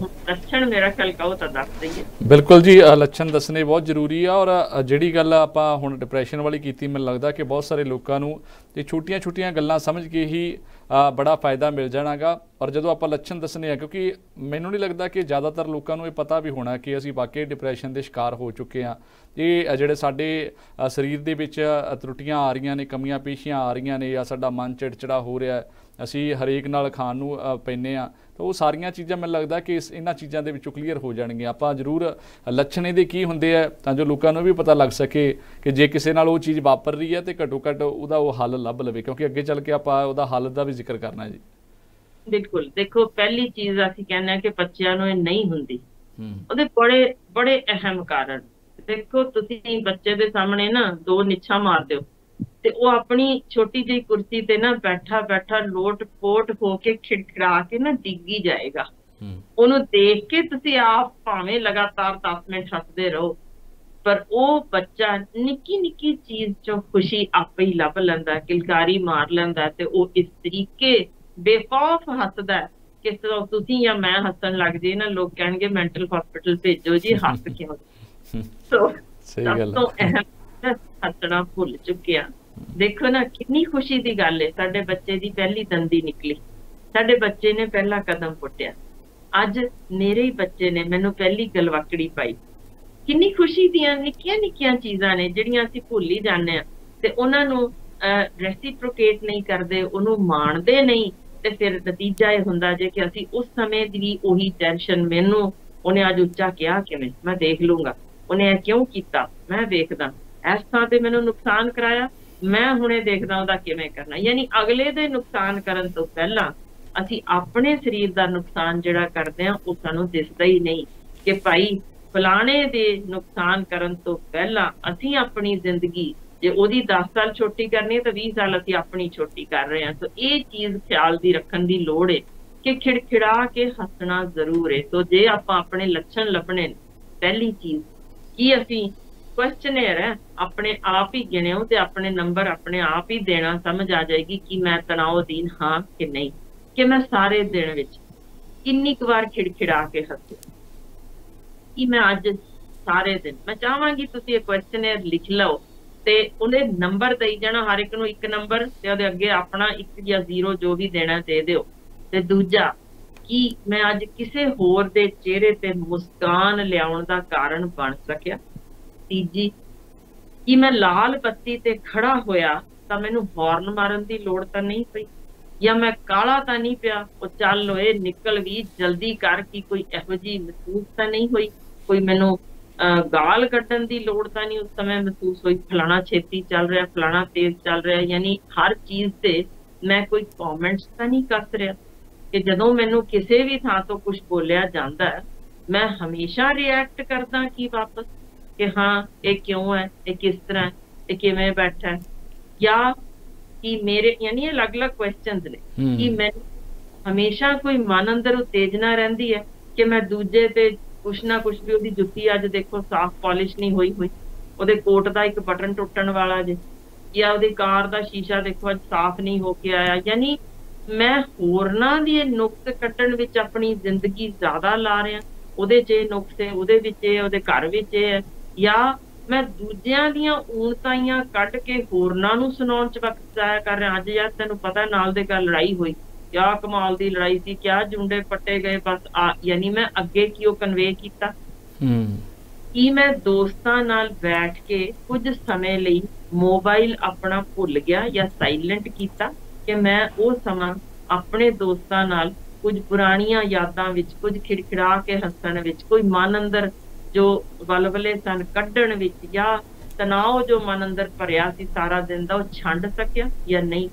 ਲੱਛਣ ਮੇਰਾ ਖਿਆਲ ਕਹੋ ਤਾਂ ਦੱਸ ਦਈਏ। ਬਿਲਕੁਲ ਜੀ, ਲੱਛਣ ਦੱਸਣੇ ਬਹੁਤ ਜ਼ਰੂਰੀ ਆ। ਔਰ ਜਿਹੜੀ ਗੱਲ ਆਪਾਂ ਹੁਣ ਡਿਪਰੈਸ਼ਨ ਵਾਲੀ ਕੀਤੀ, ਮੈਨੂੰ ਲੱਗਦਾ ਕਿ ਬਹੁਤ ਸਾਰੇ ਲੋਕਾਂ ਨੂੰ ਇਹ ਛੋਟੀਆਂ ਛੋਟੀਆਂ ਗੱਲਾਂ ਸਮਝ ਕੇ ਹੀ ਬੜਾ ਫਾਇਦਾ ਮਿਲ ਜਾਣਾਗਾ। ਔਰ ਜਦੋਂ ਆਪਾਂ ਲੱਛਣ ਦੱਸਣੇ ਆ, ਕਿਉਂਕਿ ਮੈਨੂੰ ਨਹੀਂ ਲੱਗਦਾ ਕਿ ਜ਼ਿਆਦਾਤਰ ਲੋਕਾਂ ਨੂੰ ਇਹ ਪਤਾ ਵੀ ਹੋਣਾ ਕਿ ਅਸੀਂ ਵਾਕਈ ਡਿਪਰੈਸ਼ਨ ਦੇ ਸ਼ਿਕਾਰ ਹੋ ਚੁੱਕੇ ਹਾਂ। ਇਹ ਜਿਹੜੇ ਸਾਡੇ ਸਰੀਰ ਦੇ ਵਿੱਚ ਤਰੁੱਟੀਆਂ ਆ ਰਹੀਆਂ ਨੇ, ਕਮੀਆਂ ਪੇਸ਼ੀਆਂ ਆ ਰਹੀਆਂ ਨੇ, ਜਾਂ ਸਾਡਾ ਮਨ ਚਿੜਚਿੜਾ ਹੋ ਰਿਹਾ, ਅਸੀਂ ਹਰੇਕ ਨਾਲ ਖਾਣ ਨੂੰ ਪੈਂਦੇ ਹਾਂ, ਤਾਂ ਉਹ ਸਾਰੀਆਂ ਚੀਜ਼ਾਂ ਮੈਨੂੰ ਲੱਗਦਾ ਕਿ ਇਹਨਾਂ ਚੀਜ਼ਾਂ ਦੇ ਵਿੱਚੋਂ ਕਲੀਅਰ ਹੋ ਜਾਣਗੀਆਂ। ਆਪਾਂ ਜ਼ਰੂਰ ਲੱਛਣ ਇਹਦੇ ਕੀ ਹੁੰਦੇ ਆ, ਤਾਂ ਜੋ ਲੋਕਾਂ ਨੂੰ ਵੀ ਪਤਾ ਲੱਗ ਸਕੇ ਕਿ ਜੇ ਕਿਸੇ ਨਾਲ ਉਹ ਚੀਜ਼ ਵਾਪਰ ਰਹੀ ਹੈ, ਤੇ ਘੱਟੋ ਘੱਟ ਉਹਦਾ ਉਹ ਹੱਲ ਲੱਭ ਲਵੇ, ਕਿਉਂਕਿ ਅੱਗੇ ਚੱਲ ਕੇ ਆਪਾਂ ਉਹਦਾ ਹੱਲ ਦਾ ਵੀ ਜ਼ਿਕਰ ਕਰਨਾ ਜੀ। ਬਿਲਕੁਲ, ਦੇਖੋ ਪਹਿਲੀ ਚੀਜ਼ ਅਸੀਂ ਕਹਿੰਦੇ ਹਾਂ ਕਿ ਬੱਚਿਆਂ ਨੂੰ ਇਹ ਨਹੀਂ ਹੁੰਦੀ, ਉਹਦੇ ਬੜੇ ਬੜੇ ਅਹਿਮ ਕਾਰਨ। ਦੇਖੋ ਤੁਸੀਂ ਬੱਚੇ ਦੇ ਸਾਹਮਣੇ ਨਾ 2 ਨਿੱਛਾਂ ਮਾਰ ਦਿਓ, ਤੇ ਉਹ ਆਪਣੀ ਛੋਟੀ ਜਿਹੀ ਕੁਰਸੀ ਤੇ ਨਾ ਬੈਠਾ ਬੈਠਾ ਲੋਟ ਪੋਟ ਹੋ ਕੇ ਖਿੜਖਿੜਾ ਕੇ ਨਾ ਡਿੱਗੀ ਜਾਏਗਾ। ਉਹਨੂੰ ਦੇਖ ਕੇ ਤੁਸੀਂ ਆਪ ਭਾਵੇਂ ਲਗਾਤਾਰ 10 ਮਿੰਟ ਹੱਸਦੇ ਰਹੋ, ਪਰ ਉਹ ਬੱਚਾ ਨਿੱਕੀ ਨਿੱਕੀ ਚੀਜ਼ ਚੋਂ ਖੁਸ਼ੀ ਆਪੇ ਹੀ ਲੱਭ ਲੈਂਦਾ, ਕਿਲਕਾਰੀ ਮਾਰ ਲੈਂਦਾ, ਤੇ ਉਹ ਇਸ ਤਰੀਕੇ ਬੇਖੌਫ ਹੱਸਦਾ ਕਿ ਤੁਸੀਂ ਜਾਂ ਮੈਂ ਹੱਸਣ ਲੱਗ ਜਾਈਏ ਨਾ, ਲੋਕ ਕਹਿਣਗੇ ਮੈਂਟਲ ਹਸਪੀਟਲ ਭੇਜੋ ਜੀ, ਹੱਸ ਕਿਉਂ। ਸਭ ਤੋਂ ਅਹਿਮ ਹੱਸਣਾ ਭੁੱਲ ਚੁੱਕਿਆ। ਦੇਖੋ ਨਾ ਕਿੰਨੀ ਖੁਸ਼ੀ ਦੀ ਗੱਲ ਹੈ, ਸਾਡੇ ਬੱਚੇ ਦੀ ਪਹਿਲੀ ਦੰਦੀ ਨਿਕਲੀ, ਸਾਡੇ ਬੱਚੇ ਨੇ ਪਹਿਲਾ ਕਦਮ ਪੁੱਟਿਆ। ਅੱਜ ਮੇਰੇ ਹੀ ਬੱਚੇ ਨੇ ਮੈਨੂੰ ਪਹਿਲੀ ਗਲਵਕੜੀ ਪਾਈ। ਕਿੰਨੀ ਖੁਸ਼ੀ ਦੀਆਂ ਨਿੱਕੀਆਂ ਨਿੱਕੀਆਂ ਚੀਜ਼ਾਂ ਨੇ ਜਿਹੜੀਆਂ ਅਸੀਂ ਭੁੱਲ ਹੀ ਜਾਂਦੇ ਹਾਂ, ਤੇ ਉਹਨਾਂ ਨੂੰ ਰੈਸੀਪ੍ਰੋਕੇਟ ਨਹੀਂ ਕਰਦੇ, ਉਹਨੂੰ ਮਾਣਦੇ ਨਹੀਂ, ਤੇ ਫਿਰ ਨਤੀਜਾ ਇਹ ਹੁੰਦਾ ਜੇ ਕਿ ਅਸੀਂ ਉਸ ਸਮੇਂ ਦੀ ਉਹੀ ਟੈਨਸ਼ਨ, ਮੈਨੂੰ ਉਹਨੇ ਅੱਜ ਉੱਚਾ ਕਿਹਾ ਕਿਵੇਂ, ਮੈਂ ਦੇਖ ਲੂੰਗਾ, ਉਹਨੇ ਇਹ ਕਿਉਂ ਕੀਤਾ, ਮੈਂ ਵੇਖਦਾ, ਇਸ ਥਾਂ ਤੇ ਮੈਨੂੰ ਨੁਕਸਾਨ ਕਰਾਇਆ, ਮੈਂ ਹੁਣੇ ਦੇਖਦਾ ਉਹਦਾ ਕਿਵੇਂ ਕਰਨਾ। ਯਾਨੀ ਅਗਲੇ ਦੇ ਨੁਕਸਾਨ ਕਰਨ ਤੋਂ ਪਹਿਲਾਂ ਅਸੀਂ ਆਪਣੇ ਸਰੀਰ ਦਾ ਨੁਕਸਾਨ ਜਿਹੜਾ ਕਰਦੇ ਹਾਂ ਉਹ ਸਾਨੂੰ ਦਿਸਦਾ ਹੀ ਨਹੀਂ ਕਿ ਭਾਈ ਫਲਾਣੇ ਦੇ ਨੁਕਸਾਨ ਕਰਨ ਤੋਂ ਪਹਿਲਾਂ ਅਸੀਂ ਆਪਣੀ ਜ਼ਿੰਦਗੀ, ਜੇ ਉਹਦੀ 10 ਸਾਲ ਛੋਟੀ ਕਰਨੀ ਹੈ ਤਾਂ 20 ਸਾਲ ਅਸੀਂ ਆਪਣੀ ਛੋਟੀ ਕਰ ਰਹੇ ਹਾਂ। ਸੋ ਇਹ ਚੀਜ਼ ਖਿਆਲ ਦੀ ਰੱਖਣ ਦੀ ਲੋੜ ਹੈ ਕਿ ਖਿੜਖਿੜਾ ਕੇ ਹੱਸਣਾ ਜ਼ਰੂਰ ਹੈ। ਸੋ ਜੇ ਆਪਾਂ ਆਪਣੇ ਲੱਛਣ ਲੱਭਣੇ, ਪਹਿਲੀ ਚੀਜ਼ ਕੀ ਅਸੀਂ ਕੁਐਸਚਨੇਅਰ ਹੈ, ਆਪਣੇ ਆਪ ਹੀ ਗਿਣਿਓ ਤੇ ਆਪਣੇ ਨੰਬਰ ਆਪਣੇ ਆਪ ਹੀ ਦੇਣਾ, ਸਮਝ ਆ ਜਾਏਗੀ ਕਿ ਮੈਂ ਤਣਾਅ ਅਧੀਨ ਹਾਂ ਕਿ ਨਹੀਂ, ਕਿ ਮੈਂ ਸਾਰੇ ਦਿਨ ਵਿੱਚ ਕਿੰਨੀ ਕੁ ਵਾਰ ਖਿੜਖਿੜਾ ਕੇ ਹੱਸੇ, ਕਿ ਮੈਂ ਅੱਜ ਸਾਰੇ ਦਿਨ। ਮੈਂ ਚਾਹਾਂਗੀ ਤੁਸੀਂ ਇਹ ਕੁਐਸਚਨੇਅਰ ਲਿਖ ਲਓ ਤੇ ਉਹਦੇ ਨੰਬਰ ਦੇਈ ਜਾਣਾ, ਹਰ ਇੱਕ ਨੂੰ ਇੱਕ ਨੰਬਰ ਤੇ ਉਹਦੇ ਅੱਗੇ ਆਪਣਾ 1 ਜਾਂ 0 ਜੋ ਵੀ ਦੇਣਾ ਦੇ ਦਿਓ। ਤੇ ਦੂਜਾ, ਕਿ ਮੈਂ ਅੱਜ ਕਿਸੇ ਹੋਰ ਦੇ ਚਿਹਰੇ ਤੇ ਮੁਸਕਾਨ ਲਿਆਉਣ ਦਾ ਕਾਰਨ ਬਣ ਸਕਿਆ। ਤੀਜੀ, ਕਿ ਮੈਂ ਲਾਲ ਬੱਤੀ ਤੇ ਖੜਾ ਹੋਇਆ ਤਾਂ ਮੈਨੂੰ ਹਾਰਨ ਮਾਰਨ ਦੀ ਲੋੜ ਤਾਂ ਨਹੀਂ ਪਈ, ਜਾਂ ਮੈਂ ਕਾਲਾ ਤਾਂ ਨਹੀਂ ਪਿਆ, ਉਹ ਚੱਲ ਓਏ ਨਿਕਲ ਵੀ ਜਲਦੀ ਕਰ, ਕੀ ਕੋਈ ਇਹੋ ਜਿਹੀ ਮਹਿਸੂਸ ਤਾਂ ਨਹੀਂ ਹੋਈ, ਕੋਈ ਮੈਨੂੰ ਗਾਲ ਕੱਢਣ ਦੀ ਲੋੜ ਤਾਂ ਨਹੀਂ ਉਸ ਸਮੇਂ ਮਹਿਸੂਸ ਹੋਈ, ਫਲਾਣਾ ਛੇਤੀ ਚੱਲ ਰਿਹਾ, ਫਲਾਣਾ ਤੇਜ਼ ਚੱਲ ਰਿਹਾ। ਯਾਨੀ ਹਰ ਚੀਜ਼ ਤੇ ਮੈਂ ਕੋਈ ਕਮੈਂਟਸ ਤਾਂ ਨਹੀਂ ਕੱਸ ਰਿਹਾ ਕਿ ਜਦੋਂ ਮੈਨੂੰ ਕਿਸੇ ਵੀ ਥਾਂ ਤੋਂ ਕੁਝ ਬੋਲਿਆ ਜਾਂਦਾ ਮੈਂ ਹਮੇਸ਼ਾ ਰਿਐਕਟ ਕਰਦਾ ਕਿ ਵਾਪਸ ਕਿ ਹਾਂ ਇਹ ਕਿਉਂ ਹੈ, ਇਹ ਕਿਸ ਤਰ੍ਹਾਂ ਹੈ, ਇਹ ਕਿਵੇਂ ਬੈਠਾ ਹੈ, ਜਾਂ ਕਿ ਮੇਰੇ, ਯਾਨੀ ਇਹ ਅਲੱਗ-ਅਲੱਗ ਕੁਐਸਚਨਸ ਨੇ ਕਿ ਮੈਨੂੰ ਹਮੇਸ਼ਾ ਕੋਈ ਮਨ ਅੰਦਰ ਉਤੇਜਨਾ ਰਹਿੰਦੀ ਹੈ ਕਿ ਮੈਂ ਦੂਜੇ ਤੇ ਕੁਛ ਨਾ ਕੁਛ ਵੀ, ਉਹਦੀ ਜੁੱਤੀ ਅੱਜ ਦੇਖੋ ਸਾਫ਼ ਪਾਲਿਸ਼ ਨਹੀਂ ਹੋਈ, ਉਹਦੇ ਕੋਟ ਦਾ ਇੱਕ ਬਟਨ ਟੁੱਟਣ ਵਾਲਾ ਜੇ, ਜਾਂ ਉਹਦੀ ਕਾਰ ਦਾ ਸ਼ੀਸ਼ਾ ਦੇਖੋ ਅੱਜ ਸਾਫ਼ ਨਹੀਂ ਹੋ ਕੇ ਆਇਆ। ਯਾਨੀ ਮੈਂ ਹੋਰਨਾਂ ਦੀ ਨੁਕਸ ਕੱਢਣ ਵਿੱਚ ਆਪਣੀ ਜ਼ਿੰਦਗੀ ਜ਼ਿਆਦਾ ਲਾ ਰਿਹਾ, ਉਹਦੇ 'ਚ ਇਹ ਨੁਕਸ ਹੈ, ਉਹਦੇ ਵਿੱਚ ਇਹ, ਉਹਦੇ ਘਰ ਵਿੱਚ ਇਹ ਹੈ, ਜਾਂ ਮੈਂ ਦੂਜਿਆਂ ਦੀਆਂ ਊਣਤਾਈਆਂ ਕੱਢ ਕੇ ਹੋਰਨਾਂ ਨੂੰ ਸੁਣਾਉਣ 'ਚ ਵਕਤ ਜ਼ਾਇਆ ਕਰ ਰਿਹਾ। ਅੱਜ ਯਾਰ ਤੈਨੂੰ ਪਤਾ ਨਾਲ ਦੇ ਘਰ ਲੜਾਈ ਹੋਈ, ਕਿਆ ਕਮਾਲ ਦੀ ਲੜਾਈ ਸੀ, ਕਿਆ ਜੁੰਡੇ ਪੱਟੇ ਗਏ, ਬਸ ਯਾਨੀ ਮੈਂ ਅੱਗੇ ਕੀ ਉਹ ਕਨਵੇ ਕੀਤਾ। ਕੀ ਮੈਂ ਦੋਸਤਾਂ ਨਾਲ ਬੈਠ ਕੇ ਕੁਝ ਸਮੇਂ ਲਈ ਮੋਬਾਈਲ ਆਪਣਾ ਭੁੱਲ ਗਿਆ ਜਾਂ ਸਾਇਲੈਂਟ ਕੀਤਾ ਕਿ ਮੈਂ ਉਹ ਸਮਾਂ ਆਪਣੇ ਦੋਸਤਾਂ ਨਾਲ ਕੁਝ ਪੁਰਾਣੀਆਂ ਯਾਦਾਂ ਵਿੱਚ, ਕੁਝ ਖਿੜਖਿੜਾ ਕੇ ਹੱਸਣ ਵਿੱਚ, ਕੋਈ ਮਨ ਅੰਦਰ ਜੋ ਵਲਵਲੇ ਸਨ ਕੱਢਣ ਵਿੱਚ, ਜਾਂ ਤਣਾਅ ਜੋ ਮਨ ਅੰਦਰ ਭਰਿਆ ਸੀ ਸਾਰਾ ਦਿਨ ਦਾ, ਉਹ ਛੱਡ ਸਕਿਆ ਜਾਂ ਨਹੀਂ।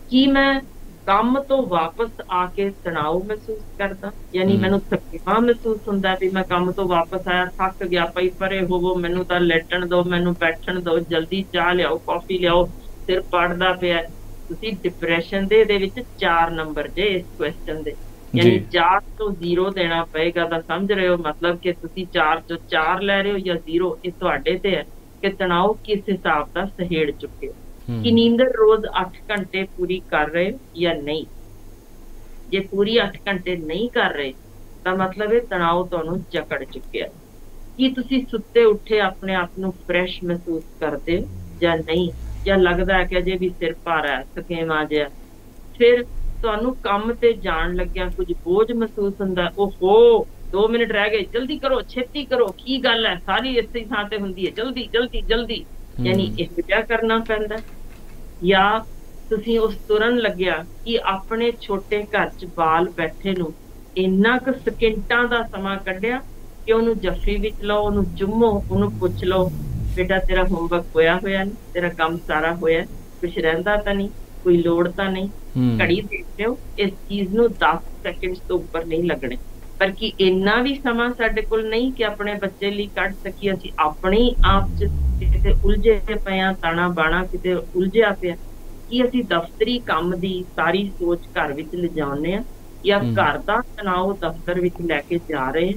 ਕੀ ਮੈਂ ਕੰਮ ਤੋਂ ਵਾਪਸ ਆ ਕੇ ਤਣਾਅ ਮਹਿਸੂਸ ਕਰਦਾ, ਯਾਨੀ ਮੈਨੂੰ ਥਕਾਵਟ ਮਹਿਸੂਸ ਹੁੰਦਾ ਵੀ ਮੈਂ ਕੰਮ ਤੋਂ ਵਾਪਸ ਆਇਆ, ਥੱਕ ਗਿਆ, ਪਈ ਪਰੇ ਹੋਵੋ, ਮੈਨੂੰ ਤਾਂ ਲੈਟਣ ਦਿਓ, ਮੈਨੂੰ ਬੈਠਣ ਦਿਓ, ਜਲਦੀ ਚਾਹ ਲਿਆਓ, ਕਾਫੀ ਲਿਆਓ, ਸਿਰ ਪੜਦਾ ਪਿਆ। ਤੁਸੀਂ ਡਿਪਰੈਸ਼ਨ ਦੇ ਇਹਦੇ ਵਿੱਚ 4 ਨੰਬਰ ਜੇ ਇਸ ਕੁਐਸਚਨ ਦੇ, ਯਾਨੀ 4 ਤੋਂ 0 ਦੇਣਾ ਪਏਗਾ ਤਾਂ ਸਮਝ ਰਹੇ ਹੋ, ਮਤਲਬ ਕਿ ਤੁਸੀਂ 4 ਤੋਂ 4 ਲੈ ਰਹੇ ਹੋ ਜਾਂ 0, ਇਹ ਤੁਹਾਡੇ ਤੇ ਹੈ ਕਿ ਤਣਾਅ ਕਿਸ ਹਿਸਾਬ ਦਾ ਸਹੇੜ ਚੁੱਕੇ ਹੋ। ਕਿ ਨੀਂਦਰ ਰੋਜ਼ 8 ਘੰਟੇ ਪੂਰੀ ਕਰ ਰਹੇ ਜਾਂ ਨਹੀਂ। ਜੇ ਪੂਰੀ 8 ਘੰਟੇ ਨਹੀਂ ਕਰ ਰਹੇ ਤਾਂ ਮਤਲਬ ਇਹ ਤਣਾਅ ਤੁਹਾਨੂੰ ਜਕੜ ਚੁੱਕਿਆ। ਕੀ ਤੁਸੀਂ ਸੁੱਤੇ ਉੱਠੇ ਆਪਣੇ ਆਪ ਨੂੰ ਫਰੈਸ਼ ਮਹਿਸੂਸ ਕਰਦੇ ਹੋ ਜਾਂ ਨਹੀਂ, ਜਾਂ ਲੱਗਦਾ ਹੈ ਕਿ ਅਜੇ ਵੀ ਸਿਰ ਭਾਰਾ ਹੈ, ਥਕੇਵਾਂ ਜਿਹਾ। ਫਿਰ ਤੁਹਾਨੂੰ ਕੰਮ ਤੇ ਜਾਣ ਲੱਗਿਆ ਕੁਝ ਬੋਝ ਮਹਿਸੂਸ ਹੁੰਦਾ, ਓਹੋ 2 ਮਿੰਟ ਰਹਿ ਗਏ, ਜਲਦੀ ਕਰੋ, ਛੇਤੀ ਕਰੋ, ਕੀ ਗੱਲ ਹੈ, ਸਾਰੀ ਇਸੇ ਥਾਂ ਤੇ ਹੁੰਦੀ ਹੈ, ਜਲਦੀ ਜਲਦੀ ਜਲਦੀ, ਯਾਨੀ ਇਹ ਕਿਆ ਕਰਨਾ ਪੈਂਦਾ। ਜਾਂ ਤੁਸੀਂ ਉਸ ਤੁਰਨ ਲੱਗਿਆ ਕਿ ਆਪਣੇ ਛੋਟੇ ਘਰ 'ਚ ਬਾਲ ਬੈਠੇ ਨੂੰ ਇੰਨਾ ਕੁ ਸਕਿੰਟਾਂ ਦਾ ਸਮਾਂ ਕੱਢਿਆ ਕਿ ਉਹਨੂੰ ਜੱਫੀ ਵਿੱਚ ਲਓ, ਉਹਨੂੰ ਚੁੰਮੋ, ਉਹਨੂੰ ਪੁੱਛ ਲਓ ਬੇਟਾ ਤੇਰਾ ਹੋਮਵਰਕ ਹੋਇਆ ਨਹੀਂ, ਤੇਰਾ ਕੰਮ ਸਾਰਾ ਹੋਇਆ, ਕੁਛ ਰਹਿੰਦਾ ਤਾਂ ਨਹੀਂ, ਕੋਈ ਲੋੜ ਤਾਂ ਨਹੀਂ। ਘੜੀ ਦੇਖ ਲਿਓ, ਇਸ ਚੀਜ਼ ਨੂੰ 10 ਸੈਕਿੰਡ ਤੋਂ ਉੱਪਰ ਨਹੀਂ ਲੱਗਣੇ। ਪਰ ਕੀ ਇੰਨਾ ਵੀ ਸਮਾਂ ਸਾਡੇ ਕੋਲ ਨਹੀਂ ਕਿ ਆਪਣੇ ਬੱਚੇ ਲਈ ਕੱਢ ਸਕੀਏ। ਅਸੀਂ ਆਪਣੇ ਆਪ 'ਚ ਕਿਤੇ ਉਲਝੇ ਪਏ ਆ, ਤਾਣਾ ਬਾਣਾ ਕਿਤੇ ਉਲਝਿਆ ਪਿਆ, ਕਿ ਅਸੀਂ ਦਫ਼ਤਰੀ ਕੰਮ ਦੀ ਸਾਰੀ ਸੋਚ ਘਰ ਵਿੱਚ ਲਿਜਾਉਂਦੇ ਆ, ਜਾਂ ਘਰ ਦਾ ਤਣਾਅ ਦਫ਼ਤਰ ਵਿੱਚ ਲੈ ਕੇ ਜਾ ਰਹੇ।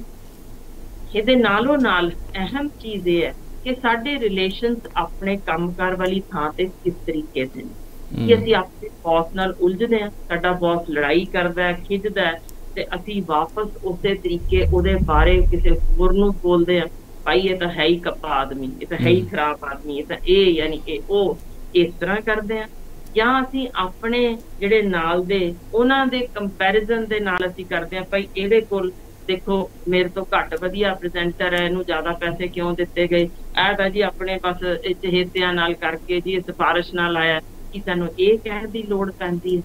ਇਹਦੇ ਨਾਲੋਂ ਨਾਲ ਅਹਿਮ ਚੀਜ਼ ਇਹ ਹੈ ਕਿ ਸਾਡੇ ਰਿਲੇਸ਼ਨਸ ਆਪਣੇ ਕੰਮਕਾਰ ਵਾਲੀ ਥਾਂ ਤੇ ਕਿਸ ਤਰੀਕੇ ਦੇ ਨੇ। ਕਿ ਅਸੀਂ ਆਪਣੇ ਬੌਸ ਨਾਲ ਉਲਝਦੇ ਹਾਂ, ਸਾਡਾ ਬੌਸ ਲੜਾਈ ਕਰਦਾ, ਖਿੱਚਦਾ, ਤੇ ਅਸੀਂ ਵਾਪਸ ਉਸੇ ਤਰੀਕੇ ਉਹਦੇ ਬਾਰੇ ਕਿਸੇ ਹੋਰ ਨੂੰ ਬੋਲਦੇ ਆ, ਭਾਈ ਇਹ ਤਾਂ ਹੈ ਹੀ ਕੱਪਾ ਆਦਮੀ, ਇਹ ਤਾਂ ਹੈ ਹੀ ਖਰਾਬ ਆਦਮੀ, ਇਹ ਤਾਂ ਇਹ, ਯਾਨੀ ਕਿ ਉਹ, ਇਸ ਤਰ੍ਹਾਂ ਕਰਦੇ ਆ। ਜਾਂ ਅਸੀਂ ਆਪਣੇ ਜਿਹੜੇ ਨਾਲ ਦੇ ਉਹਨਾਂ ਦੇ ਕੰਪੈਰੀਜ਼ਨ ਦੇ ਨਾਲ ਅਸੀਂ ਕਰਦੇ ਹਾਂ, ਭਾਈ ਇਹਦੇ ਕੋਲ ਦੇਖੋ ਮੇਰੇ ਤੋਂ ਘੱਟ ਵਧੀਆ ਪ੍ਰੈਜ਼ੈਂਟਰ ਹੈ, ਇਹਨੂੰ ਜ਼ਿਆਦਾ ਪੈਸੇ ਕਿਉਂ ਦਿੱਤੇ ਗਏ, ਇਹ ਤਾਂ ਜੀ ਆਪਣੇ ਬਸ ਚਹੇਤਿਆਂ ਨਾਲ ਕਰਕੇ ਜੀ ਸਿਫਾਰਿਸ਼ ਨਾਲ ਆਇਆ, ਕਿ ਸਾਨੂੰ ਇਹ ਕਹਿਣ ਦੀ ਲੋੜ ਪੈਂਦੀ ਹੈ।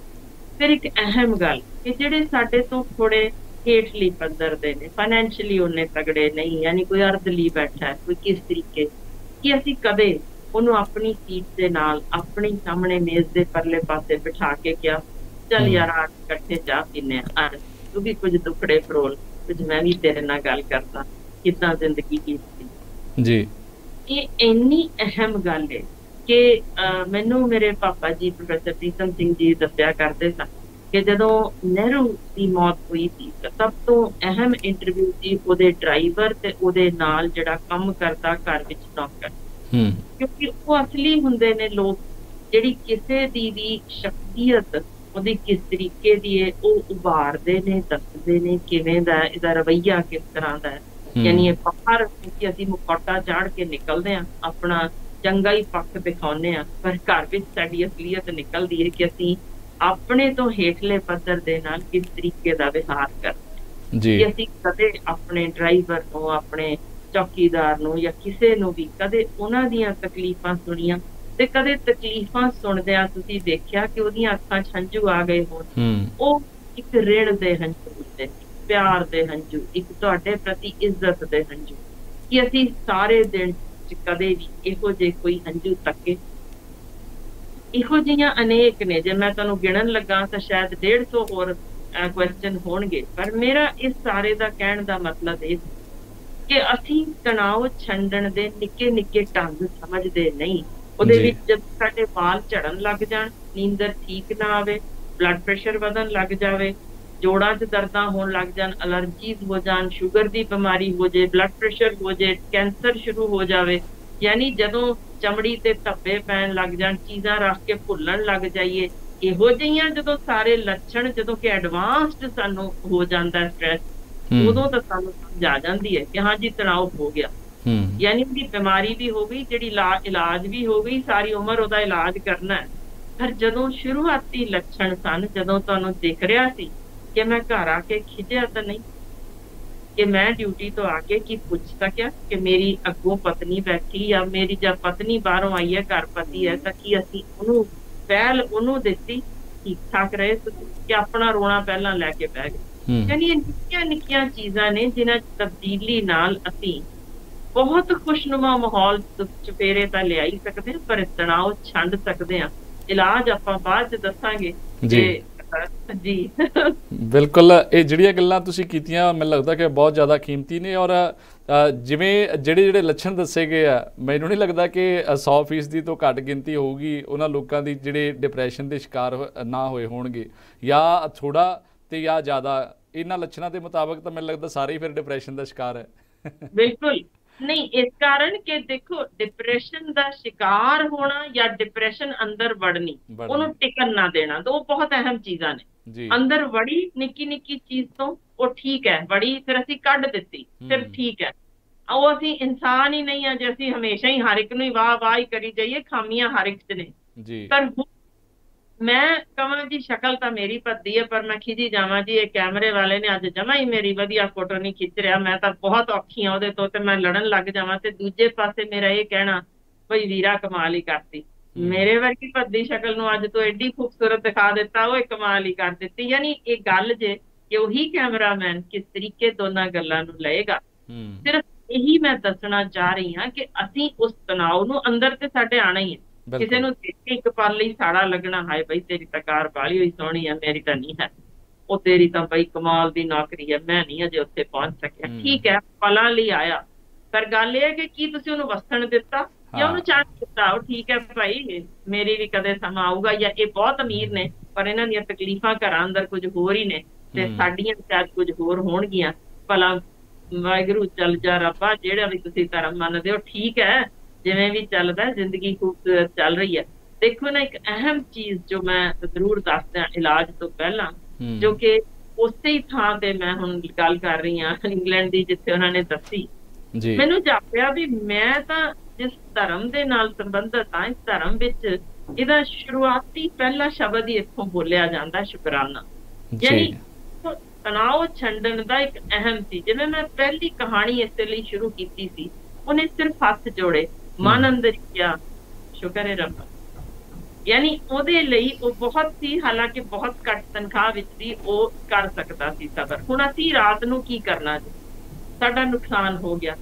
ਫਿਰ ਇੱਕ ਅਹਿਮ ਗੱਲ ਕਿ ਜਿਹੜੇ ਸਾਡੇ ਤੋਂ ਥੋੜੇ ਹੇਠਲੀ ਪੱਧਰ ਦੇ ਨੇ, ਫਾਈਨੈਂਸ਼ੀਅਲੀ ਉਹਨੇ ਤਗੜੇ ਨਹੀਂ, ਯਾਨੀ ਕੋਈ ਅਰਦਲੀ ਬੈਠਾ ਹੈ, ਕੋਈ ਕਿਸ ਤਰੀਕੇ, ਕਿ ਅਸੀਂ ਕਦੇ ਉਹਨੂੰ ਆਪਣੀ ਸੀਟ ਦੇ ਨਾਲ ਆਪਣੀ ਸਾਹਮਣੇ ਮੇਜ਼ ਦੇ ਪਰਲੇ ਪਾਸੇ ਬਿਠਾ ਕੇ ਕਿਹਾ ਚੱਲ ਯਾਰ ਆ ਇਕੱਠੇ ਚਾਹ ਪੀਨੇ ਆ, ਤੂੰ ਵੀ ਕੁਝ ਦੁੱਖੜੇ ਫਰੋਲ, ਕੁਝ ਮੈਂ ਵੀ ਤੇਰੇ ਨਾਲ ਗੱਲ ਕਰਦਾ, ਕਿੱਦਾਂ ਜ਼ਿੰਦਗੀ ਕੀਤੀ ਜੀ। ਇਹ ਇੰਨੀ ਅਹਿਮ ਗੱਲ ਹੈ ਕਿ ਮੈਨੂੰ ਮੇਰੇ ਪਾਪਾ ਜੀ ਪ੍ਰੋਫੈਸਰ ਪ੍ਰੀਤਮ ਸਿੰਘ ਜੀ ਦੱਸਿਆ ਕਰਦੇ ਸਨ ਕਿ ਜਦੋਂ ਨਹਿਰੂ ਦੀ ਮੌਤ ਹੋਈ ਸੀ ਸਭ ਤੋਂ ਅਹਿਮ ਇੰਟਰਵਿਊ ਸੀ ਉਹਦੇ ਡਰਾਈਵਰ ਤੇ ਉਹਦੇ ਨਾਲ ਜਿਹੜਾ ਕੰਮ ਕਰਦਾ ਘਰ ਵਿੱਚ ਨੌਕਰ, ਕਿਉਂਕਿ ਉਹ ਅਸਲੀ ਹੁੰਦੇ ਨੇ ਲੋਕ, ਜਿਹੜੀ ਕਿਸੇ ਦੀ ਵੀ ਸ਼ਖਸੀਅਤ ਉਹਦੀ ਕਿਸ ਤਰੀਕੇ ਦੀ ਹੈ ਉਹ ਉਭਾਰਦੇ ਨੇ, ਦੱਸਦੇ ਨੇ ਕਿਵੇਂ ਦਾ, ਇਹਦਾ ਰਵੱਈਆ ਕਿਸ ਤਰ੍ਹਾਂ ਦਾ ਹੈ। ਯਾਨੀ ਇਹ ਬਾਹਰ ਕਿ ਅਸੀਂ ਮੁਖੌਟਾ ਚਾੜ ਕੇ ਨਿਕਲਦੇ ਹਾਂ, ਆਪਣਾ ਚੰਗਾ ਹੀ ਪੱਖ ਦਿਖਾਉਂਦੇ ਹਾਂ, ਪਰ ਘਰ ਵਿੱਚ ਸਾਡੀ ਅਸਲੀਅਤ ਨਿਕਲਦੀ ਹੈ ਕਿ ਅਸੀਂ ਆਪਣੇ ਤੋਂ ਹੇਠਲੇ ਪੱਧਰ ਦੇ ਨਾਲ ਕਿਸ ਤਰੀਕੇ ਦਾ ਵਿਹਾਰ ਕਰਦੇ ਹਾਂ। ਕਿ ਅਸੀਂ ਕਦੇ ਆਪਣੇ ਡਰਾਈਵਰ ਨੂੰ, ਆਪਣੇ ਚੌਕੀਦਾਰ ਨੂੰ ਜਾਂ ਕਿਸੇ ਨੂੰ ਵੀ ਕਦੇ ਉਹਨਾਂ ਦੀਆਂ ਤਕਲੀਫਾਂ ਸੁਣੀਆਂ, ਤੇ ਕਦੇ ਤਕਲੀਫਾਂ ਸੁਣਦਿਆਂ ਤੁਸੀਂ ਦੇਖਿਆ ਕਿ ਉਹਦੀਆਂ ਅੱਖਾਂ 'ਚ ਹੰਝੂ ਆ ਗਏ ਹੋਣ। ਉਹ ਇੱਕ ਰਿਣ ਦੇ ਹੰਝੂ ਹੁੰਦੇ, ਪਿਆਰ ਦੇ ਹੰਝੂ, ਇੱਕ ਤੁਹਾਡੇ ਪ੍ਰਤੀ ਇੱਜ਼ਤ ਦੇ ਹੰਝੂ, ਕਿ ਅਸੀਂ ਸਾਰੇ ਦਿਨ 'ਚ ਕਦੇ ਵੀ ਇਹੋ ਜਿਹੇ ਕੋਈ ਹੰਝੂ ਤੱਕੇ। ਇਹੋ ਜਿਹੀਆਂ ਅਨੇਕ ਨੇ, ਜੇ ਮੈਂ ਤੁਹਾਨੂੰ ਗਿਣਨ ਲੱਗਾ ਤਾਂ ਸ਼ਾਇਦ 150 ਹੋਰ ਕੁਐਸਚਨ ਹੋਣਗੇ, ਪਰ ਮੇਰਾ ਇਸ ਸਾਰੇ ਦਾ ਕਹਿਣ ਦਾ ਮਤਲਬ ਇਹ ਕਿ ਅਸੀਂ ਤਣਾਅ ਛੰਡਣ ਦੇ ਨਿੱਕੇ ਨਿੱਕੇ ਢੰਗ ਸਮਝਦੇ ਨਹੀਂ। ਉਹਦੇ ਵਿੱਚ ਜਦ ਸਾਡੇ ਵਾਲ ਝੜਨ ਲੱਗ ਜਾਣ, ਨੀਂਦਰ ਠੀਕ ਨਾ ਆਵੇ, ਬਲੱਡ ਪ੍ਰੈਸ਼ਰ ਵਧਣ ਲੱਗ ਜਾਵੇ, ਜੋੜਾਂ 'ਚ ਦਰਦਾਂ ਹੋਣ ਲੱਗ ਜਾਣ, ਅਲਰਜੀਜ਼ ਹੋ ਜਾਣ, ਸ਼ੂਗਰ ਦੀ ਬਿਮਾਰੀ ਹੋ ਜਾਏ, ਬਲੱਡ ਪ੍ਰੈਸ਼ਰ ਹੋ ਜਾਏ, ਕੈਂਸਰ ਸ਼ੁਰੂ ਹੋ ਜਾਵੇ, ਯਾਨੀ ਜਦੋਂ ਚਮੜੀ ਤੇ ਧੱਬੇ ਪੈਣ ਲੱਗ ਜਾਣ, ਚੀਜ਼ਾਂ ਰੱਖ ਕੇ ਭੁੱਲਣ ਲੱਗ ਜਾਈਏ, ਇਹੋ ਜਿਹੀਆਂ ਜਦੋਂ ਸਾਰੇ ਲੱਛਣ, ਜਦੋਂ ਕਿ ਐਡਵਾਂਸਡ ਸਾਨੂੰ ਹੋ ਜਾਂਦਾ ਸਟ੍ਰੈਸ, ਉਦੋਂ ਤਾਂ ਸਾਨੂੰ ਸਮਝ ਆ ਜਾਂਦੀ ਹੈ ਕਿ ਹਾਂ ਜੀ ਤਣਾਅ ਹੋ ਗਿਆ। ਯਾਨੀ ਉਹਦੀ ਬਿਮਾਰੀ ਵੀ ਹੋ ਗਈ, ਜਿਹੜੀ ਇਲਾਜ ਵੀ ਹੋ ਗਈ, ਸਾਰੀ ਉਮਰ ਉਹਦਾ ਇਲਾਜ ਕਰਨਾ ਹੈ। ਪਰ ਜਦੋਂ ਸ਼ੁਰੂਆਤੀ ਲੱਛਣ ਸਨ, ਜਦੋਂ ਤੁਹਾਨੂੰ ਦਿਖ ਰਿਹਾ ਸੀ ਕਿ ਮੈਂ ਘਰ ਆ ਕੇ ਖਿਜਿਆ ਤਾਂ ਨਹੀਂ, ਕਿ ਮੈਂ ਡਿਊਟੀ ਤੋਂ ਆ ਕੇ ਕੀ ਪੁੱਛ ਸਕਿਆ ਕਿ ਮੇਰੀ ਅੱਗੋਂ ਪਤਨੀ ਬੈਠੀ ਜਾਂ ਮੇਰੀ ਜਾਂ ਪਤਨੀ ਬਾਹਰੋਂ ਆਈ ਹੈ, ਘਰ ਪਤੀ ਹੈ, ਤਾਂ ਕੀ ਅਸੀਂ ਉਹਨੂੰ ਪਹਿਲ ਉਹਨੂੰ ਦਿੱਤੀ, ਠੀਕ ਠਾਕ ਰਹੇ ਕਿ ਆਪਣਾ ਰੋਣਾ ਪਹਿਲਾਂ ਲੈ ਕੇ ਬਹਿ ਗਏ। ਯਾਨੀ ਇਹ ਨਿੱਕੀਆਂ ਨਿੱਕੀਆਂ ਚੀਜ਼ਾਂ ਨੇ ਜਿਨ੍ਹਾਂ 'ਚ ਤਬਦੀਲੀ ਨਾਲ ਅਸੀਂ ਬਹੁਤ ਖੁਸ਼ਨੁਮਾ ਮਾਹੌਲ ਚੁਫੇਰੇ ਤਾਂ ਲਿਆ ਹੀ ਸਕਦੇ ਹਾਂ, ਪਰ ਤਣਾਅ ਛੰਡ ਸਕਦੇ ਹਾਂ। ਇਲਾਜ ਆਪਾਂ ਬਾਅਦ 'ਚ ਦੱਸਾਂਗੇ ਜੀ। ਬਿਲਕੁਲ, ਇਹ ਜਿਹੜੀਆਂ ਗੱਲਾਂ ਤੁਸੀਂ ਕੀਤੀਆਂ ਮੈਨੂੰ ਲੱਗਦਾ ਕਿ ਬਹੁਤ ਜ਼ਿਆਦਾ ਕੀਮਤੀ ਨੇ, ਔਰ ਜਿਵੇਂ ਜਿਹੜੇ ਲੱਛਣ ਦੱਸੇ ਗਏ ਆ, ਮੈਨੂੰ ਨਹੀਂ ਲੱਗਦਾ ਕਿ 100% ਤੋਂ ਘੱਟ ਗਿਣਤੀ ਹੋਊਗੀ ਉਹਨਾਂ ਲੋਕਾਂ ਦੀ ਜਿਹੜੇ ਡਿਪਰੈਸ਼ਨ ਦੇ ਸ਼ਿਕਾਰ ਨਾ ਹੋਏ ਹੋਣਗੇ, ਜਾਂ ਥੋੜਾ ਤੇ ਜਾਂ ਜ਼ਿਆਦਾ। ਇਹਨਾਂ ਲੱਛਣਾਂ ਦੇ ਮੁਤਾਬਕ ਤਾਂ ਮੈਨੂੰ ਲੱਗਦਾ ਸਾਰੇ ਹੀ ਫਿਰ ਡਿਪਰੈਸ਼ਨ ਦਾ ਸ਼ਿਕਾਰ ਹੈ। ਬਿਲਕੁਲ ਨਹੀਂ, ਇਸ ਕਾਰਨ ਕਿ ਦੇਖੋ ਡਿਪਰੈਸ਼ਨ ਦਾ ਸ਼ਿਕਾਰ ਹੋਣਾ ਜਾਂ ਡਿਪਰੈਸ਼ਨ ਅੰਦਰ ਵੜਨੀ, ਉਹਨੂੰ ਟਿਕਣ ਨਾ ਦੇਣਾ, ਦੋ ਬਹੁਤ ਅਹਿਮ ਚੀਜ਼ਾਂ ਨੇ। ਅੰਦਰ ਵੜੀ ਨਿੱਕੀ ਨਿੱਕੀ ਚੀਜ਼ ਤੋਂ, ਉਹ ਠੀਕ ਹੈ, ਵੜੀ ਫਿਰ ਅਸੀਂ ਕੱਢ ਦਿੱਤੀ, ਫਿਰ ਠੀਕ ਹੈ। ਉਹ ਅਸੀਂ ਇਨਸਾਨ ਹੀ ਨਹੀਂ ਆ ਜੇ ਅਸੀਂ ਹਮੇਸ਼ਾ ਹੀ ਹਰ ਇੱਕ ਨੂੰ ਹੀ ਵਾਹ ਵਾਹ ਹੀ ਕਰੀ ਜਾਈਏ, ਖਾਮੀਆਂ ਹਰ ਇੱਕ 'ਚ ਨੇ। ਪਰ ਮੈਂ ਕਹਾਂ ਜੀ ਸ਼ਕਲ ਤਾਂ ਮੇਰੀ ਭੱਦੀ ਹੈ, ਪਰ ਮੈਂ ਖਿਜੀ ਜਾਵਾਂ ਜੀ ਇਹ ਕੈਮਰੇ ਵਾਲੇ ਨੇ ਅੱਜ ਜਮਾ ਹੀ ਮੇਰੀ ਵਧੀਆ ਫੋਟੋ ਨਹੀਂ ਖਿੱਚ ਰਿਹਾ, ਮੈਂ ਤਾਂ ਬਹੁਤ ਔਖੀ ਹਾਂ ਉਹਦੇ ਤੋਂ, ਤੇ ਮੈਂ ਲੜਨ ਲੱਗ ਜਾਵਾਂ, ਤੇ ਦੂਜੇ ਪਾਸੇ ਮੇਰਾ ਇਹ ਕਹਿਣਾ ਬਈ ਵੀਰਾ ਕਮਾਲ ਹੀ ਕਰਤੀ, ਮੇਰੇ ਵਰਗੀ ਭੱਦੀ ਸ਼ਕਲ ਨੂੰ ਅੱਜ ਤੋਂ ਐਡੀ ਖੂਬਸੂਰਤ ਦਿਖਾ ਦਿੱਤਾ, ਉਹ ਕਮਾਲ ਹੀ ਕਰ ਦਿੱਤੀ। ਯਾਨੀ ਇਹ ਗੱਲ ਜੇ ਕਿ ਉਹੀ ਕੈਮਰਾਮੈਨ ਕਿਸ ਤਰੀਕੇ ਦੋਨਾਂ ਗੱਲਾਂ ਨੂੰ ਲਏਗਾ। ਸਿਰਫ ਇਹੀ ਮੈਂ ਦੱਸਣਾ ਚਾਹ ਰਹੀ ਹਾਂ ਕਿ ਅਸੀਂ ਉਸ ਤਣਾਅ ਨੂੰ ਅੰਦਰ ਤੇ ਸਾਡੇ ਆਣਾ ਹੀ ਹੈ। ਕਿਸੇ ਨੂੰ ਦੇਖ ਕੇ ਇੱਕ ਪਲ ਲਈ ਸਾੜਾ ਲੱਗਣਾ, ਹਾਏ ਬਈ ਤੇਰੀ ਤਾਂ ਕਾਰ ਬਾਹਲੀ ਹੋਈ ਸੋਹਣੀ ਆ, ਮੇਰੀ ਤਾਂ ਨਹੀਂ ਹੈ, ਉਹ ਤੇਰੀ ਤਾਂ ਬਈ ਕਮਾਲ ਦੀ ਨੌਕਰੀ ਹੈ, ਮੈਂ ਨਹੀਂ ਅਜੇ ਉੱਥੇ ਪਹੁੰਚ ਸਕਿਆ। ਠੀਕ ਹੈ, ਪਲਾਂ ਲਈ ਆਇਆ, ਪਰ ਗੱਲ ਇਹ ਹੈ ਕਿ ਕੀ ਤੁਸੀਂ ਉਹਨੂੰ ਵਸਣ ਦਿੱਤਾ ਜਾਂ ਉਹਨੂੰ ਚਾਹ ਦਿੱਤਾ? ਉਹ ਠੀਕ ਹੈ ਭਾਈ, ਮੇਰੀ ਵੀ ਕਦੇ ਸਮਾਂ ਆਊਗਾ, ਜਾਂ ਇਹ ਬਹੁਤ ਅਮੀਰ ਨੇ ਪਰ ਇਹਨਾਂ ਦੀਆਂ ਤਕਲੀਫਾਂ ਘਰਾਂ ਅੰਦਰ ਕੁਝ ਹੋਰ ਹੀ ਨੇ ਤੇ ਸਾਡੀਆਂ ਸ਼ਾਇਦ ਕੁਝ ਹੋਰ ਹੋਣਗੀਆਂ। ਭਲਾ ਵਾਹਿਗੁਰੂ ਚੱਲ ਜਾ ਰੱਬਾ, ਜਿਹੜਾ ਵੀ ਤੁਸੀਂ ਧਰਮ ਮੰਨਦੇ ਹੋ ਠੀਕ ਹੈ, ਜਿਵੇਂ ਵੀ ਚੱਲਦਾ, ਜ਼ਿੰਦਗੀ ਖੂਬਸੂਰਤ ਚੱਲ ਰਹੀ ਹੈ। ਦੇਖੋ ਨਾ, ਇੱਕ ਅਹਿਮ ਚੀਜ਼ ਜੋ ਮੈਂ ਜ਼ਰੂਰ ਦੱਸਦਾ ਇਲਾਜ ਤੋਂ ਪਹਿਲਾਂ, ਜੋ ਕਿ ਉਸੇ ਹੀ ਥਾਂ ਤੇ ਮੈਂ ਹੁਣ ਗੱਲ ਕਰ ਰਹੀ ਹਾਂ ਇੰਗਲੈਂਡ ਦੀ, ਜਿੱਥੇ ਉਹਨਾਂ ਨੇ ਦੱਸੀ, ਮੈਨੂੰ ਜਾਪਿਆ ਵੀ ਮੈਂ ਤਾਂ ਜਿਸ ਧਰਮ ਦੇ ਨਾਲ ਸੰਬੰਧਿਤ ਹਾਂ, ਇਸ ਧਰਮ ਵਿੱਚ ਇਹਦਾ ਸ਼ੁਰੂਆਤੀ ਪਹਿਲਾ ਸ਼ਬਦ ਹੀ ਇੱਥੋਂ ਬੋਲਿਆ ਜਾਂਦਾ ਸ਼ੁਕਰਾਨਾ। ਯਾਨੀ ਤਣਾਅ ਛੱਡਣ ਦਾ ਇੱਕ ਅਹਿਮ ਸੀ। ਜਿਵੇਂ ਮੈਂ ਪਹਿਲੀ ਕਹਾਣੀ ਇਸੇ ਲਈ ਸ਼ੁਰੂ ਕੀਤੀ ਸੀ, ਉਹਨੇ ਸਿਰਫ ਹੱਥ ਜੋੜੇ, ਮਨ ਅੰਦਰ ਕਿਹਾ ਸ਼ੁਕਰ ਹੈ ਰੱਬਾ। ਯਾਨੀ ਉਹਦੇ ਲਈ ਉਹ ਬਹੁਤ ਸੀ, ਹਾਲਾਂਕਿ ਬਹੁਤ ਘੱਟ ਤਨਖਾਹ ਵਿੱਚ ਵੀ ਉਹ ਕਰ ਸਕਦਾ ਸੀ ਸਬਰ। ਹੁਣ ਅਸੀਂ ਰਾਤ ਨੂੰ ਕੀ ਕਰਨਾ ਜੀ, ਸਾਡਾ ਨੁਕਸਾਨ ਹੋ ਗਿਆ,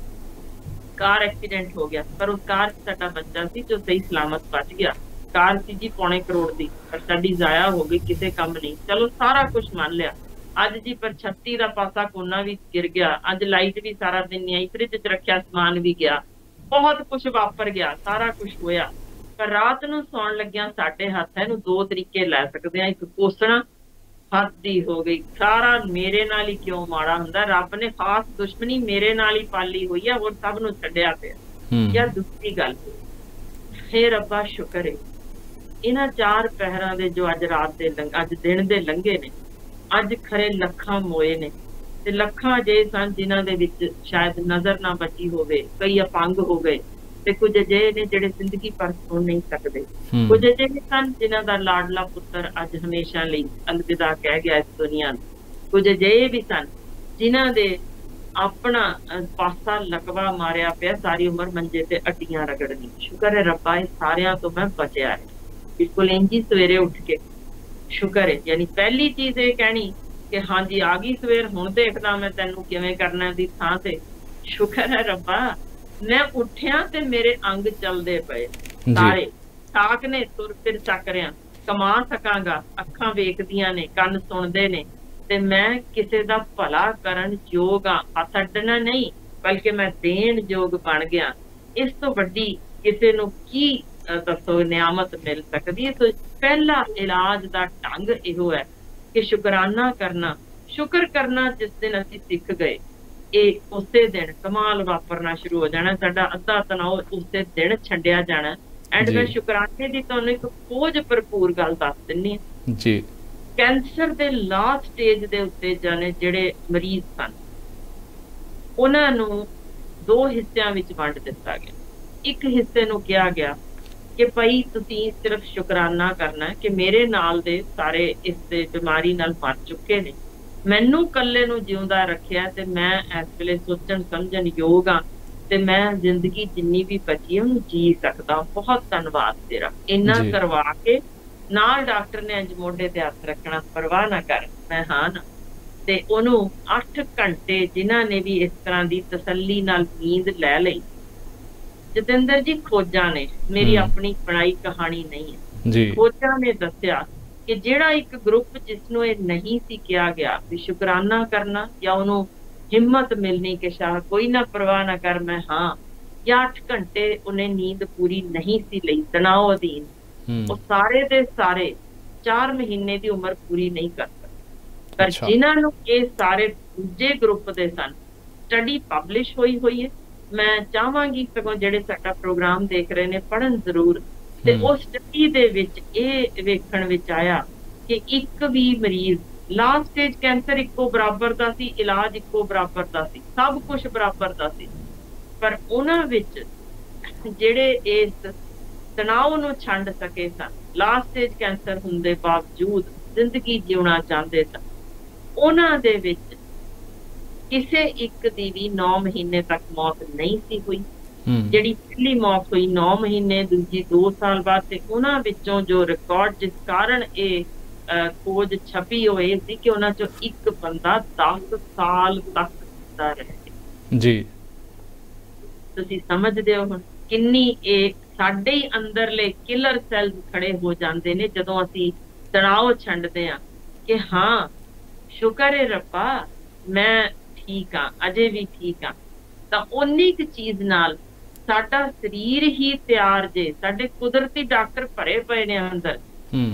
ਕਾਰ ਐਕਸੀਡੈਂਟ ਹੋ ਗਿਆ, ਪਰ ਉਸ ਕਾਰ 'ਚ ਸਾਡਾ ਬੱਚਾ ਸੀ ਜੋ ਸਹੀ ਸਲਾਮਤ ਬਚ ਗਿਆ। ਕਾਰ ਸੀ ਜੀ ਪੌਣੇ ਕਰੋੜ ਦੀ, ਪਰ ਸਾਡੀ ਜ਼ਾਇਆ ਹੋ ਗਈ, ਕਿਸੇ ਕੰਮ ਨਹੀਂ। ਚਲੋ ਸਾਰਾ ਕੁਝ ਮੰਨ ਲਿਆ। ਅੱਜ ਜੀ ਪਰ 36 ਦਾ ਪਾਸਾ ਕੋਨਾ ਵੀ ਗਿਰ ਗਿਆ, ਅੱਜ ਲਾਈਟ ਵੀ ਸਾਰਾ ਦਿਨ ਨਹੀਂ ਆਈ, ਫ੍ਰਿਜ 'ਚ ਰੱਖਿਆ ਸਮਾਨ ਵੀ ਗਿਆ, ਬਹੁਤ ਕੁਝ ਵਾਪਰ ਗਿਆ, ਸਾਰਾ ਕੁਝ ਹੋਇਆ। ਪਰ ਰਾਤ ਨੂੰ ਸੌਣ ਲੱਗਿਆ ਸਾਡੇ ਹੱਥ ਹੈ, ਇਹਨੂੰ ਦੋ ਤਰੀਕੇ ਲੈ ਸਕਦੇ ਆ। ਇੱਕ ਕੋਸਣਾ, ਹੱਦ ਦੀ ਹੋ ਗਈ, ਸਾਰਾ ਮੇਰੇ ਨਾਲ ਹੀ ਕਿਉਂ ਮਾੜਾ ਹੁੰਦਾ, ਰੱਬ ਨੇ ਖਾਸ ਦੁਸ਼ਮਣੀ ਮੇਰੇ ਨਾਲ ਹੀ ਪਾਲੀ ਹੋਈ ਆ, ਹੋਰ ਸਭ ਨੂੰ ਛੱਡਿਆ ਪਿਆ। ਜਾਂ ਦੂਸਰੀ ਗੱਲ, ਹੇ ਰੱਬਾ ਸ਼ੁਕਰ ਹੈ ਇਹਨਾਂ 4 ਪਹਿਰਾਂ ਦੇ ਜੋ ਅੱਜ ਰਾਤ ਦੇ ਅੱਜ ਦਿਨ ਦੇ ਲੰਘੇ ਨੇ, ਅੱਜ ਖਰੇ ਲੱਖਾਂ ਮੋਏ ਨੇ, ਤੇ ਲੱਖਾਂ ਜੇ ਸਨ ਜਿਨ੍ਹਾਂ ਦੇ ਵਿੱਚ ਸ਼ਾਇਦ ਨਜ਼ਰ ਨਾ ਬਚੀ ਹੋਵੇ, ਕਈ ਅਪੰਗ ਹੋ ਗਏ, ਤੇ ਕੁਝ ਅਜਿਹੇ ਨੇ ਜਿਹੜੇ ਜ਼ਿੰਦਗੀ ਭਰ ਸੁਣ ਨਹੀਂ ਸਕਦੇ, ਕੁਝ ਅਜਿਹੇ ਸਨ ਜਿਨ੍ਹਾਂ ਦਾ ਲਾਡਲਾ ਪੁੱਤਰ ਅੱਜ ਹਮੇਸ਼ਾ ਲਈ ਅਲਵਿਦਾ ਕਹਿ ਗਿਆ ਇਸ ਦੁਨੀਆ ਨੂੰ, ਕੁਝ ਅਜਿਹੇ ਵੀ ਸਨ ਜਿਨ੍ਹਾਂ ਦੇ ਆਪਣਾ ਪਾਸਾ ਲਕਵਾ ਮਾਰਿਆ ਪਿਆ, ਸਾਰੀ ਉਮਰ ਮੰਜੇ ਤੇ ਅੱਡੀਆਂ ਰਗੜਨੀ। ਸ਼ੁਕਰ ਹੈ ਰੱਬਾ ਇਹ ਸਾਰਿਆਂ ਤੋਂ ਮੈਂ ਬਚਿਆ ਹੈ। ਬਿਲਕੁਲ ਇੰਝ ਹੀ ਸਵੇਰੇ ਉੱਠ ਕੇ ਸ਼ੁਕਰ ਹੈ, ਯਾਨੀ ਪਹਿਲੀ ਚੀਜ਼ ਇਹ ਕਹਿਣੀ ਕਿ ਹਾਂਜੀ ਆ ਗਈ ਸਵੇਰ, ਹੁਣ ਦੇਖਦਾ ਮੈਂ ਤੈਨੂੰ ਕਿਵੇਂ ਕਰਨਾ ਦੀ ਥਾਂ ਤੇ ਸ਼ੁਕਰ ਹੈ ਰੱਬਾ ਮੈਂ ਉੱਠਿਆ ਤੇ ਮੇਰੇ ਅੰਗ ਚੱਲਦੇ ਪਏ, ਸਾਰੇ ਸਾਕ ਨੇ, ਤੁਰ ਫਿਰ ਚੱਕ ਰਿਆਂ, ਕਮਾ ਸਕਾਂਗਾ, ਅੱਖਾਂ ਵੇਖਦੀਆਂ ਨੇ, ਕੰਨ ਸੁਣਦੇ ਨੇ, ਤੇ ਮੈਂ ਕਿਸੇ ਦਾ ਭਲਾ ਕਰਨ ਯੋਗ ਆ, ਹੱਥ ਅੱਡਣਾ ਨਹੀਂ ਬਲਕਿ ਮੈਂ ਦੇਣ ਯੋਗ ਬਣ ਗਿਆ। ਇਸ ਤੋਂ ਵੱਡੀ ਕਿਸੇ ਨੂੰ ਕੀ ਦੱਸੋ ਨਿਆਮਤ ਮਿਲ ਸਕਦੀ ਹੈ। ਸੋ ਪਹਿਲਾ ਇਲਾਜ ਦਾ ਢੰਗ ਇਹੋ ਹੈ ਕਿ ਸ਼ੁਕਰਾਨਾ ਕਰਨਾ। ਸ਼ੁਕਰ ਕਰਨਾ ਜਿਸ ਦਿਨ ਅਸੀਂ ਸਿੱਖ ਗਏ, ਇਹ ਉਸੇ ਦਿਨ ਕਮਾਲ ਵਾਪਰਨਾ ਸ਼ੁਰੂ ਹੋ ਜਾਣਾ, ਸਾਡਾ ਅੱਧਾ ਤਣਾਅ ਉਸੇ ਦਿਨ ਛੱਡਿਆ ਜਾਣਾ। ਐਂਡ ਮੈਂ ਸ਼ੁਕਰਾਨੇ ਦੀ ਤੁਹਾਨੂੰ ਇੱਕ ਖੋਜ ਭਰਪੂਰ ਗੱਲ ਦੱਸ ਦਿੰਨੀ ਹਾਂ ਜੀ। ਕੈਂਸਰ ਦੇ ਲਾਸਟ ਸਟੇਜ ਦੇ ਉੱਤੇ ਜਾਣੇ ਜਿਹੜੇ ਮਰੀਜ਼ ਸਨ, ਉਹਨਾਂ ਨੂੰ 2 ਹਿੱਸਿਆਂ ਵਿੱਚ ਵੰਡ ਦਿੱਤਾ ਗਿਆ। ਇੱਕ ਹਿੱਸੇ ਨੂੰ ਕਿਹਾ ਗਿਆ ਕਿ ਭਾਈ ਤੁਸੀਂ ਸਿਰਫ ਸ਼ੁਕਰਾਨਾ ਕਰਨਾ ਕਿ ਮੇਰੇ ਨਾਲ ਦੇ ਸਾਰੇ ਇਸ ਦੇ ਬਿਮਾਰੀ ਨਾਲ ਮਰ ਚੁੱਕੇ ਨੇ, ਮੈਨੂੰ ਇਕੱਲੇ ਨੂੰ ਜਿਉਂਦਾ ਰੱਖਿਆ, ਤੇ ਮੈਂ ਇਸ ਵੇਲੇ ਸੋਚਣ ਸਮਝਣ ਯੋਗ ਆ, ਤੇ ਮੈਂ ਜ਼ਿੰਦਗੀ ਜਿੰਨੀ ਵੀ ਬਚੀ ਉਹਨੂੰ ਜੀ ਸਕਦਾ, ਬਹੁਤ ਧੰਨਵਾਦ ਤੇਰਾ। ਇੰਨਾ ਕਰਵਾ ਕੇ ਨਾਲ ਡਾਕਟਰ ਨੇ ਅੰਜ ਮੋਢੇ ਤੇ ਹੱਥ ਰੱਖਣਾ, ਪਰਵਾਹ ਨਾ ਕਰ ਮੈਂ ਹਾਂ ਨਾ, ਤੇ ਉਹਨੂੰ 8 ਘੰਟੇ ਜਿਨ੍ਹਾਂ ਨੇ ਵੀ ਇਸ ਤਰ੍ਹਾਂ ਦੀ ਤਸੱਲੀ ਨਾਲ ਨੀਂਦ ਲੈ ਲਈ। ਜਤਿੰਦਰ ਜੀ ਖੋਜਾਂ ਨੇ, ਮੇਰੀ ਆਪਣੀ ਬਣਾਈ ਕਹਾਣੀ ਨਹੀਂ ਹੈ, ਖੋਜਾਂ ਨੇ ਦੱਸਿਆ ਕਿ ਜਿਹੜਾ ਇੱਕ ਗਰੁੱਪ ਜਿਸਨੂੰ ਇਹ ਨਹੀਂ ਸੀ ਕਿਹਾ ਗਿਆ ਵੀ ਸ਼ੁਕਰਾਨਾ ਕਰਨਾ, ਜਾਂ ਉਹਨੂੰ ਹਿੰਮਤ ਮਿਲਣੀ ਕਿ ਸ਼ਾਹ ਕੋਈ ਨਾ ਪਰਵਾਹ ਨਾ ਕਰ ਮੈਂ ਹਾਂ, ਜਾਂ 8 ਘੰਟੇ ਉਹਨੇ ਨੀਂਦ ਪੂਰੀ ਨਹੀਂ ਸੀ ਲਈ ਤਣਾਅ ਅਧੀਨ, ਉਹ ਸਾਰੇ ਦੇ ਸਾਰੇ 4 ਮਹੀਨੇ ਦੀ ਉਮਰ ਪੂਰੀ ਨਹੀਂ ਕਰ ਸਕਦੇ। ਪਰ ਜਿਨ੍ਹਾਂ ਨੂੰ ਇਹ ਸਾਰੇ ਦੂਜੇ ਗਰੁੱਪ ਦੇ ਸਨ, ਸਟੱਡੀ ਪਬਲਿਸ਼ ਹੋਈ ਹੈ, ਮੈਂ ਚਾਹਾਂਗੀ ਸਗੋਂ ਜਿਹੜੇ ਸਾਡਾ ਪ੍ਰੋਗਰਾਮ ਦੇਖ ਰਹੇ ਨੇ ਪੜ੍ਹਨ ਜ਼ਰੂਰ। ਤੇ ਉਸ ਸਟੱਡੀ ਦੇ ਵਿੱਚ ਇਹ ਵੇਖਣ ਵਿੱਚ ਆਇਆ ਕਿ ਇੱਕ ਵੀ ਮਰੀਜ਼ ਲਾਸਟ ਸਟੇਜ ਕੈਂਸਰ ਇੱਕੋ ਬਰਾਬਰ ਦਾ ਸੀ, ਇਲਾਜ ਇੱਕੋ ਬਰਾਬਰ ਦਾ ਸੀ, ਸਭ ਕੁਝ ਬਰਾਬਰ ਦਾ ਸੀ, ਪਰ ਉਹਨਾਂ ਵਿੱਚ ਜਿਹੜੇ ਇਸ ਤਣਾਅ ਨੂੰ ਛੱਡ ਸਕੇ ਸਨ, ਲਾਸਟ ਸਟੇਜ ਕੈਂਸਰ ਹੋਣ ਦੇ ਬਾਵਜੂਦ ਜ਼ਿੰਦਗੀ ਜਿਉਣਾ ਚਾਹੁੰਦੇ ਸਨ, ਉਹਨਾਂ ਦੇ ਵਿੱਚ ਕਿਸੇ ਇੱਕ ਦੀ ਵੀ 9 ਮਹੀਨੇ ਤੱਕ ਮੌਤ ਨਹੀਂ ਸੀ ਹੋਈ। ਜਿਹੜੀ ਪਹਿਲੀ ਮੌਤ ਹੋਈ 9 ਮਹੀਨੇ, ਦੂਜੀ 2 ਸਾਲ ਬਾਅਦ, ਤੇ ਉਹਨਾਂ ਵਿੱਚੋਂ ਜੋ ਰਿਕਾਰਡ ਜਿਸ ਕਾਰਨ ਇਹ ਖੋਜ ਛਪੀ ਹੋਈ ਸੀ ਕਿ ਉਹਨਾਂ ਚੋਂ ਇੱਕ ਬੰਦਾ 10 ਸਾਲ ਤੱਕ ਜਿੰਦਾ ਰਹਿ ਗਿਆ ਜੀ। ਤੁਸੀਂ ਸਮਝਦੇ ਹੋ ਹੁਣ ਕਿੰਨੀ ਇਹ ਸਾਡੇ ਹੀ ਅੰਦਰਲੇ ਕਿਲਰ ਸੈਲਸ ਖੜੇ ਹੋ ਜਾਂਦੇ ਨੇ ਜਦੋਂ ਅਸੀਂ ਤਣਾਅ ਛੱਡਦੇ ਹਾਂ ਕਿ ਹਾਂ ਸ਼ੁਕਰ ਹੈ ਰੱਬਾ ਮੈਂ ਠੀਕ ਆ, ਅਜੇ ਵੀ ਠੀਕ ਆ, ਤਾਂ ਉਨੀ ਕੁ ਚੀਜ਼ ਨਾਲ ਸਾਡਾ ਸਰੀਰ ਹੀ ਤਿਆਰ ਜੇ, ਸਾਡੇ ਕੁਦਰਤੀ ਡਾਕਟਰ ਭਰੇ ਪਏ ਨੇ ਅੰਦਰ,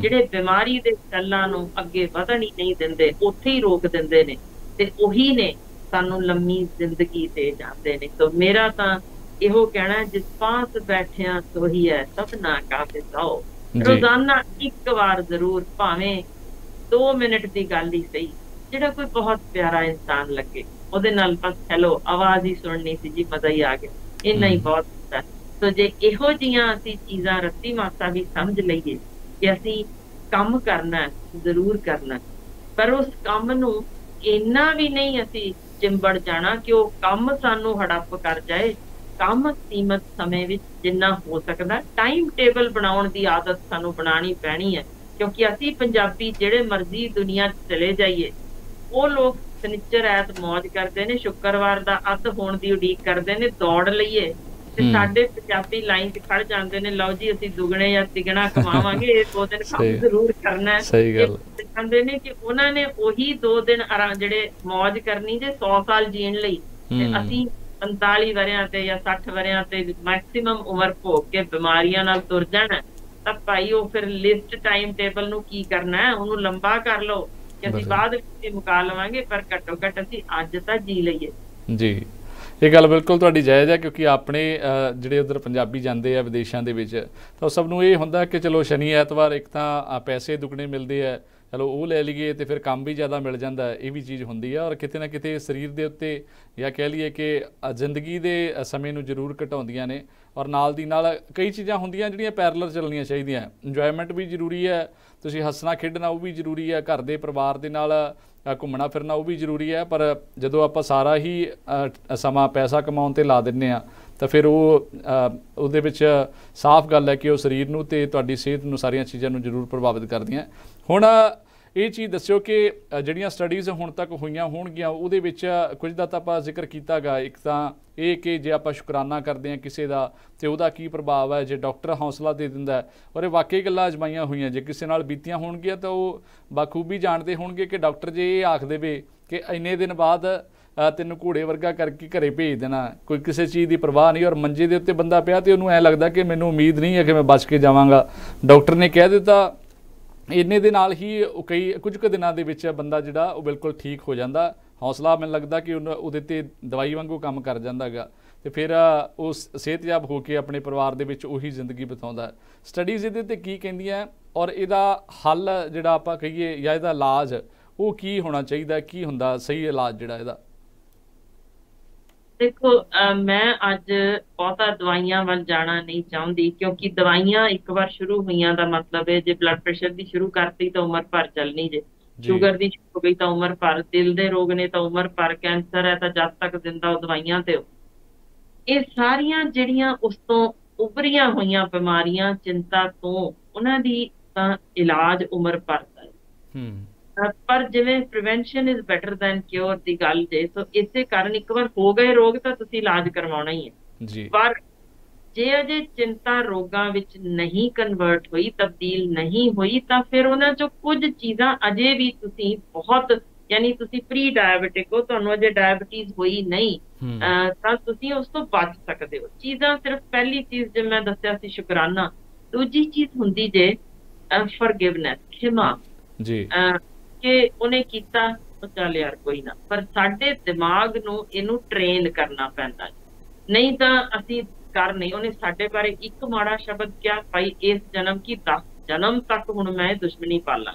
ਜਿਹੜੇ ਬਿਮਾਰੀ ਦੇ ਸੈੱਲਾਂ ਨੂੰ ਅੱਗੇ ਵਧਣ ਹੀ ਨਹੀਂ ਦਿੰਦੇ, ਉੱਥੇ ਹੀ ਰੋਕ ਦਿੰਦੇ ਨੇ, ਤੇ ਉਹੀ ਨੇ ਸਾਨੂੰ ਲੰਮੀ ਜ਼ਿੰਦਗੀ ਦੇ ਜਾਂਦੇ ਨੇ। ਤਾਂ ਮੇਰਾ ਤਾਂ ਇਹੋ ਕਹਿਣਾ, ਜਿਸ ਪਾਸ ਬੈਠਿਆ ਸੋਹੀ ਹੈ ਸਭਨਾ ਕਾ ਫਿਸਾਓ, ਰੋਜ਼ਾਨਾ ਇੱਕ ਵਾਰ ਜ਼ਰੂਰ, ਭਾਵੇਂ 2 ਮਿੰਟ ਦੀ ਗੱਲ ਹੀ ਸਹੀ, ਜਿਹੜਾ ਕੋਈ ਬਹੁਤ ਪਿਆਰਾ ਇਨਸਾਨ ਲੱਗੇ ਉਹਦੇ ਨਾਲ ਬਸ ਹੈਲੋ ਆਵਾਜ਼ ਹੀ ਸੁਣਨੀ ਸੀ ਜੀ, ਮਜ਼ਾ ਹੀ ਆ ਗਿਆ, ਇੰਨਾ ਹੀ ਬਹੁਤ ਹੁੰਦਾ। ਸੋ ਜੇ ਇਹੋ ਜਿਹੀਆਂ ਅਸੀਂ ਚੀਜ਼ਾਂ ਰੱਤੀ ਮਾਸਾ ਵੀ ਸਮਝ ਲਈਏ ਕਿ ਅਸੀਂ ਕੰਮ ਕਰਨਾ ਜ਼ਰੂਰ ਕਰਨਾ, ਪਰ ਉਸ ਕੰਮ ਨੂੰ ਇੰਨਾ ਵੀ ਨਹੀਂ ਅਸੀਂ ਚਿੰਬੜ ਜਾਣਾ ਕਿ ਉਹ ਕੰਮ ਸਾਨੂੰ ਹੜੱਪ ਕਰ ਜਾਏ। ਕੰਮ ਸੀਮਤ ਸਮੇਂ ਵਿੱਚ ਜਿੰਨਾ ਹੋ ਸਕਦਾ ਟਾਈਮ ਟੇਬਲ ਬਣਾਉਣ ਦੀ ਆਦਤ ਸਾਨੂੰ ਬਣਾਉਣੀ ਪੈਣੀ ਹੈ, ਕਿਉਂਕਿ ਅਸੀਂ ਪੰਜਾਬੀ ਜਿਹੜੇ ਮਰਜ਼ੀ ਦੁਨੀਆ 'ਚ ਚਲੇ ਜਾਈਏ, ਉਹ ਲੋਕ ਸ਼ਨੀਚਰ ਐਤ ਮੌਜ ਕਰਦੇ ਨੇ, ਸ਼ੁੱਕਰਵਾਰ ਦਾ ਅੱਧ ਹੋਣ ਦੀ ਉਡੀਕ ਕਰਦੇ ਨੇ, ਦੌੜ ਲਈਏ, ਤੇ ਸਾਡੇ ਪੰਜਾਬੀ ਲਾਈਨ 'ਚ ਖੜ ਜਾਂਦੇ ਨੇ, ਲਓ ਜੀ ਅਸੀਂ ਦੁਗਣੇ ਜਾਂ ਤਿਗਣਾ ਕਮਾਵਾਂਗੇ, ਇਹ 2 ਦਿਨ ਕੰਮ ਜ਼ਰੂਰ ਕਰਨਾ। ਕਹਿੰਦੇ ਨੇ ਕਿ ਉਹਨਾਂ ਨੇ ਉਹੀ 2 ਦਿਨ ਜਿਹੜੇ ਮੌਜ ਕਰਨੀ ਜੇ 100 ਸਾਲ ਜੀਣ ਲਈ, ਤੇ ਅਸੀਂ 45 ਵਰਿਆਂ ਤੇ ਜਾਂ 60 ਵਰਿਆਂ ਤੇ ਮੈਕਸਿਮਮ ਉਮਰ ਭੋਗ ਕੇ ਬਿਮਾਰੀਆਂ ਨਾਲ ਤੁਰ ਜਾਣਾ। ਤਾਂ ਭਾਈ ਉਹ ਫਿਰ ਲਿਸਟ ਟਾਈਮ ਟੇਬਲ ਨੂੰ ਕੀ ਕਰਨਾ ਹੈ, ਉਹਨੂੰ ਲੰਬਾ ਕਰ ਲਓ ਕਿ ਅਸੀਂ ਬਾਅਦ ਵਿੱਚ ਮੁਕਾ ਲਵਾਂਗੇ, ਪਰ ਘੱਟੋ ਘੱਟ ਅਸੀਂ ਅੱਜ ਤਾਂ ਜੀ ਲਈਏ। ਜੀ, ਇਹ ਗੱਲ ਬਿਲਕੁਲ ਤੁਹਾਡੀ ਜਾਇਜ਼ ਹੈ, ਕਿਉਂਕਿ ਆਪਣੇ ਜਿਹੜੇ ਉੱਧਰ ਪੰਜਾਬੀ ਜਾਂਦੇ ਆ ਵਿਦੇਸ਼ਾਂ ਦੇ ਵਿੱਚ, ਤਾਂ ਸਭ ਨੂੰ ਇਹ ਹੁੰਦਾ ਕਿ ਚਲੋ ਸ਼ਨੀ ਐਤਵਾਰ ਇੱਕ ਤਾਂ ਪੈਸੇ ਦੁੱਗਣੇ ਮਿਲਦੇ ਆ, ਚਲੋ ਉਹ ਲੈ ਲਈਏ, ਤੇ ਫਿਰ ਕੰਮ ਵੀ ਜ਼ਿਆਦਾ ਮਿਲ ਜਾਂਦਾ, ਇਹ ਵੀ ਚੀਜ਼ ਹੁੰਦੀ ਆ। ਔਰ ਕਿਤੇ ਨਾ ਕਿਤੇ ਸਰੀਰ ਦੇ ਉੱਤੇ ਜਾਂ ਕਹਿ ਲਈਏ ਕਿ ਜ਼ਿੰਦਗੀ ਦੇ ਸਮੇਂ ਨੂੰ ਜ਼ਰੂਰ ਘਟਾਉਂਦੀਆਂ ਨੇ। ਔਰ ਨਾਲ ਦੀ ਨਾਲ ਕਈ ਚੀਜ਼ਾਂ ਹੁੰਦੀਆਂ ਜਿਹੜੀਆਂ ਪੈਰਲਲ ਚੱਲਣੀਆਂ ਚਾਹੀਦੀਆਂ। ਇੰਜੋਇਮੈਂਟ ਵੀ ਜ਼ਰੂਰੀ ਹੈ, ਤੁਸੀਂ ਹੱਸਣਾ ਖੇਡਣਾ ਉਹ ਵੀ ਜ਼ਰੂਰੀ ਹੈ, ਘਰ ਦੇ ਪਰਿਵਾਰ ਦੇ ਨਾਲ ਘੁੰਮਣਾ ਫਿਰਨਾ ਉਹ ਵੀ ਜ਼ਰੂਰੀ ਹੈ। ਪਰ ਜਦੋਂ ਆਪਾਂ ਸਾਰਾ ਹੀ ਸਮਾਂ ਪੈਸਾ ਕਮਾਉਣ 'ਤੇ ਲਾ ਦਿੰਦੇ ਹਾਂ, ਤਾਂ ਫਿਰ ਉਹਦੇ ਵਿੱਚ ਸਾਫ਼ ਗੱਲ ਹੈ ਕਿ ਉਹ ਸਰੀਰ ਨੂੰ ਅਤੇ ਤੁਹਾਡੀ ਸਿਹਤ ਨੂੰ, ਸਾਰੀਆਂ ਚੀਜ਼ਾਂ ਨੂੰ ਜ਼ਰੂਰ ਪ੍ਰਭਾਵਿਤ ਕਰਦੀਆਂ। ਹੁਣ ਇਹ ਚੀਜ਼ ਦੱਸਿਓ ਕਿ ਜਿਹੜੀਆਂ ਸਟੱਡੀਜ਼ ਹੁਣ ਤੱਕ ਹੋਈਆਂ ਹੋਣਗੀਆਂ, ਉਹਦੇ ਵਿੱਚ ਕੁਝ ਦਾ ਤਾਂ ਆਪਾਂ ਜ਼ਿਕਰ ਕੀਤਾ ਗਾ। ਇੱਕ ਤਾਂ ਇਹ ਕਿ ਜੇ ਆਪਾਂ ਸ਼ੁਕਰਾਨਾ ਕਰਦੇ ਹਾਂ ਕਿਸੇ ਦਾ, ਅਤੇ ਉਹਦਾ ਕੀ ਪ੍ਰਭਾਵ ਹੈ, ਜੇ ਡਾਕਟਰ ਹੌਸਲਾ ਦੇ ਦਿੰਦਾ, ਔਰ ਇਹ ਵਾਕਈ ਗੱਲਾਂ ਅਜਮਾਈਆਂ ਹੋਈਆਂ। ਜੇ ਕਿਸੇ ਨਾਲ ਬੀਤੀਆਂ ਹੋਣਗੀਆਂ ਤਾਂ ਉਹ ਬਾਖੂਬੀ ਜਾਣਦੇ ਹੋਣਗੇ ਕਿ ਡਾਕਟਰ ਜੇ ਇਹ ਆਖ ਦੇਵੇ ਕਿ ਇੰਨੇ ਦਿਨ ਬਾਅਦ ਤੈਨੂੰ ਘੋੜੇ ਵਰਗਾ ਕਰਕੇ ਘਰੇ ਭੇਜ ਦੇਣਾ, ਕੋਈ ਕਿਸੇ ਚੀਜ਼ ਦੀ ਪਰਵਾਹ ਨਹੀਂ, ਔਰ ਮੰਜੇ ਦੇ ਉੱਤੇ ਬੰਦਾ ਪਿਆ ਅਤੇ ਉਹਨੂੰ ਐਂ ਲੱਗਦਾ ਕਿ ਮੈਨੂੰ ਉਮੀਦ ਨਹੀਂ ਹੈ ਕਿ ਮੈਂ ਬਚ ਕੇ ਜਾਵਾਂਗਾ, ਡਾਕਟਰ ਨੇ ਕਹਿ ਦਿੱਤਾ, ਇੰਨੇ ਦੇ ਨਾਲ ਹੀ ਕੁਝ ਕੁ ਦਿਨਾਂ ਦੇ ਵਿੱਚ ਬੰਦਾ ਜਿਹੜਾ ਉਹ ਬਿਲਕੁਲ ਠੀਕ ਹੋ ਜਾਂਦਾ। ਹੌਸਲਾ ਮੈਨੂੰ ਲੱਗਦਾ ਕਿ ਉਹਦੇ 'ਤੇ ਦਵਾਈ ਵਾਂਗੂ ਕੰਮ ਕਰ ਜਾਂਦਾ ਗਾ, ਅਤੇ ਫਿਰ ਉਹ ਸਿਹਤਯਾਬ ਹੋ ਕੇ ਆਪਣੇ ਪਰਿਵਾਰ ਦੇ ਵਿੱਚ ਉਹੀ ਜ਼ਿੰਦਗੀ ਬਿਤਾਉਂਦਾ। ਸਟੱਡੀਜ਼ ਇਹਦੇ 'ਤੇ ਕੀ ਕਹਿੰਦੀਆਂ, ਔਰ ਇਹਦਾ ਹੱਲ ਜਿਹੜਾ ਆਪਾਂ ਕਹੀਏ ਜਾਂ ਇਹਦਾ ਇਲਾਜ ਉਹ ਕੀ ਹੋਣਾ ਚਾਹੀਦਾ, ਕੀ ਹੁੰਦਾ ਸਹੀ ਇਲਾਜ ਜਿਹੜਾ ਇਹਦਾ? ਦੇਖੋ, ਮੈਂ ਅੱਜ ਬਹੁਤਾ ਦਵਾਈਆਂ ਵੱਲ ਜਾਣਾ ਨਹੀਂ ਚਾਹੁੰਦੀ, ਕਿਉਂਕਿ ਦਵਾਈਆਂ ਇੱਕ ਵਾਰ ਸ਼ੁਰੂ ਹੋਈਆਂ ਦਾ ਮਤਲਬ ਹੈ ਜੇ ਬਲੱਡ ਪ੍ਰੈਸ਼ਰ ਦੀ ਸ਼ੁਰੂ ਕਰਤੀ ਤਾਂ ਉਮਰ ਭਰ ਚੱਲਣੀ, ਜੇ ਸ਼ੂਗਰ ਦੀ ਸ਼ੁਰੂ ਹੋ ਗਈ ਤਾਂ ਉਮਰ ਭਰ, ਦਿਲ ਦੇ ਰੋਗ ਨੇ ਤਾਂ ਉਮਰ ਭਰ, ਕੈਂਸਰ ਹੈ ਤਾਂ ਜਦ ਤੱਕ ਜ਼ਿੰਦਾ ਉਹ ਦਵਾਈਆਂ ਤੇ ਹੋ। ਇਹ ਸਾਰੀਆਂ ਜਿਹੜੀਆਂ ਉਸ ਤੋਂ ਉਭਰੀਆਂ ਹੋਈਆਂ ਬਿਮਾਰੀਆਂ, ਚਿੰਤਾ ਤੋਂ, ਉਹਨਾਂ ਦੀ ਤਾਂ ਇਲਾਜ ਉਮਰ ਭਰ ਦਾ ਹੈ। ਪਰ ਜਿਵੇਂ prevention is better than cure ਦੀ ਗੱਲ ਜੇ, ਸੋ ਇਸੇ ਕਾਰਨ ਇੱਕ ਵਾਰ ਹੋ ਗਏ ਰੋਗ ਤਾਂ ਤੁਸੀਂ ਇਲਾਜ ਕਰਵਾਉਣਾ ਹੀ ਹੈ। ਪਰ ਜੇ ਅਜੇ ਚਿੰਤਾ ਰੋਗਾਂ ਵਿੱਚ ਨਹੀਂ ਕਨਵਰਟ ਹੋਈ, ਤਬਦੀਲ ਨਹੀਂ ਹੋਈ, ਤਾਂ ਫਿਰ ਉਹਨਾਂ ਚੋਂ ਕੁਝ ਚੀਜ਼ਾਂ ਅਜੇ ਵੀ ਤੁਸੀਂ ਬਹੁਤ, ਯਾਨੀ ਤੁਸੀਂ ਪ੍ਰੀ ਡਾਇਬਟਿਕ ਹੋ, ਤੁਹਾਨੂੰ ਅਜੇ ਡਾਇਬਟੀਜ਼ ਹੋਈ ਨਹੀਂ, ਤਾਂ ਤੁਸੀਂ ਉਸ ਤੋਂ ਬਚ ਸਕਦੇ ਹੋ। ਚੀਜ਼ਾਂ ਸਿਰਫ ਪਹਿਲੀ ਚੀਜ਼ ਜਿਵੇਂ ਮੈਂ ਦੱਸਿਆ ਸੀ ਸ਼ੁਕਰਾਨਾ, ਦੂਜੀ ਚੀਜ਼ ਹੁੰਦੀ ਜੇ ਫॉरगिवनेस, ਖਿਮਾ, ਕਿ ਉਹਨੇ ਕੀਤਾ ਚੱਲ ਯਾਰ ਕੋਈ ਨਾ, ਪਰ ਸਾਡੇ ਦਿਮਾਗ ਨੂੰ ਇਹਨੂੰ ਟ੍ਰੇਨ ਕਰਨਾ ਪੈਂਦਾ, ਨਹੀਂ ਤਾਂ ਅਸੀਂ ਕਰ ਨਹੀਂ। ਉਹਨੇ ਸਾਡੇ ਬਾਰੇ ਇੱਕ ਮਾੜਾ ਸ਼ਬਦ ਕਿਹਾ, ਭਾਈ ਇਸ ਜਨਮ ਕੀ 10 ਜਨਮ ਤੱਕ ਹੁਣ ਮੈਂ ਦੁਸ਼ਮਣੀ ਪਾਲਾਂ।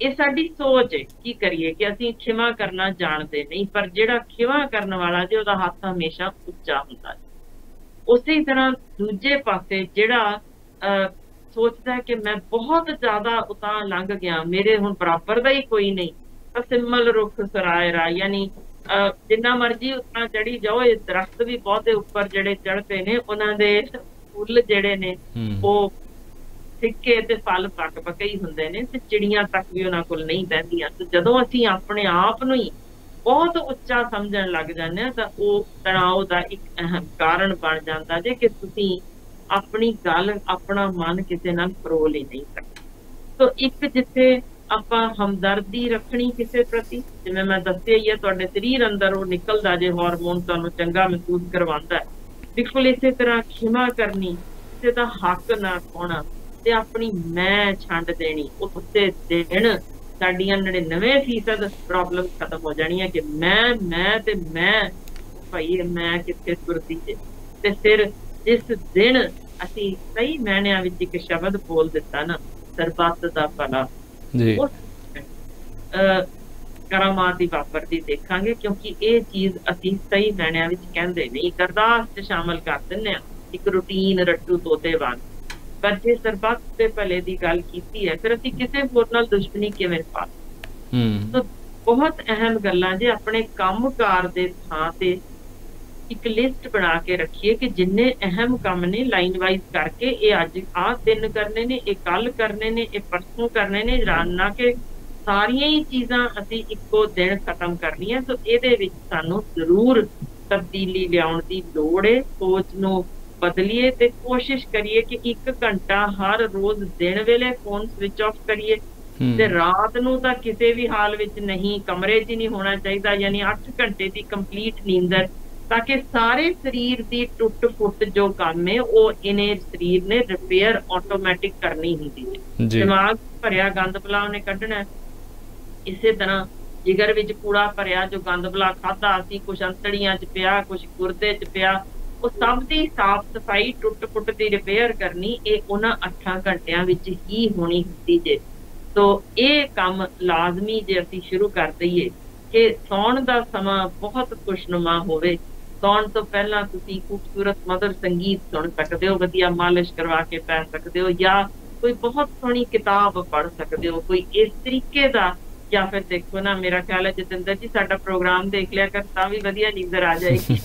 ਇਹ ਸਾਡੀ ਸੋਚ ਹੈ, ਕੀ ਕਰੀਏ ਕਿ ਅਸੀਂ ਖਿਮਾ ਕਰਨਾ ਜਾਣਦੇ ਨਹੀਂ, ਪਰ ਜਿਹੜਾ ਖਿਮਾ ਕਰਨ ਵਾਲਾ ਜੇ ਉਹਦਾ ਹੱਥ ਹਮੇਸ਼ਾ ਉੱਚਾ ਹੁੰਦਾ। ਉਸੇ ਤਰ੍ਹਾਂ ਦੂਜੇ ਪਾਸੇ ਜਿਹੜਾ ਸੋਚਦਾ ਕਿ ਮੈਂ ਬਹੁਤ ਜ਼ਿਆਦਾ ਉਤਾਂਹ ਲੰਘ ਗਿਆ, ਮੇਰੇ ਹੁਣ ਬਰਾਬਰ ਦਾ ਹੀ ਕੋਈ ਨਹੀਂ, ਤਾਂ ਸਿਮਲ ਰੁੱਖ ਸਰਾਏ ਰਾ, ਯਾਨੀ ਜਿੰਨਾ ਮਰਜ਼ੀ ਉਤਾਂ ਚੜੀ ਜਾਓ, ਇਹ ਦਰਖਤ ਵੀ ਬਹੁਤੇ ਉੱਪਰ ਜਿਹੜੇ ਚੜ੍ਹਦੇ ਨੇ ਉਹਨਾਂ ਦੇ ਫੁੱਲ ਜਿਹੜੇ ਨੇ ਉਹ ਫਿੱਕੇ ਤੇ ਫਲ ਪੱਕੇ ਹੀ ਹੁੰਦੇ ਨੇ, ਤੇ ਚਿੜੀਆਂ ਤੱਕ ਵੀ ਉਹਨਾਂ ਕੋਲ ਨਹੀਂ ਬਹਿੰਦੀਆਂ। ਤੇ ਜਦੋਂ ਅਸੀਂ ਆਪਣੇ ਆਪ ਨੂੰ ਹੀ ਬਹੁਤ ਉੱਚਾ ਸਮਝਣ ਲੱਗ ਜਾਂਦੇ ਹਾਂ, ਤਾਂ ਉਹ ਤਣਾਅ ਦਾ ਇੱਕ ਅਹਿਮ ਕਾਰਨ ਬਣ ਜਾਂਦਾ ਜੇ ਕਿ ਤੁਸੀਂ ਆਪਣੀ ਗੱਲ, ਆਪਣਾ ਮਨ ਕਿਸੇ ਨਾਲ ਫਰੋਲ ਹੀ ਨਹੀਂ ਸਕਦੇ। ਸੋ ਇੱਕ ਜਿੱਥੇ ਆਪਾਂ ਹਮਦਰਦੀ ਰੱਖਣੀ ਕਿਸੇ ਪ੍ਰਤੀ, ਜਿਵੇਂ ਮੈਂ ਦੱਸਿਆ ਹੀ ਹੈ, ਤੁਹਾਡੇ ਸਰੀਰ ਅੰਦਰ ਉਹ ਨਿਕਲਦਾ ਜੇ ਹਾਰਮੋਨ ਤੁਹਾਨੂੰ ਚੰਗਾ ਮਹਿਸੂਸ ਕਰਵਾਉਂਦਾ ਹੈ, ਬਿਲਕੁਲ ਇਸੇ ਤਰ੍ਹਾਂ ਖਿਮਾ ਕਰਨੀ, ਕਿਸੇ ਦਾ ਹੱਕ ਨਾ ਖੋਣਾ, ਤੇ ਆਪਣੀ ਮੈਂ ਛੱਡ ਦੇਣੀ। ਉਸੇ ਦਿਨ ਸਾਡੀਆਂ 99% ਪ੍ਰੋਬਲਮ ਖਤਮ ਹੋ ਜਾਣੀਆਂ ਕਿ ਮੈਂ ਤੇ ਮੈਂ, ਭਾਈ ਮੈਂ ਕਿੱਥੇ ਤੁਰਦੀ ਜੇ। ਤੇ ਫਿਰ ਜਿਸ ਦਿਨ ਅਸੀਂ ਸਹੀ ਮਾਇਨਿਆਂ ਵਿੱਚ ਇੱਕ ਸ਼ਬਦ ਬੋਲ ਦਿੱਤਾ ਨਾ, ਸਰਬੱਤ ਦਾ ਭਲਾ, ਉਸ ਕਰਾਮਾਤ ਹੀ ਵਾਪਰਦੀ ਦੇਖਾਂਗੇ, ਕਿਉਂਕਿ ਇਹ ਚੀਜ਼ ਅਸੀਂ ਸਹੀ ਮਾਇਨਿਆਂ ਵਿੱਚ ਕਹਿੰਦੇ ਨਹੀਂ, ਅਰਦਾਸ ਚ ਸ਼ਾਮਲ ਕਰ ਦਿੰਦੇ ਹਾਂ ਇੱਕ ਰੂਟੀਨ ਰੱਟੂ ਤੋਤੇ ਵਾਂਗ। ਪਰ ਜੇ ਸਰਬੱਤ ਦੇ ਭਲੇ ਦੀ ਗੱਲ ਕੀਤੀ ਹੈ, ਫਿਰ ਅਸੀਂ ਕਿਸੇ ਹੋਰ ਨਾਲ ਦੁਸ਼ਮਣੀ ਕਿਵੇਂ ਪਾ? ਬਹੁਤ ਅਹਿਮ ਗੱਲਾਂ ਜੇ ਆਪਣੇ ਕੰਮਕਾਰ ਦੇ ਥਾਂ ਤੇ ਇੱਕ ਲਿਸਟ ਬਣਾ ਕੇ ਰੱਖੀਏ ਕਿ ਜਿੰਨੇ ਅਹਿਮ ਕੰਮ ਨੇ ਲਾਈਨ ਵਾਈਜ਼ ਕਰਕੇ ਇਹ ਅੱਜ ਆਹ 3 ਕਰਨੇ ਨੇ, ਇਹ ਕੱਲ ਕਰਨੇ ਨੇ, ਇਹ ਪਰਸੋਂ ਕਰਨੇ ਨੇ, ਨਾ ਕਿ ਸਾਰੀਆਂ ਹੀ ਚੀਜ਼ਾਂ ਅਸੀਂ ਇੱਕੋ ਦਿਨ ਖਤਮ ਕਰਨੀਆਂ। ਸੋ ਇਹਦੇ ਵਿੱਚ ਸਾਨੂੰ ਜ਼ਰੂਰ ਤਬਦੀਲੀ ਲਿਆਉਣ ਦੀ ਲੋੜ ਹੈ। ਸੋਚ ਨੂੰ ਬਦਲੀਏ ਤੇ ਕੋਸ਼ਿਸ਼ ਕਰੀਏ ਕਿ 1 ਘੰਟਾ ਹਰ ਰੋਜ਼ ਦਿਨ ਵੇਲੇ ਫੋਨ ਸਵਿਚ ਆਫ ਕਰੀਏ ਤੇ ਰਾਤ ਨੂੰ ਤਾਂ ਕਿਸੇ ਵੀ ਹਾਲ ਵਿੱਚ ਨਹੀਂ, ਕਮਰੇ 'ਚ ਹੀ ਨਹੀਂ ਹੋਣਾ ਚਾਹੀਦਾ। ਯਾਨੀ 8 ਘੰਟੇ ਦੀ ਕੰਪਲੀਟ ਨੀਂਦਰ, ਤਾਂ ਕਿ ਸਾਰੇ ਸਰੀਰ ਦੀ ਟੁੱਟ ਫੁੱਟ ਜੋ ਕੰਮ ਹੈ ਉਹ ਇਹਨੇ ਸਰੀਰ ਨੇ ਰਿਪੇਅਰ ਆਟੋਮੈਟਿਕ ਕਰਨੀ ਹੁੰਦੀ ਹੈ। ਦਿਮਾਗ ਭਰਿਆ ਗੰਦ ਬਲਾ ਉਹਨੇ ਕੱਢਣਾ। ਇਸੇ ਤਰ੍ਹਾਂ ਜਿਗਰ ਵਿੱਚ ਕੂੜਾ ਭਰਿਆ ਜੋ ਗੰਦ ਬਲਾ ਖਾਧਾ ਅਸੀਂ, ਕੁਛ ਅੰਤੜੀਆਂ 'ਚ ਪਿਆ, ਕੁਛ ਗੁਰਦੇ 'ਚ ਪਿਆ, ਉਹ ਸਭ ਦੀ ਸਾਫ਼ ਸਫਾਈ ਟੁੱਟ ਫੁੱਟ ਦੀ ਰਿਪੇਅਰ ਕਰਨੀ ਇਹ ਉਹਨਾਂ 8 ਘੰਟਿਆਂ ਵਿੱਚ ਹੀ ਹੋਣੀ ਹੁੰਦੀ ਜੇ। ਤੋ ਇਹ ਕੰਮ ਲਾਜ਼ਮੀ ਜੇ ਅਸੀਂ ਸ਼ੁਰੂ ਕਰ ਦਈਏ ਕਿ ਸੌਣ ਦਾ ਸਮਾਂ ਬਹੁਤ ਖੁਸ਼ਨੁਮਾ ਹੋਵੇ। ਸੌਣ ਤੋਂ ਪਹਿਲਾਂ ਤੁਸੀਂ ਖੂਬਸੂਰਤ ਮਧੁਰ ਸੰਗੀਤ ਸੁਣ ਸਕਦੇ ਹੋ, ਵਧੀਆ ਮਾਲਿਸ਼ ਕਰਵਾ ਕੇ ਪੈ ਸਕਦੇ ਹੋ, ਜਾਂ ਕੋਈ ਬਹੁਤ ਸੋਹਣੀ ਕਿਤਾਬ ਪੜ੍ਹ ਸਕਦੇ ਹੋ, ਕੋਈ ਇਸ ਤਰੀਕੇ ਦਾ। ਜਾਂ ਫਿਰ ਦੇਖੋ ਨਾ, ਮੇਰਾ ਖਿਆਲ ਹੈ ਜਤਿੰਦਰ ਜੀ ਸਾਡਾ ਪ੍ਰੋਗਰਾਮ ਦੇਖ ਲਿਆ ਕਰ ਤਾਂ ਵੀ ਵਧੀਆ ਨੀਂਦਰ ਆ ਜਾਏਗੀ।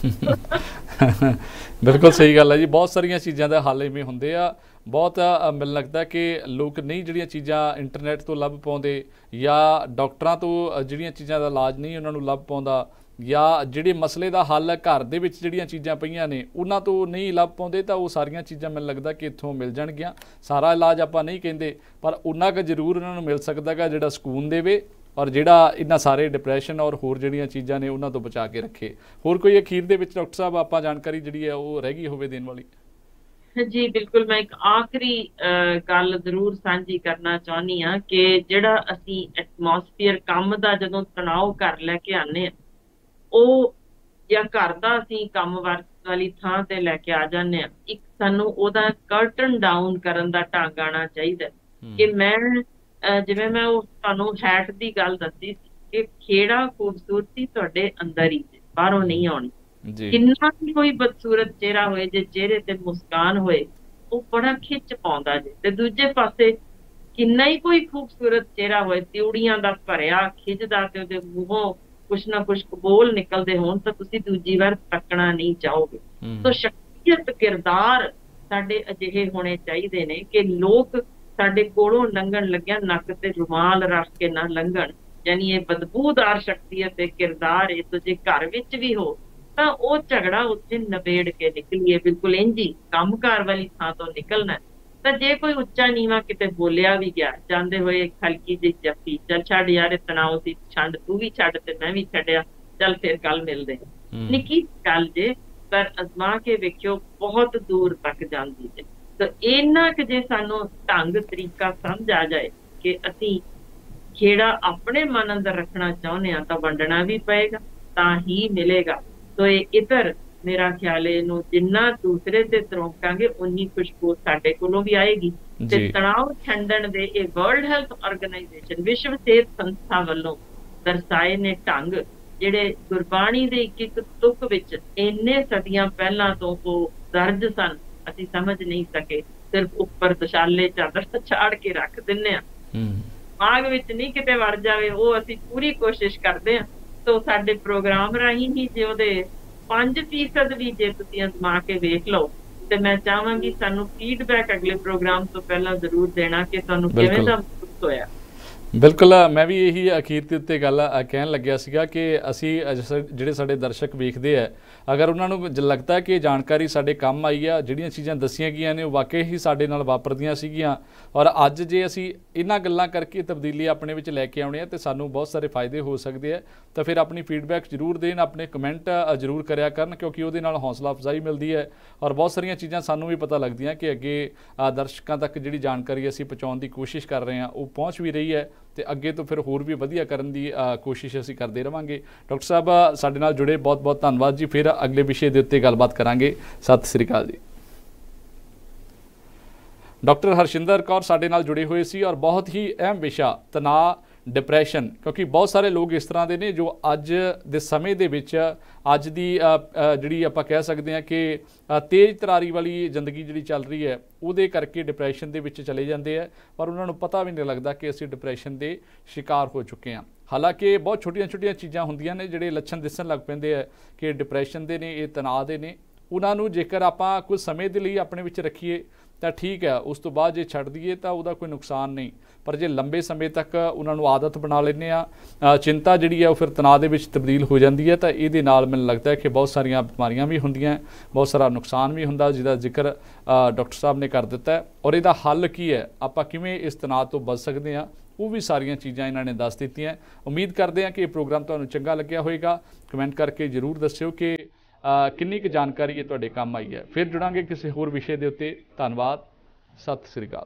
ਬਿਲਕੁਲ ਸਹੀ ਗੱਲ ਹੈ ਜੀ। ਬਹੁਤ ਸਾਰੀਆਂ ਚੀਜ਼ਾਂ ਦਾ ਹੱਲ ਇਵੇਂ ਹੁੰਦੇ ਆ। ਬਹੁਤ ਮੈਨੂੰ ਲੱਗਦਾ ਕਿ ਲੋਕ ਨਹੀਂ ਜਿਹੜੀਆਂ ਚੀਜ਼ਾਂ ਇੰਟਰਨੈਟ ਤੋਂ ਲੱਭ ਪਾਉਂਦੇ, ਜਾਂ ਡਾਕਟਰਾਂ ਤੋਂ ਜਿਹੜੀਆਂ ਚੀਜ਼ਾਂ ਦਾ ਇਲਾਜ ਨਹੀਂ ਉਹਨਾਂ ਨੂੰ ਲੱਭ ਪਾਉਂਦਾ, ਜਾਂ ਜਿਹੜੇ ਮਸਲੇ ਦਾ ਹੱਲ ਘਰ ਦੇ ਵਿੱਚ ਜਿਹੜੀਆਂ ਚੀਜ਼ਾਂ ਪਈਆਂ ਨੇ ਉਹਨਾਂ ਤੋਂ ਨਹੀਂ ਲੱਭ ਪਾਉਂਦੇ, ਤਾਂ ਉਹ ਸਾਰੀਆਂ ਚੀਜ਼ਾਂ ਮੈਨੂੰ ਲੱਗਦਾ ਕਿ ਇੱਥੋਂ ਮਿਲ ਜਾਣਗੀਆਂ। ਸਾਰਾ ਇਲਾਜ ਆਪਾਂ ਨਹੀਂ ਕਹਿੰਦੇ, ਪਰ ਉਨਾ ਕੁ ਜ਼ਰੂਰ ਉਹਨਾਂ ਨੂੰ ਮਿਲ ਸਕਦਾ ਗਾ ਜਿਹੜਾ ਸਕੂਨ ਦੇਵੇ ਔਰ ਜਿਹੜਾ ਇਹਨਾਂ ਸਾਰੇ ਡਿਪਰੈਸ਼ਨ ਔਰ ਹੋਰ ਜਿਹੜੀਆਂ ਚੀਜ਼ਾਂ ਨੇ ਉਹਨਾਂ ਤੋਂ ਬਚਾ ਕੇ ਰੱਖੇ। ਹੋਰ ਕੋਈ ਅਖੀਰ ਦੇ ਵਿੱਚ ਡਾਕਟਰ ਸਾਹਿਬ ਆਪਾਂ ਜਾਣਕਾਰੀ ਜਿਹੜੀ ਹੈ ਉਹ ਰਹਿ ਗਈ ਹੋਵੇ ਦੇਣ ਵਾਲੀ? ਜੀ ਬਿਲਕੁਲ, ਮੈਂ ਇੱਕ ਆਖਰੀ ਗੱਲ ਜ਼ਰੂਰ ਸਾਂਝੀ ਕਰਨਾ ਚਾਹੁੰਦੀ ਹਾਂ ਕਿ ਜਿਹੜਾ ਅਸੀਂ ਐਟਮੋਸਫੀਅਰ ਕੰਮ ਦਾ ਜਦੋਂ ਤਣਾਅ ਘਰ ਲੈ ਕੇ ਆਉਂਦੇ ਹਾਂ, ਉਹ ਜਾਂ ਘਰ ਦਾ ਅਸੀਂ ਕੰਮ ਵਾਲੀ ਥਾਂ ਤੇ ਲੈ ਕੇ ਆ ਜਾਂਦੇ ਹਾਂ, ਇੱਕ ਸਾਨੂੰ ਉਹਦਾ ਕਰਟਨ ਡਾਊਨ ਕਰਨ ਦਾ ਢੰਗ ਆਉਣਾ ਚਾਹੀਦਾ ਕਿ ਮੈਂ ਜਿਵੇਂ ਮੈਂ ਉਹ ਤੁਹਾਨੂੰ ਹੈਟ ਦੀ ਗੱਲ ਦੱਸੀ ਸੀ ਕਿ ਖੇੜਾ ਖੂਬਸੂਰਤੀ ਤੁਹਾਡੇ ਅੰਦਰ ਹੀ ਬਾਹਰੋਂ ਨਹੀਂ ਆਉਣੀ। ਕਿੰਨਾ ਵੀ ਕੋਈ ਬਦਸੂਰਤ ਚਿਹਰਾ ਹੋਏ, ਜੇ ਚਿਹਰੇ ਤੇ ਮੁਸਕਾਨ ਹੋਏ ਉਹ ਬੜਾ ਖਿੱਚ ਪਾਉਂਦਾ ਜੇ, ਤੇ ਦੂਜੇ ਪਾਸੇ ਕਿੰਨਾ ਹੀ ਕੋਈ ਖੂਬਸੂਰਤ ਚਿਹਰਾ ਹੋਏ, ਤਿਉੜੀਆਂ ਦਾ ਭਰਿਆ ਖਿੱਚਦਾ, ਤੇ ਉਹਦੇ ਮੂੰਹੋਂ ਕੁਛ ਨਾ ਕੁਛ ਬੋਲ ਨਿਕਲਦੇ ਹੋਣ, ਤਾਂ ਤੁਸੀਂ ਦੂਜੀ ਵਾਰ ਤੱਕਣਾ ਨਹੀਂ ਚਾਹੋਗੇ। ਸੋ ਸ਼ਖਸੀਅਤ ਕਿਰਦਾਰ ਸਾਡੇ ਅਜਿਹੇ ਹੋਣੇ ਚਾਹੀਦੇ ਨੇ ਕਿ ਲੋਕ ਸਾਡੇ ਕੋਲੋਂ ਲੰਘਣ ਲੱਗਿਆ ਨੱਕ ਤੇ ਰੁਮਾਲ ਰੱਖ ਕੇ ਨਾ ਲੰਘਣ। ਯਾਨੀ ਇਹ ਬਦਬੂਦਾਰ ਸ਼ਖਸੀਅਤ ਤੇ ਕਿਰਦਾਰ ਇਹ ਤੋਂ ਜੇ ਘਰ ਵਿੱਚ ਵੀ ਹੋ ਤਾਂ ਉਹ ਝਗੜਾ ਉੱਥੇ ਨਿਬੇੜ ਕੇ ਨਿਕਲੀਏ। ਬਿਲਕੁਲ ਇੰਝ ਹੀ ਕੰਮਕਾਰ ਵਾਲੀ ਥਾਂ ਤੋਂ ਨਿਕਲਣਾ। ਤਾਂ ਜੇ ਕੋਈ ਉੱਚਾ ਨੀਵਾਂ ਕਿਤੇ ਬੋਲਿਆ ਵੀ ਗਿਆ ਜਾਂਦੇ ਹੋਏ ਇੱਕ ਹਲਕੀ ਜਿਹੀ ਜੱਫੀ, ਚੱਲ ਛੱਡ ਯਾਰ ਇਹ ਤਣਾਅ ਸੀ, ਛੱਡ ਤੂੰ ਵੀ ਛੱਡ ਤੇ ਮੈਂ ਵੀ ਛੱਡਿਆ, ਚੱਲ ਫਿਰ ਕੱਲ ਮਿਲਦੇ। ਨਿੱਕੀ ਗੱਲ ਜੇ ਪਰ ਅਜ਼ਮਾ ਕੇ ਵੇਖਿਓ ਬਹੁਤ ਦੂਰ ਤੱਕ ਜਾਂਦੀ ਜੇ। ਤਾਂ ਇੰਨਾ ਕਿ ਜੇ ਸਾਨੂੰ ਢੰਗ ਤਰੀਕਾ ਸਮਝ ਆ ਜਾਏ ਕਿ ਅਸੀਂ ਖੇੜਾ ਆਪਣੇ ਮਨ ਅੰਦਰ ਰੱਖਣਾ ਚਾਹੁੰਦੇ ਹਾਂ ਤਾਂ ਵੰਡਣਾ ਵੀ ਪਏਗਾ ਤਾਂ ਹੀ ਮਿਲੇਗਾ। ਸੋ ਇਹ ਇਧਰ ਮੇਰਾ ਖਿਆਲ ਇਹਨੂੰ ਜਿੰਨਾ ਦੂਸਰੇ ਤੇ ਤਰੋਕਾਂਗੇ ਉਨੀ ਖੁਸ਼ਬੂ ਸਾਡੇ ਕੋਲੋਂ ਵੀ ਆਏਗੀ। ਤੇ ਤਣਾਅ ਛੰਡਣ ਦੇ ਇਹ ਵਰਲਡ ਹੈਲਥ ਆਰਗੇਨਾਈਜੇਸ਼ਨ, ਵਿਸ਼ਵ ਸਿਹਤ ਸੰਸਥਾ ਵੱਲੋਂ ਦਰਸਾਏ ਨੇ ਢੰਗ, ਜਿਹੜੇ ਗੁਰਬਾਣੀ ਦੇ ਇੱਕ ਤੁਕ ਵਿੱਚ ਇੰਨੇ ਸਦੀਆਂ ਪਹਿਲਾਂ ਤੋਂ ਉਹ ਦਰਜ ਸਨ, ਅਸੀਂ ਸਮਝ ਨਹੀਂ ਸਕੇ। ਸਿਰਫ ਉੱਪਰ ਦਸ਼ਾਲੇ ਚਾਦਰ ਛਾੜ ਕੇ ਰੱਖ ਦਿੰਦੇ ਹਾਂ, ਦਿਮਾਗ ਵਿੱਚ ਨਹੀਂ ਕਿਤੇ ਵੜ ਜਾਵੇ, ਉਹ ਅਸੀਂ ਪੂਰੀ ਕੋਸ਼ਿਸ਼ ਕਰਦੇ ਹਾਂ। ਸੋ ਸਾਡੇ ਪ੍ਰੋਗਰਾਮ ਰਾਹੀਂ ਹੀ ਜੇ ਉਹਦੇ 5% ਵੀ ਜੇ ਤੁਸੀਂ ਅਜ਼ਮਾ ਕੇ ਵੇਖ ਲਓ, ਤੇ ਮੈਂ ਚਾਹਾਂਗੀ ਸਾਨੂੰ ਫੀਡਬੈਕ ਅਗਲੇ ਪ੍ਰੋਗਰਾਮ ਤੋਂ ਪਹਿਲਾਂ ਜ਼ਰੂਰ ਦੇਣਾ ਕਿ ਤੁਹਾਨੂੰ ਕਿਵੇਂ ਦਾ ਮਹਿਸੂਸ ਹੋਇਆ। ਬਿਲਕੁਲ, ਮੈਂ ਵੀ ਇਹੀ ਅਖੀਰ ਦੇ ਉੱਤੇ ਗੱਲ ਕਹਿਣ ਲੱਗਿਆ ਸੀਗਾ ਕਿ ਅਸੀਂ ਜਿਹੜੇ ਸਾਡੇ ਦਰਸ਼ਕ ਵੇਖਦੇ ਆ, ਅਗਰ ਉਹਨਾਂ ਨੂੰ ਲੱਗਦਾ ਕਿ ਜਾਣਕਾਰੀ ਸਾਡੇ ਕੰਮ ਆਈ ਆ, ਜਿਹੜੀਆਂ ਚੀਜ਼ਾਂ ਦੱਸੀਆਂ ਗਈਆਂ ਨੇ ਉਹ ਵਾਕਈ ਹੀ ਸਾਡੇ ਨਾਲ ਵਾਪਰਦੀਆਂ ਸੀਗੀਆਂ, ਔਰ ਅੱਜ ਜੇ ਅਸੀਂ ਇਹਨਾਂ ਗੱਲਾਂ ਕਰਕੇ ਤਬਦੀਲੀ ਆਪਣੇ ਵਿੱਚ ਲੈ ਕੇ ਆਉਣੀ ਹੈ ਤਾਂ ਸਾਨੂੰ ਬਹੁਤ ਸਾਰੇ ਫਾਇਦੇ ਹੋ ਸਕਦੇ ਆ। ਤਾਂ ਫਿਰ ਆਪਣੀ ਫੀਡਬੈਕ ਜ਼ਰੂਰ ਦੇਣ, ਆਪਣੇ ਕਮੈਂਟ ਜ਼ਰੂਰ ਕਰਿਆ ਕਰਨ, ਕਿਉਂਕਿ ਉਹਦੇ ਨਾਲ ਹੌਸਲਾ ਅਫਜ਼ਾਈ ਮਿਲਦੀ ਹੈ ਔਰ ਬਹੁਤ ਸਾਰੀਆਂ ਚੀਜ਼ਾਂ ਸਾਨੂੰ ਵੀ ਪਤਾ ਲੱਗਦੀਆਂ ਕਿ ਅੱਗੇ ਦਰਸ਼ਕਾਂ ਤੱਕ ਜਿਹੜੀ ਜਾਣਕਾਰੀ ਅਸੀਂ ਪਹੁੰਚਾਉਣ ਦੀ ਕੋਸ਼ਿਸ਼ ਕਰ ਰਹੇ ਹਾਂ ਉਹ ਪਹੁੰਚ ਵੀ ਰਹੀ ਹੈ, ਤੇ ਅੱਗੇ ਤੋਂ ਫਿਰ ਹੋਰ ਵੀ ਵਧੀਆ ਕਰਨ ਦੀ ਕੋਸ਼ਿਸ਼ ਅਸੀਂ ਕਰਦੇ ਰਹਾਂਗੇ। ਡਾਕਟਰ ਸਾਹਿਬ ਸਾਡੇ ਨਾਲ ਜੁੜੇ ਬਹੁਤ ਬਹੁਤ ਧੰਨਵਾਦ ਜੀ। ਫਿਰ ਅਗਲੇ ਵਿਸ਼ੇ ਦੇ ਉੱਤੇ ਗੱਲਬਾਤ ਕਰਾਂਗੇ। ਸਤਿ ਸ੍ਰੀ ਅਕਾਲ ਜੀ। ਡਾਕਟਰ ਹਰਸ਼ਿੰਦਰ ਕੌਰ ਸਾਡੇ ਨਾਲ ਜੁੜੇ ਹੋਏ ਸੀ ਔਰ ਬਹੁਤ ਹੀ ਅਹਿਮ ਵਿਸ਼ਾ ਤਣਾਅ, ਡਿਪਰੈਸ਼ਨ, ਕਿਉਂਕਿ ਬਹੁਤ ਸਾਰੇ ਲੋਕ ਇਸ ਤਰ੍ਹਾਂ ਦੇ ਨੇ ਜੋ ਅੱਜ ਦੇ ਸਮੇਂ ਦੇ ਵਿੱਚ ਅੱਜ ਦੀ ਜਿਹੜੀ ਆਪਾਂ ਕਹਿ ਸਕਦੇ ਹਾਂ ਕਿ ਤੇਜ਼ ਤਰਾਰੀ ਵਾਲੀ ਜ਼ਿੰਦਗੀ ਜਿਹੜੀ ਚੱਲ ਰਹੀ ਹੈ ਉਹਦੇ ਕਰਕੇ ਡਿਪਰੈਸ਼ਨ ਦੇ ਵਿੱਚ ਚਲੇ ਜਾਂਦੇ ਆ, ਪਰ ਉਹਨਾਂ ਨੂੰ ਪਤਾ ਵੀ ਨਹੀਂ ਲੱਗਦਾ ਕਿ ਅਸੀਂ ਡਿਪਰੈਸ਼ਨ ਦੇ ਸ਼ਿਕਾਰ ਹੋ ਚੁੱਕੇ ਹਾਂ। ਹਾਲਾਂਕਿ ਬਹੁਤ ਛੋਟੀਆਂ-ਛੋਟੀਆਂ ਚੀਜ਼ਾਂ ਹੁੰਦੀਆਂ ਨੇ ਜਿਹੜੇ ਲੱਛਣ ਦਿਸਣ ਲੱਗ ਪੈਂਦੇ ਆ ਕਿ ਡਿਪਰੈਸ਼ਨ ਦੇ ਨੇ, ਇਹ ਤਣਾਅ ਦੇ ਨੇ। ਉਹਨਾਂ ਨੂੰ ਜੇਕਰ ਆਪਾਂ ਕੁਝ ਸਮੇਂ ਦੇ ਲਈ ਆਪਣੇ ਵਿੱਚ ਰੱਖੀਏ ਤਾਂ ਠੀਕ ਹੈ, ਉਸ ਤੋਂ ਬਾਅਦ ਜੇ ਛੱਡ ਦਈਏ ਤਾਂ ਉਹਦਾ ਕੋਈ ਨੁਕਸਾਨ ਨਹੀਂ। ਪਰ ਜੇ ਲੰਬੇ ਸਮੇਂ ਤੱਕ ਉਹਨਾਂ ਨੂੰ ਆਦਤ ਬਣਾ ਲੈਂਦੇ ਆ, ਚਿੰਤਾ ਜਿਹੜੀ ਹੈ ਉਹ ਫਿਰ ਤਣਾਅ ਦੇ ਵਿੱਚ ਤਬਦੀਲ ਹੋ ਜਾਂਦੀ ਹੈ, ਤਾਂ ਇਹਦੇ ਨਾਲ ਮੈਨੂੰ ਲੱਗਦਾ ਹੈ ਕਿ ਬਹੁਤ ਸਾਰੀਆਂ ਬਿਮਾਰੀਆਂ ਵੀ ਹੁੰਦੀਆਂ, ਬਹੁਤ ਸਾਰਾ ਨੁਕਸਾਨ ਵੀ ਹੁੰਦਾ, ਜਿਹਦਾ ਜ਼ਿਕਰ ਡਾਕਟਰ ਸਾਹਿਬ ਨੇ ਕਰ ਦਿੱਤਾ। ਔਰ ਇਹਦਾ ਹੱਲ ਕੀ ਹੈ, ਆਪਾਂ ਕਿਵੇਂ ਇਸ ਤਣਾਅ ਤੋਂ ਬਚ ਸਕਦੇ ਹਾਂ, ਉਹ ਵੀ ਸਾਰੀਆਂ ਚੀਜ਼ਾਂ ਇਹਨਾਂ ਨੇ ਦੱਸ ਦਿੱਤੀਆਂ। ਉਮੀਦ ਕਰਦੇ ਹਾਂ ਕਿ ਇਹ ਪ੍ਰੋਗਰਾਮ ਤੁਹਾਨੂੰ ਚੰਗਾ ਲੱਗਿਆ ਹੋਵੇਗਾ। ਕਮੈਂਟ ਕਰਕੇ ਜ਼ਰੂਰ ਦੱਸਿਓ ਕਿ ਕਿੰਨੀ ਕੁ ਜਾਣਕਾਰੀ ਇਹ ਤੁਹਾਡੇ ਕੰਮ ਆਈ ਹੈ। ਫਿਰ ਜੁੜਾਂਗੇ ਕਿਸੇ ਹੋਰ ਵਿਸ਼ੇ ਦੇ ਉੱਤੇ। ਧੰਨਵਾਦ, ਸਤਿ ਸ੍ਰੀ ਅਕਾਲ।